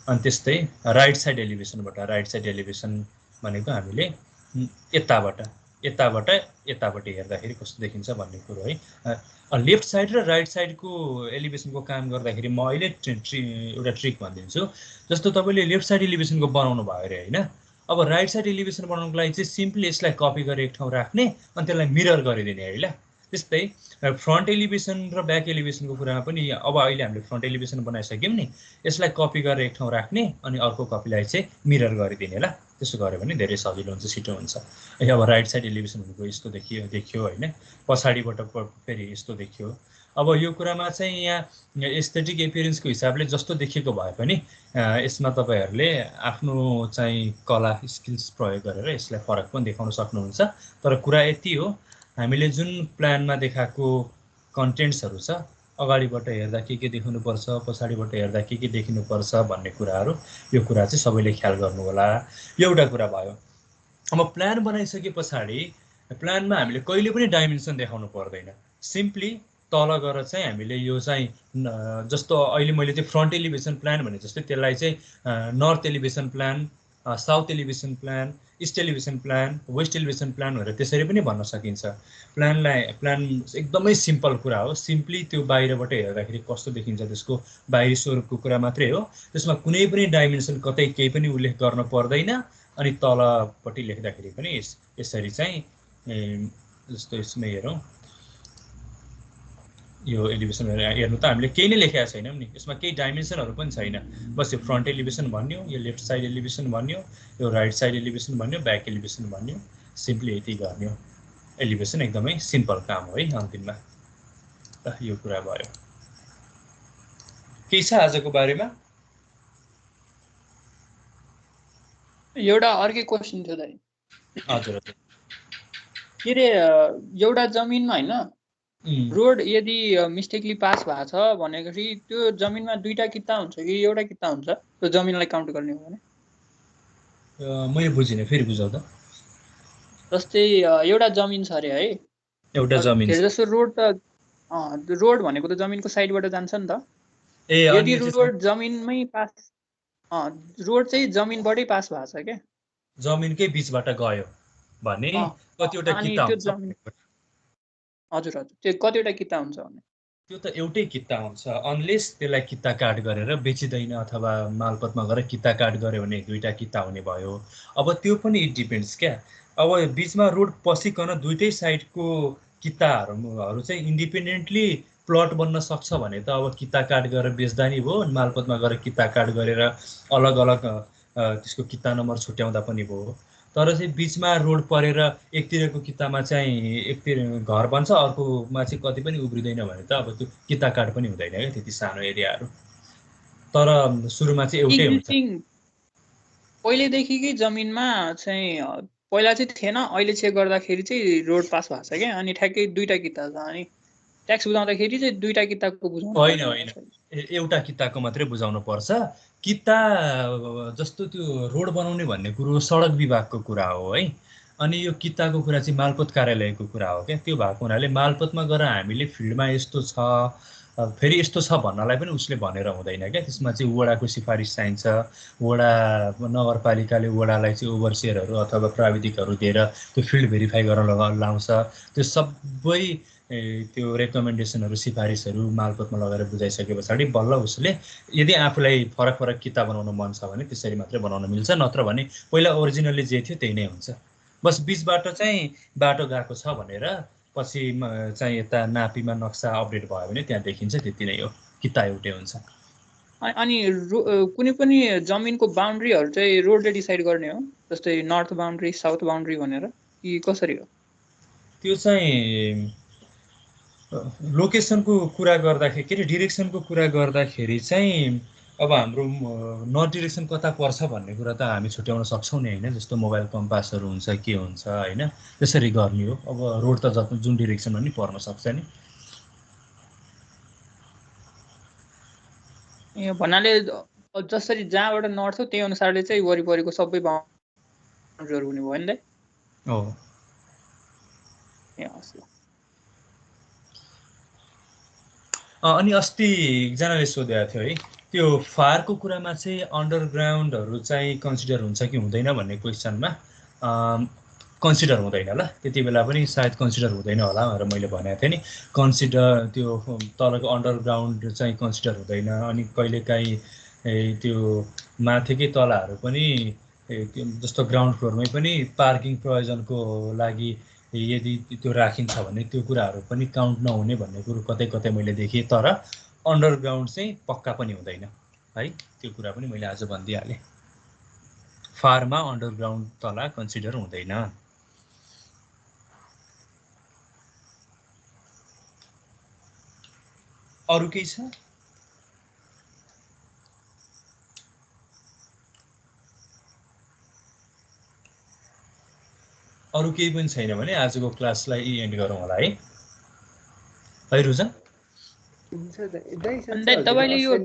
अनि त्यस्तै राइट साइड एलिभेसनबाट, राइट साइड एलिभेसन भनेको हामीले यतापट्टि हेर्दाखेरि कस्तो देखिन्छ भन्ने कुरो है। लेफ्ट साइड र राइट साइडको एलिभेसनको काम गर्दाखेरि म अहिले एउटा ट्रिक भनिदिन्छु। जस्तो तपाईँले लेफ्ट साइड एलिभेसनको बनाउनु भयो अरे होइन, अब राइट साइड एलिभेसन बनाउनको लागि चाहिँ सिम्पली यसलाई कपी गरेर एक ठाउँ राख्ने अनि त्यसलाई मिरर गरिदिने है ल। त्यस्तै फ्रन्ट एलिभेसन र ब्याक एलिभेसनको कुरामा पनि अब अहिले हामीले फ्रन्ट एलिभेसन बनाइसक्यौँ नि, यसलाई कपी गरेर एक ठाउँ राख्ने अनि अर्को कपीलाई चाहिँ मिरर गरिदिने ल। त्यसो गऱ्यो भने धेरै सजिलो हुन्छ, छिटो हुन्छ। अब राइट साइड एलिभेसन भनेको यस्तो देखियो होइन, पछाडिबाट फेरि यस्तो देखियो। अब यो कुरामा चाहिँ यहाँ एस्थेटिक एपियरेन्सको हिसाबले जस्तो देखेको भए पनि यसमा तपाईँहरूले आफ्नो चाहिँ कला स्किल्स प्रयोग गरेर यसलाई फरक पनि देखाउन सक्नुहुन्छ। तर कुरा यति हो, हामीले जुन प्लानमा देखाएको कन्टेन्ट्सहरू छ, अगाडिबाट हेर्दा के देख्नुपर्छ, पछाडिबाट हेर्दा के देखिनुपर्छ भन्ने कुराहरू, यो कुरा चाहिँ सबैले ख्याल गर्नु होला। यो एउटा कुरा भयो। अब प्लान बनाइसके पछाडि प्लानमा हामीले कहिले पनि डाइमेन्सन देखाउनु पर्दैन। सिम्पली तल गएर चाहिँ हामीले यो चाहिँ जस्तो अहिले मैले चाहिँ फ्रन्ट एलिभेसन प्लान भने जस्तै त्यसलाई चाहिँ north elevation plan, south elevation plan, east elevation plan, west elevation plan भनेर त्यसरी पनि भन्न सकिन्छ। प्लान एकदमै सिम्पल कुरा हो। सिम्पली त्यो बाहिरबाट हेर्दाखेरि कस्तो देखिन्छ त्यसको बाहिरी स्वरूपको कुरा मात्रै हो। त्यसमा कुनै पनि डाइमेन्सन कतै केही पनि उल्लेख गर्न पर्दैन। अनि तलपट्टि लेख्दाखेरि पनि यसरी चाहिँ जस्तो यसमै हेरौँ, यो एलिभेसन हेर्नु त हामीले केही नै लेखेका छैनौँ नि, यसमा केही डाइमेन्सनहरू पनि छैन। बस यो फ्रन्ट एलिभेसन भन्यो, यो लेफ्ट साइड एलिभेसन भन्यो, यो राइट साइड एलिभेसन भन्यो, ब्याक एलिभेसन भन्यो, सिम्पली यति गर्ने हो। एलिभेसन एकदमै सिम्पल काम हो है अन्तिममा। यो कुरा भयो। के छ आजको बारेमा? एउटा अर्कै क्वेसन थियो दाइ। हजुर हजुर। के अरे एउटा जमिनमा होइन रोड यदि मिस्टेकली पास भएको छ भनेपछि त्यो जमिनमा दुईटा किता हुन्छ कि एउटा किता हुन्छ त्यो जमिनलाई काउन्ट गर्ने हो भने? मैले बुझिनँ, फेरि बुझाउ त। जस्तै एउटा जमिन छ अरे है, एउटा जमिन जस्तो रोड त रोड भनेको त जमिनको साइडबाट जान्छ नि त। यदि रोड जमिनमै पास, रोड चाहिँ जमिनबाटै पास भएको छ क्या, जमिनकै बिचबाट गयो भने कतिवटा किता हुन्छ? हजुर हजुर, त्यो कतिवटा किता हुन्छ भने? त्यो त एउटै किता हुन्छ, अनलेस त्यसलाई किता काट गरेर बेचिँदैन अथवा मालपतमा गएर किता काट गऱ्यो भने दुईटा किता हुने भयो। अब त्यो पनि इट डिपेन्ड्स क्या। अब बिचमा रोड पसिकन दुईटै साइडको किताहरू चाहिँ इन्डिपेन्डेन्टली प्लट बन्न सक्छ भने त अब किता काट गरेर बेच्दा नि भयो, मालपतमा गएर किता काट गरेर अलग अलग त्यसको किता नम्बर छुट्याउँदा पनि भयो। तर चाहिँ बिचमा रोड परेर एकतिरको कितामा चाहिँ एकतिर घर बन्छ, अर्कोमा चाहिँ कति पनि उब्रिँदैन भने त अब त्यो किता काट पनि हुँदैन क्या त्यति सानो एरियाहरू। तर सुरुमा चाहिँ एउटै हुन्छ। पहिलेदेखिकै जमिनमा चाहिँ पहिला चाहिँ थिएन, अहिले चेक गर्दाखेरि चाहिँ रोड पास भएको छ क्या, अनि ठ्याक्कै दुईटा किता छ। अनि ट्याक्स बुझाउँदाखेरि चाहिँ दुईटा किताको बुझाउनु होइन होइन, एउटा किताको मात्रै बुझाउनु पर्छ। किता जस्तो त्यो रोड बनाउने भन्ने कुरो सडक विभागको कुरा हो है, अनि यो किताको कुरा चाहिँ मालपोत कार्यालयको कुरा हो क्या। त्यो भएको हुनाले मालपोतमा गएर हामीले फिल्डमा यस्तो छ फेरि यस्तो छ भन्नलाई पनि उसले भनेर हुँदैन क्या। त्यसमा चाहिँ वडाको सिफारिस चाहिन्छ, वडा नगरपालिकाले वडालाई चाहिँ ओभरसियरहरू अथवा प्राविधिकहरू दिएर त्यो फिल्ड भेरिफाई गरेर लाउँछ। त्यो सबै त्यो रेकमेन्डेसनहरू सिफारिसहरू मालपोतमा लगेर बुझाइसके पछाडि बल्ल उसले यदि आफूलाई फरक फरक किता बनाउन मन छ भने त्यसरी मात्रै बनाउन मिल्छ, नत्र भने पहिला ओरिजिनल्ली जे थियो त्यही नै हुन्छ। बस बिचबाट चाहिँ बाटो गएको छ भनेर पछि चाहिँ यता नापीमा नक्सा अपडेट भयो भने त्यहाँ देखिन्छ, त्यति नै हो, किता एउटै हुन्छ। अनि कुनै पनि जमिनको बााउन्ड्रीहरू चाहिँ रोडले डिसाइड गर्ने हो, जस्तै नर्थ बााउन्ड्री साउथ बााउन्ड्री भनेर, कि कसरी हो? त्यो चाहिँ लोकेसनको कुरा गर्दाखेरि के अरे डिरेक्सनको कुरा गर्दाखेरि चाहिँ अब हाम्रो नर्थ डिरेक्सन कता पर्छ भन्ने कुरा त हामी छुट्याउन सक्छौँ नि होइन। जस्तो मोबाइल कम्पासहरू हुन्छ, के हुन्छ होइन, त्यसरी गर्ने हो। अब रोड त जुन डिरेक्सनमा नि पर्न सक्छ नि। ए भन्नाले जसरी जहाँबाट नर्थ हो त्यही अनुसारले चाहिँ वरिपरिको सबै बााउन्ड्रीहरू हुने भयो नि त? हो। ए हस् ल। अनि अस्ति एकजनाले सोधेको थियो है, त्यो फायरको कुरामा चाहिँ अन्डरग्राउन्डहरू चाहिँ कन्सिडर हुन्छ कि हुँदैन भन्ने क्वेसनमा कन्सिडर हुँदैन ल। त्यति बेला पनि सायद कन्सिडर हुँदैन होला भनेर मैले भनेको थिएँ नि। कन्सिडर त्यो तलको अन्डरग्राउन्ड चाहिँ कन्सिडर हुँदैन। अनि कहिलेकाहीँ त्यो माथिकै तलाहरू पनि जस्तो ग्राउन्ड फ्लोरमै पनि पार्किङ प्रयोजनको लागि यदि त्यो राखिन्छ भने त्यो कुराहरू पनि काउन्ट नहुने भन्ने कुरो कतै कतै मैले देखेँ। तर अन्डरग्राउन्ड चाहिँ पक्का पनि हुँदैन है, त्यो कुरा पनि मैले आज भनिदिइहालेँ। फारमा अन्डरग्राउन्ड तला कन्सिडर हुँदैन। अरू केही छ? अरू केही पनि छैन भने आजको क्लासलाई एन्ड गरौँ होला है। है रुजन? हुन्छ दाइ तपाईले यो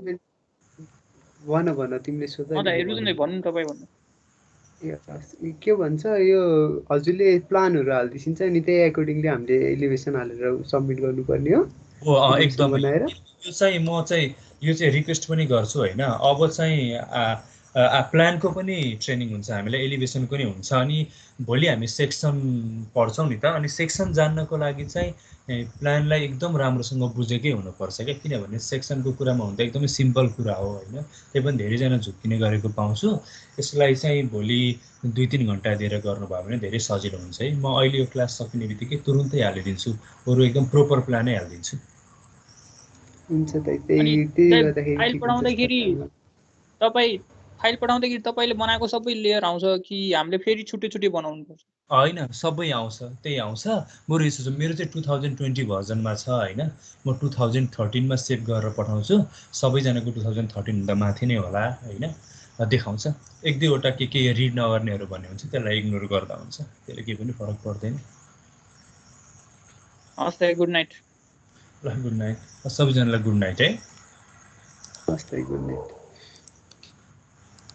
भन तिमीले सोध। रुजनले भन्नु, तपाईँ भन्नु। के भन्छ यो हजुरले प्लानहरू हालिदिन्छ नि, त्यही एकर्डिङली हामीले एलिभेसन हालेर सबमिट गर्नुपर्ने हो। एकदम बनाएर यो चाहिँ म चाहिँ यो चाहिँ रिक्वेस्ट पनि गर्छु होइन। अब चाहिँ प्लानको पनि ट्रेनिङ हुन्छ हामीलाई, एलिभेसनको नि हुन्छ। अनि भोलि हामी सेक्सन पढ्छौँ नि त, अनि सेक्सन जान्नको लागि चाहिँ प्लानलाई एकदम राम्रोसँग बुझेकै हुनुपर्छ क्या। किनभने सेक्सनको कुरामा हुँदा एकदमै सिम्पल कुरा हो होइन, त्यही पनि धेरैजना झुक्किने गरेको पाउँछु। यसलाई चाहिँ भोलि 2-3 घन्टा दिएर गर्नुभयो भने धेरै सजिलो हुन्छ है। म अहिले यो क्लास सकिने बित्तिकै तुरुन्तै हालिदिन्छु, बरु एकदम प्रोपर प्लानै हालिदिन्छु। हुन्छ दाइ, त्यही गर्दाखेरि फाइल पठाउँदाखेरि तपाईँले बनाएको सबै लेयर आउँछ कि हामीले फेरि छुट्टै छुट्टै बनाउनु पर्छ? होइन, सबै आउँछ, त्यही आउँछ। बरु यसो मेरो चाहिँ 2020 भर्जनमा छ होइन, म 2013मा सेभ गरेर पठाउँछु। सबैजनाको 2013 भन्दा माथि नै होला होइन, देखाउँछ। 1-2वटा के रिड नगर्नेहरू भन्ने हुन्छ, त्यसलाई इग्नोर गर्दा हुन्छ, त्यसले केही पनि फरक पर्दैन। हस् त, गुड नाइट। ल गुड नाइट सबैजनालाई, गुड नाइट है। हस् त, गुड नाइट।